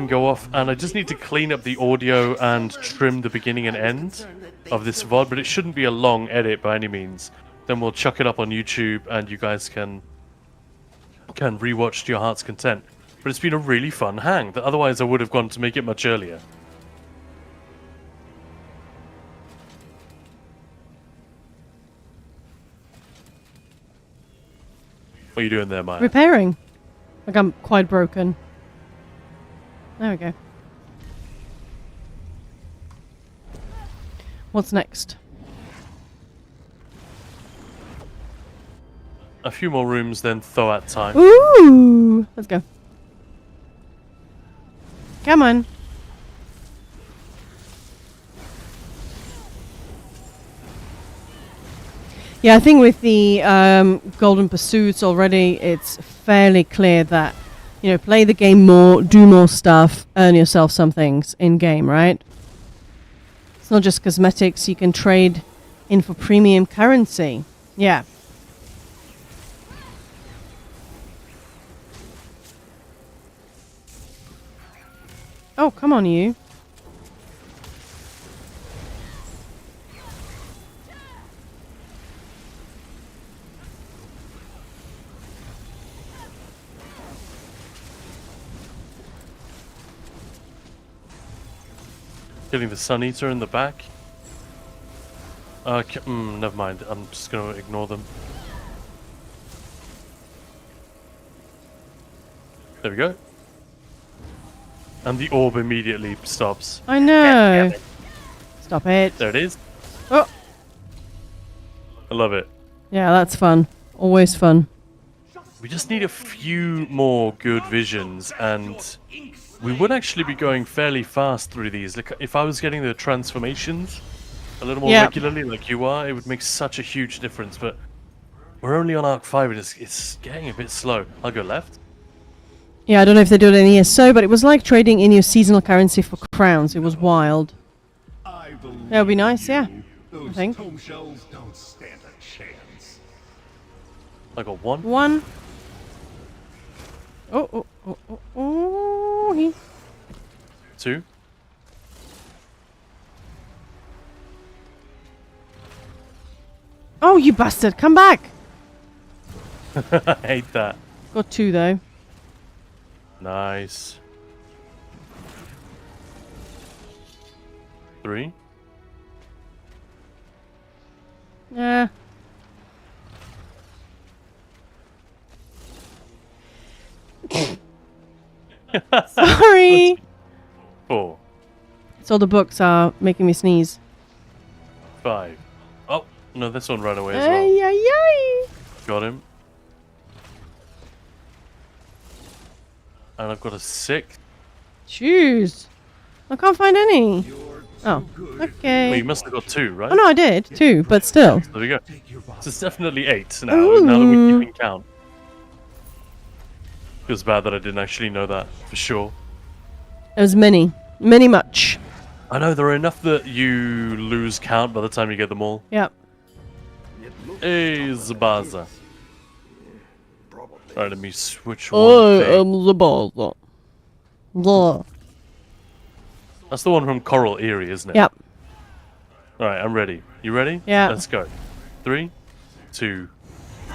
go off, and I just need to clean up the audio and trim the beginning and end of this VOD, but it shouldn't be a long edit by any means. Then we'll chuck it up on YouTube, and you guys can rewatch to your heart's content. But it's been a really fun hang, that otherwise I would have gone to make it much earlier. What are you doing there, Maya? Repairing. Like I'm quite broken. There we go. What's next? A few more rooms, then Thoat time. Ooh! Let's go. Come on. Yeah, I think with the Golden Pursuits already, it's fairly clear that, you know, play the game more, do more stuff, earn yourself some things in-game, right? It's not just cosmetics, you can trade in for premium currency. Yeah. Oh, come on, you. Killing the Sun Eater in the back. Never mind. I'm just going to ignore them. There we go. And the orb immediately stops. I know. Stop it. There it is. Oh. I love it. Yeah, that's fun. Always fun. We just need a few more good visions, and we would actually be going fairly fast through these. Like, if I was getting the transformations a little more regularly, like you are, it would make such a huge difference. But we're only on Arc 5, and it's getting a bit slow. I'll go left. Yeah, I don't know if they do it in ESO, but it was like trading in your seasonal currency for crowns. It was wild. That would be nice, yeah. I think. Tomb shells don't stand a chance. I got one. One. Oh. Two. Oh, you bastard. Come back. I hate that. Got two, though. Nice. 3. Yeah. Sorry. 4. So the books are making me sneeze. 5. Oh, no, this one ran away as well. Ay, ay, ay. Got him. And I've got a 6. Choose. I can't find any. Oh, okay. Well, you must have got 2, right? Oh, no, I did. 2, but still. There we go. So it's definitely 8 now, now that we can count. Feels bad that I didn't actually know that, for sure. There's many. Many much. I know, there are enough that you lose count by the time you get them all. Yep. Hey, Zabaza. Alright, let me switch I one thing. am Zabaza. Blah. That's the one from Coral Eyrie, isn't it? Yep. Alright, I'm ready. You ready? Yeah. Let's go. 3, 2,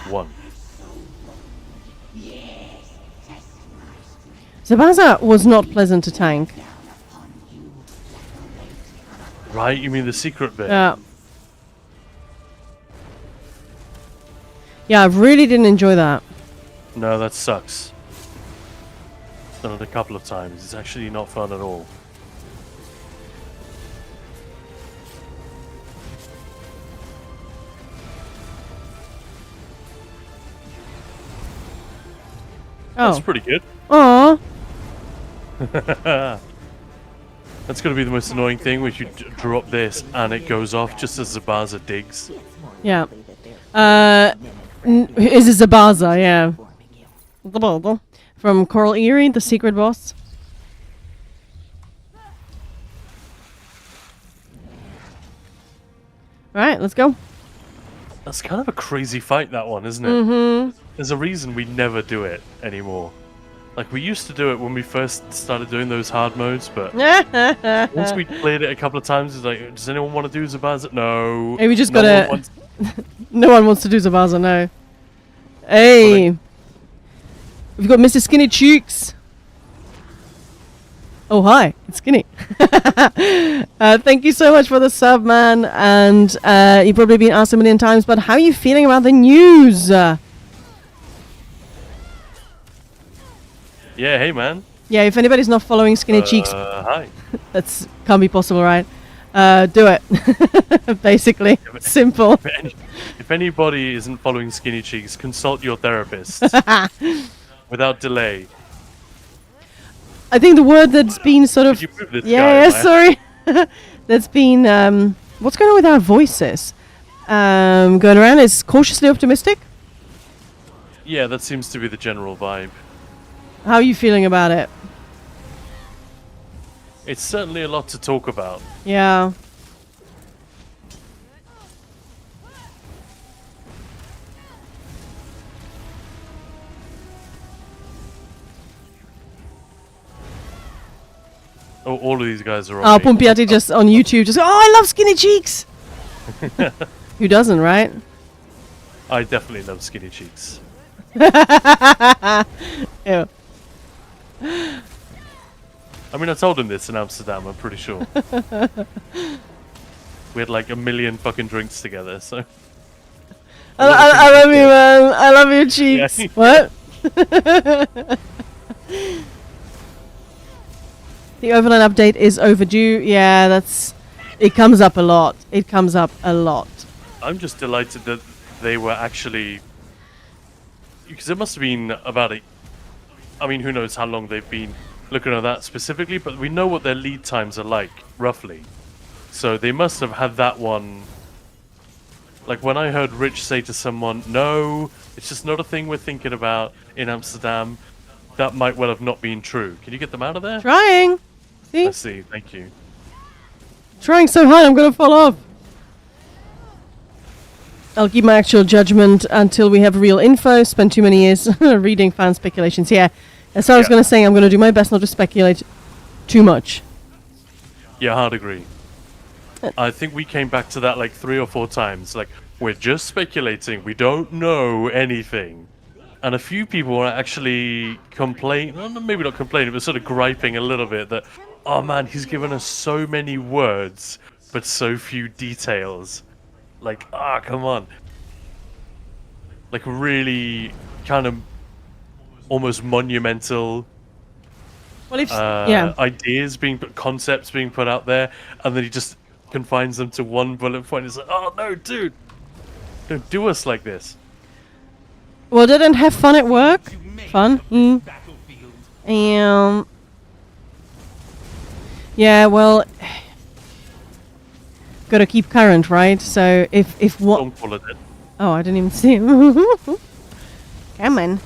1. Zabaza was not pleasant to tank. Right, you mean the secret bit? Yeah. Yeah, I really didn't enjoy that. No, that sucks. Done it a couple of times. It's actually not fun at all. That's Oh. pretty good. Aw. That's going to be the most annoying thing, which you drop this and it goes off just as Zabaza digs. Yeah. Is it Zabaza? Yeah. Zabaza. From Coral Eerie, the secret boss. Alright, let's go. That's kind of a crazy fight, that one, isn't it? Mm-hmm. There's a reason we never do it anymore. Like, we used to do it when we first started doing those hard modes, but once we played it a couple of times, it's like, does anyone want to do Zabaza? No. Hey, we just No gotta... one wants- No one wants to do Zabaza, no. Hey! We've got Mr. Skinny Cheeks. Oh, hi. It's Skinny. Thank you so much for the sub, man. And you've probably been asked a million times, but how are you feeling about the news? Yeah, hey, man. Yeah, if anybody's not following Skinny Cheeks, Hi. that's can't be possible, right? Do it. Basically. Simple. If anybody isn't following Skinny Cheeks, consult your therapist. Without delay. I think the word that's been sort of... Could you move this Yeah, guy, sorry. That's been... what's going on with our voices? Going around is cautiously optimistic? Yeah, that seems to be the general vibe. How are you feeling about it? It's certainly a lot to talk about. Yeah. Oh, all of these guys are on Oh, me. Pumpiati just on YouTube just, oh, I love Skinny Cheeks! Who doesn't, right? I definitely love Skinny Cheeks. Ew. I mean, I told him this in Amsterdam, I'm pretty sure. We had like 1 million fucking drinks together, so... I love you, man. I love your cheeks. Yeah. What? The overland update is overdue. Yeah, that's... It comes up a lot. It comes up a lot. I'm just delighted that they were actually... Because it must have been about a... I mean, who knows how long they've been looking at that specifically, but we know what their lead times are like, roughly. So they must have had that one... Like, when I heard Rich say to someone, no, it's just not a thing we're thinking about in Amsterdam, that might well have not been true. Can you get them out of there? Trying. See? Let's see, thank you. Trying so hard, I'm gonna fall off. I'll keep my actual judgment until we have real info. Spend too many years reading fan speculations. Yeah, that's what I was gonna say. I'm gonna do my best not to speculate too much. Yeah, hard agree. I think we came back to that like 3 or 4 times. Like, we're just speculating. We don't know anything. And a few people were actually maybe not complaining, but sort of griping a little bit that, oh man, he's given us so many words, but so few details. Like, come on. Like, really kind of almost monumental Well, if ideas concepts being put out there, and then he just confines them to one bullet point. It's like, oh no, dude, don't do us like this. Well, didn't have fun at work. Fun. Yeah. Well, gotta keep current, right? So if what? Don't call it it. Oh, I didn't even see him. Come on.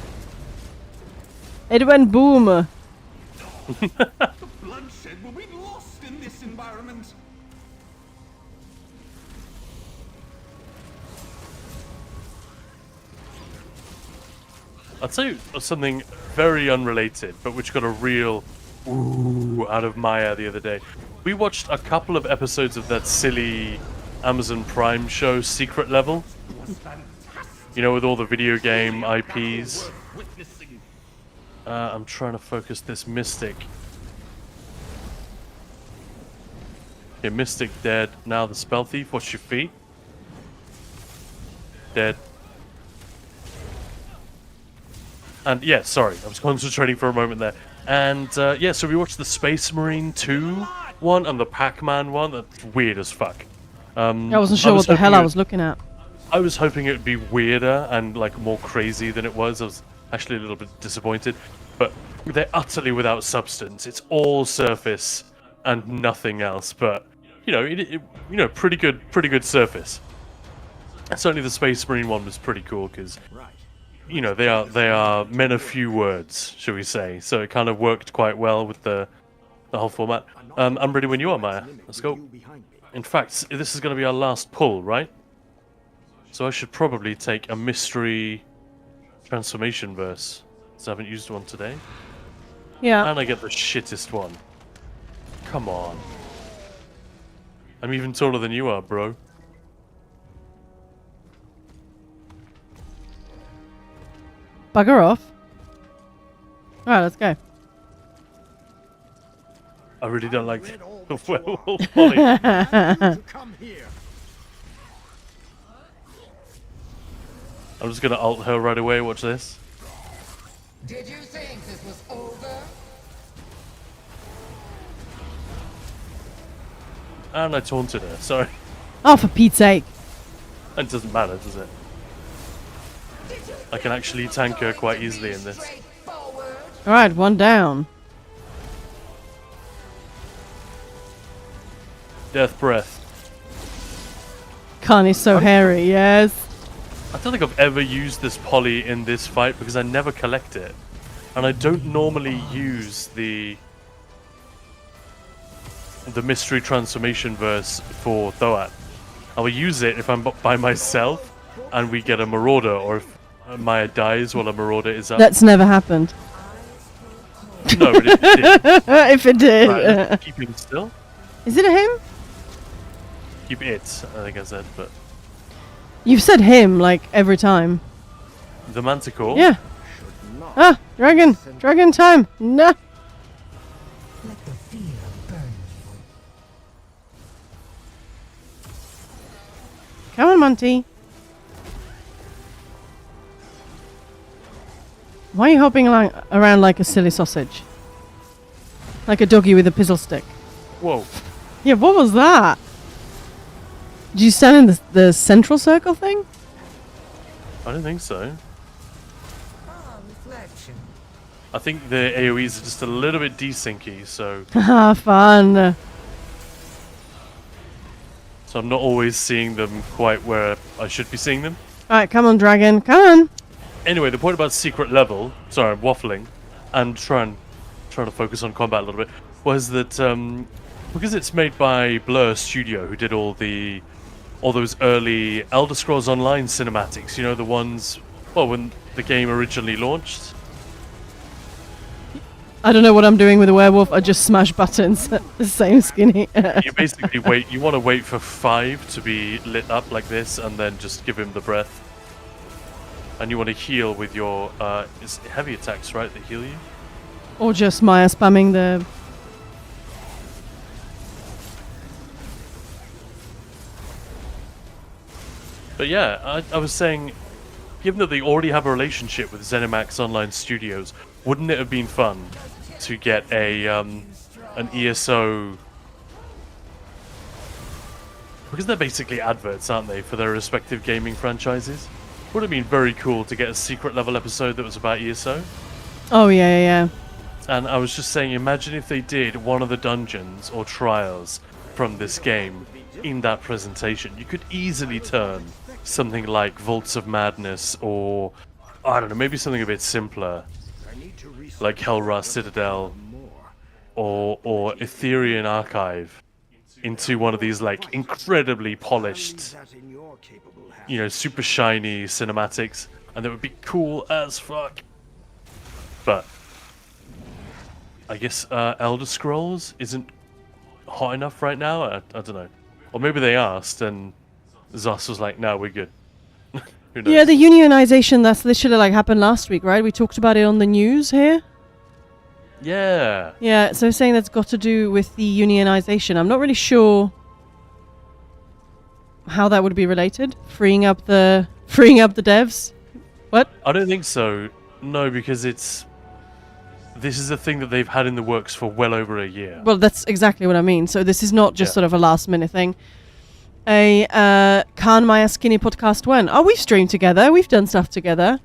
It went boom. Bloodshed will be lost in this environment. I'll tell you something very unrelated, but which got a real ooh out of Maya the other day. We watched a couple of episodes of that silly Amazon Prime show, Secret Level. You know, with all the video game IPs. I'm trying to focus this Mystic. Okay, Mystic dead. Now the Spell Thief. What's your feet? Dead. And yeah, sorry, I was concentrating for a moment there. And yeah, so we watched the Space Marine 2 one and the Pac-Man one. That's weird as fuck. I wasn't sure what the hell I was looking at. I was hoping it would be weirder and like more crazy than it was. I was actually a little bit disappointed. But they're utterly without substance. It's all surface and nothing else. But pretty good surface. Certainly, the Space Marine one was pretty cool because, they are men of few words, shall we say? So it kind of worked quite well with the whole format. I'm ready when you are, Maya. Let's go. In fact, this is going to be our last pull, right? So I should probably take a mystery transformation verse. So I haven't used one today. Yeah. And I get the shittest one. Come on. I'm even taller than you are, bro. Bugger off. Alright, let's go. I really don't like the werewolf Polly. Come here. I'm just gonna ult her right away, watch this. Did you think this was over? And I taunted her, sorry. Oh, for Pete's sake. It doesn't matter, does it? I can actually tank her quite easily in this. Alright, one down. Death breath. Khan is so hairy, yes. I don't think I've ever used this poly in this fight because I never collect it. And I don't normally use the mystery transformation verse for Thoat. I will use it if I'm by myself and we get a marauder, or if Maya dies while a marauder is up. That's never happened. No, but it did. If it did. Right, keep him still. Is it him? Keep it, I think I said, but... You've said him, like, every time. The Manticore? Yeah. Ah, dragon! Dragon time! No! Let the fear burn you. Come on, Monty. Why are you hopping around like a silly sausage? Like a doggy with a pizzle stick. Whoa. Yeah, what was that? Did you stand in the central circle thing? I don't think so. Reflection. I think the AoEs are just a little bit desyncy, so... Haha, fun. So I'm not always seeing them quite where I should be seeing them. Alright, come on, dragon. Come on! Anyway, the point about secret level... Sorry, I'm waffling. And trying to focus on combat a little bit. Was that, because it's made by Blur Studio, who did all those early Elder Scrolls Online cinematics, you know, the ones, well, when the game originally launched. I don't know what I'm doing with a werewolf. I just smash buttons. The same skinny. You basically you want to wait for 5 to be lit up like this, and then just give him the breath. And you want to heal with your, it's heavy attacks, right, that heal you? Or just Maya spamming the... But yeah, I was saying, given that they already have a relationship with ZeniMax Online Studios, wouldn't it have been fun to get a an ESO? Because they're basically adverts, aren't they, for their respective gaming franchises? Would have been very cool to get a secret level episode that was about ESO. Oh, yeah. And I was just saying, imagine if they did one of the dungeons or trials from this game in that presentation. You could easily turn something like Vaults of Madness, or I don't know, maybe something a bit simpler, like Hellra Citadel or Etherean Archive, into one of these like incredibly polished, you know, super shiny cinematics, and that would be cool as fuck. But I guess Elder Scrolls isn't hot enough right now. I don't know. Or maybe they asked and Zos was like, no, we're good. Who knows? Yeah, the unionization, that's literally like happened last week, right? We talked about it on the news here. Yeah. Yeah, so saying that's got to do with the unionization. I'm not really sure how that would be related. Freeing up the devs. What? I don't think so. No, because this is a thing that they've had in the works for well over a year. Well, that's exactly what I mean. So this is not just sort of a last minute thing. A Khan Maya Skinny podcast when? Oh, we've streamed together. We've done stuff together.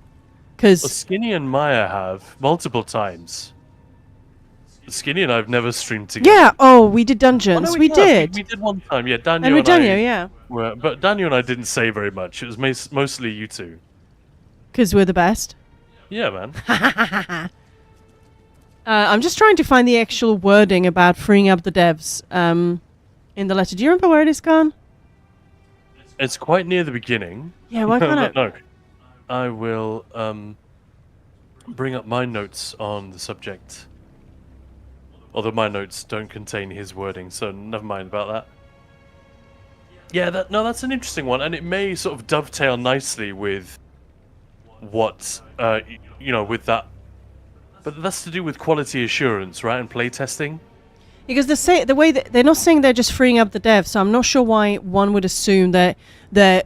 Because Skinny and Maya have multiple times. Skinny and I've never streamed together. yeah, oh, we did Oh, dungeons. no, we have. did. We did one time, yeah. Daniel And with I Daniel, yeah, but Daniel and I didn't say very much. It was mostly you two. because we're the best. Yeah, man. I'm just trying to find the actual wording about freeing up the devs in the letter. Do you remember where it is, Khan? It's quite near the beginning. Yeah, why can't I? No. I will bring up my notes on the subject. Although my notes don't contain his wording, so never mind about that. Yeah, that's an interesting one, and it may sort of dovetail nicely with what with that. But that's to do with quality assurance, right, and playtesting. Because the way that they're not saying they're just freeing up the devs, so I'm not sure why one would assume that they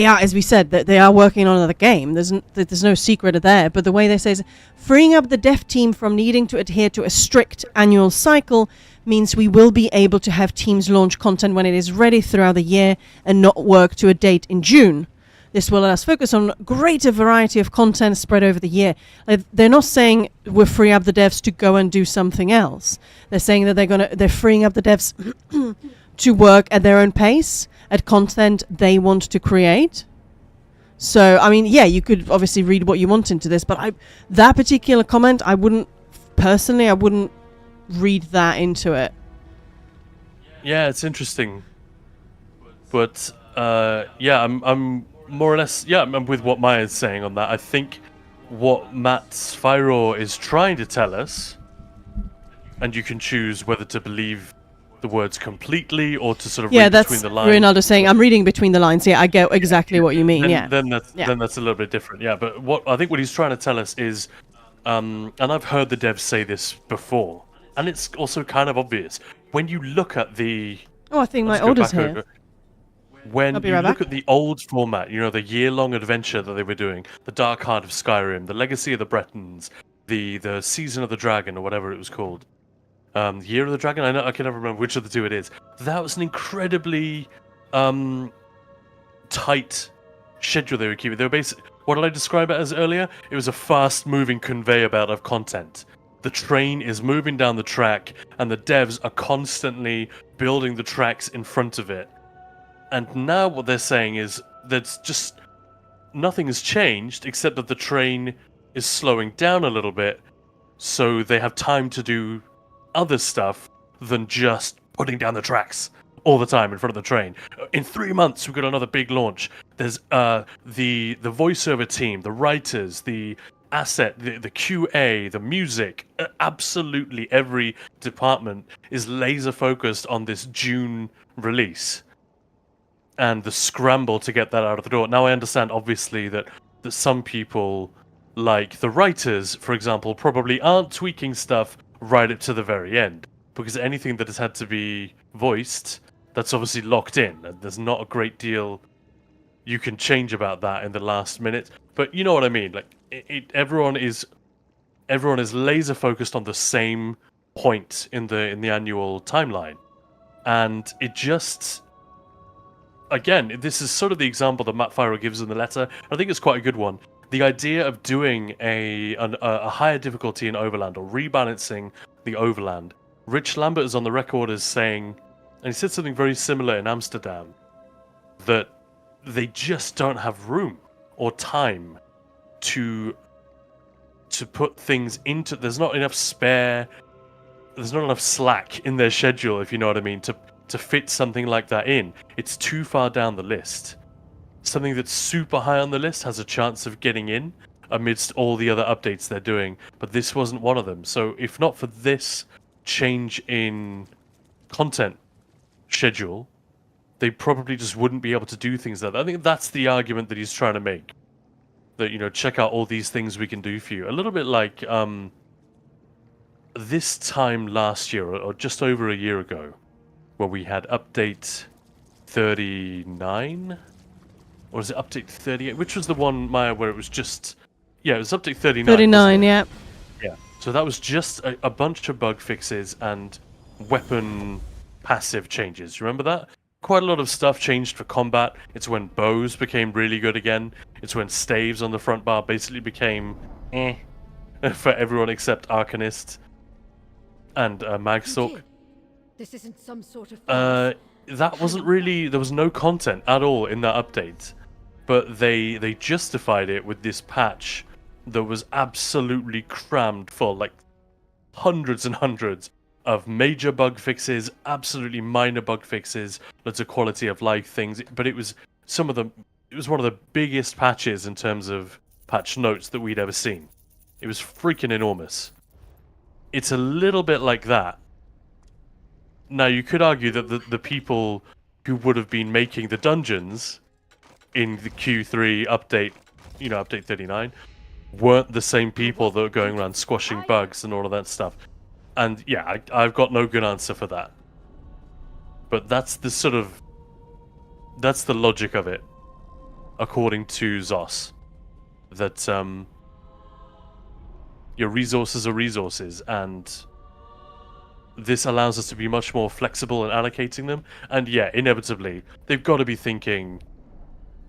are, as we said, that they are working on another game. There's no secret there. But the way they say is freeing up the dev team from needing to adhere to a strict annual cycle means we will be able to have teams launch content when it is ready throughout the year and not work to a date in June. This will let us focus on greater variety of content spread over the year. They're not saying we're freeing up the devs to go and do something else. They're saying that they're freeing up the devs to work at their own pace, at content they want to create. So, I mean, yeah, you could obviously read what you want into this, but that particular comment, I wouldn't read that into it. Yeah, it's interesting. But yeah, I'm more or less, yeah, I'm with what Maya's saying on that. I think what Matt Spyro is trying to tell us, and you can choose whether to believe the words completely or to sort of read between the lines. Yeah, that's Ronaldo saying, I'm reading between the lines. Yeah, I get exactly what you mean, Then that's a little bit different, yeah. But I think what he's trying to tell us is, and I've heard the devs say this before, and it's also kind of obvious. When you look at the... Oh, I think my order's here. When you look at the old format, the year-long adventure that they were doing, the Dark Heart of Skyrim, the Legacy of the Bretons, the Season of the Dragon, or whatever it was called, Year of the Dragon. I can never remember which of the two it is. That was an incredibly tight schedule they were keeping. They were basically, what did I describe it as earlier? It was a fast-moving conveyor belt of content. The train is moving down the track, and the devs are constantly building the tracks in front of it. And now what they're saying is that just nothing has changed except that the train is slowing down a little bit, so they have time to do other stuff than just putting down the tracks all the time in front of the train. In 3 months, we've got another big launch. There's the voiceover team, the writers, the asset, the QA, the music. Absolutely every department is laser focused on this June release. And the scramble to get that out of the door. Now I understand, obviously, that some people, like the writers, for example, probably aren't tweaking stuff right up to the very end. Because anything that has had to be voiced, that's obviously locked in. And there's not a great deal you can change about that in the last minute. But you know what I mean? Like everyone is laser focused on the same point in the annual timeline. And it just... Again, this is sort of the example that Matt Fyro gives in the letter. I think it's quite a good one. The idea of doing a higher difficulty in Overland, or rebalancing the Overland. Rich Lambert is on the record as saying, and he said something very similar in Amsterdam, that they just don't have room or time to put things into... There's not enough slack in their schedule, if you know what I mean, to fit something like that in. It's too far down the list. Something that's super high on the list has a chance of getting in amidst all the other updates they're doing, but this wasn't one of them. So if not for this change in content schedule, they probably just wouldn't be able to do things like that. I think that's the argument that he's trying to make. That, check out all these things we can do for you. A little bit like this time last year, or just over a year ago, where we had update 39? Or is it update 38? Which was the one, Maya, where it was just... Yeah, it was update 39. 39, yeah. Yeah. So that was just a bunch of bug fixes and weapon passive changes. You remember that? quite a lot of stuff changed for combat. It's when bows became really good again. It's when staves on the front bar basically became for everyone except Arcanist and Magstalk. This isn't some sort of That wasn't really... There was no content at all in that update. But they justified it with this patch that was absolutely crammed full, like hundreds and hundreds of major bug fixes, absolutely minor bug fixes, loads of quality of life things. But it was one of the biggest patches in terms of patch notes that we'd ever seen. It was freaking enormous. It's a little bit like that. Now, you could argue that the people who would have been making the dungeons in the Q3 update, update 39, weren't the same people that were going around squashing bugs and all of that stuff. And yeah, I've got no good answer for that. But that's the logic of it, according to Zos. That your resources are resources, and this allows us to be much more flexible in allocating them. And yeah, inevitably, they've got to be thinking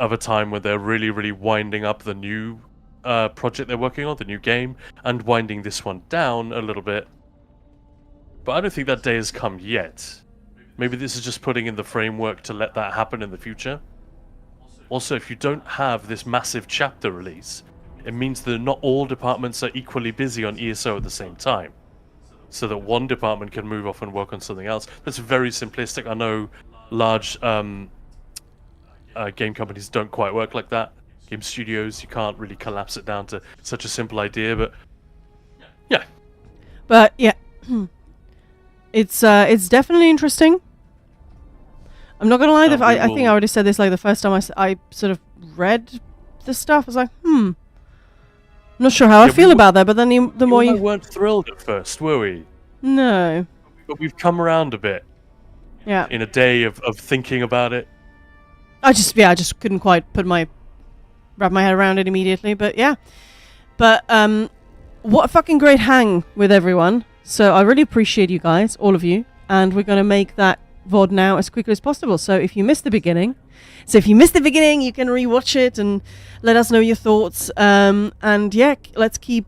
of a time where they're really, really winding up the new project they're working on, the new game, and winding this one down a little bit. But I don't think that day has come yet. Maybe this is just putting in the framework to let that happen in the future. Also, if you don't have this massive chapter release, it means that not all departments are equally busy on ESO at the same time. So that one department can move off and work on something else. That's very simplistic. I know large game companies don't quite work like that. Game studios, you can't really collapse it down to such a simple idea, but yeah. But yeah, it's definitely interesting. I'm not gonna lie. I think I already said this like the first time I sort of read the stuff. I was like, I'm not sure how I feel about that. But then the more you weren't thrilled at first, were we? No. But we've come around a bit. Yeah. In a day of thinking about it. I just couldn't quite wrap my head around it immediately. But yeah. But what a fucking great hang with everyone. So I really appreciate you guys, all of you, and we're gonna make that VOD now as quickly as possible. So if you missed the beginning, you can rewatch it and let us know your thoughts. And yeah, let's keep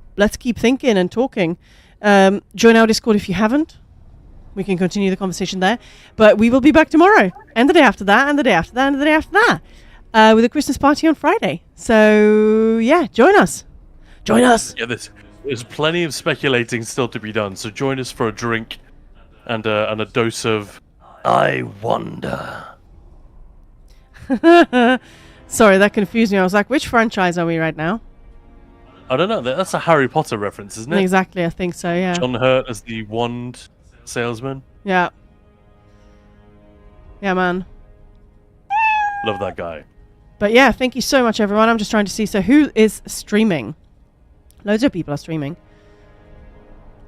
thinking and talking. Join our Discord if you haven't. We can continue the conversation there. But we will be back tomorrow, and the day after that, and the day after that, and the day after that, with a Christmas party on Friday. So yeah, join us. Yeah, there's plenty of speculating still to be done. So join us for a drink and a dose of I wonder. Sorry, that confused me. I was like, which franchise are we right now? I don't know. That's a Harry Potter reference, isn't it? Exactly, I think so, yeah. John Hurt as the wand salesman. Yeah. Yeah, man. Love that guy. But yeah, thank you so much, everyone. I'm just trying to see. So who is streaming? Loads of people are streaming.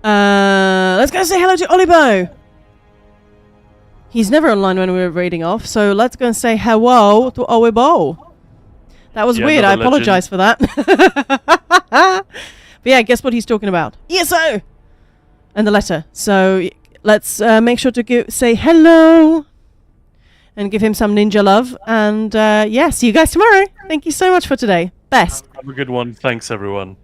Let's go say hello to Olibo. He's never online when we were raiding off, so let's go and say hello to Olibo. That was weird. I apologize for that. But yeah, guess what he's talking about? ESO! And the letter. So let's make sure to say hello and give him some ninja love. And yeah, see you guys tomorrow. Thank you so much for today. Best. Have a good one. Thanks, everyone.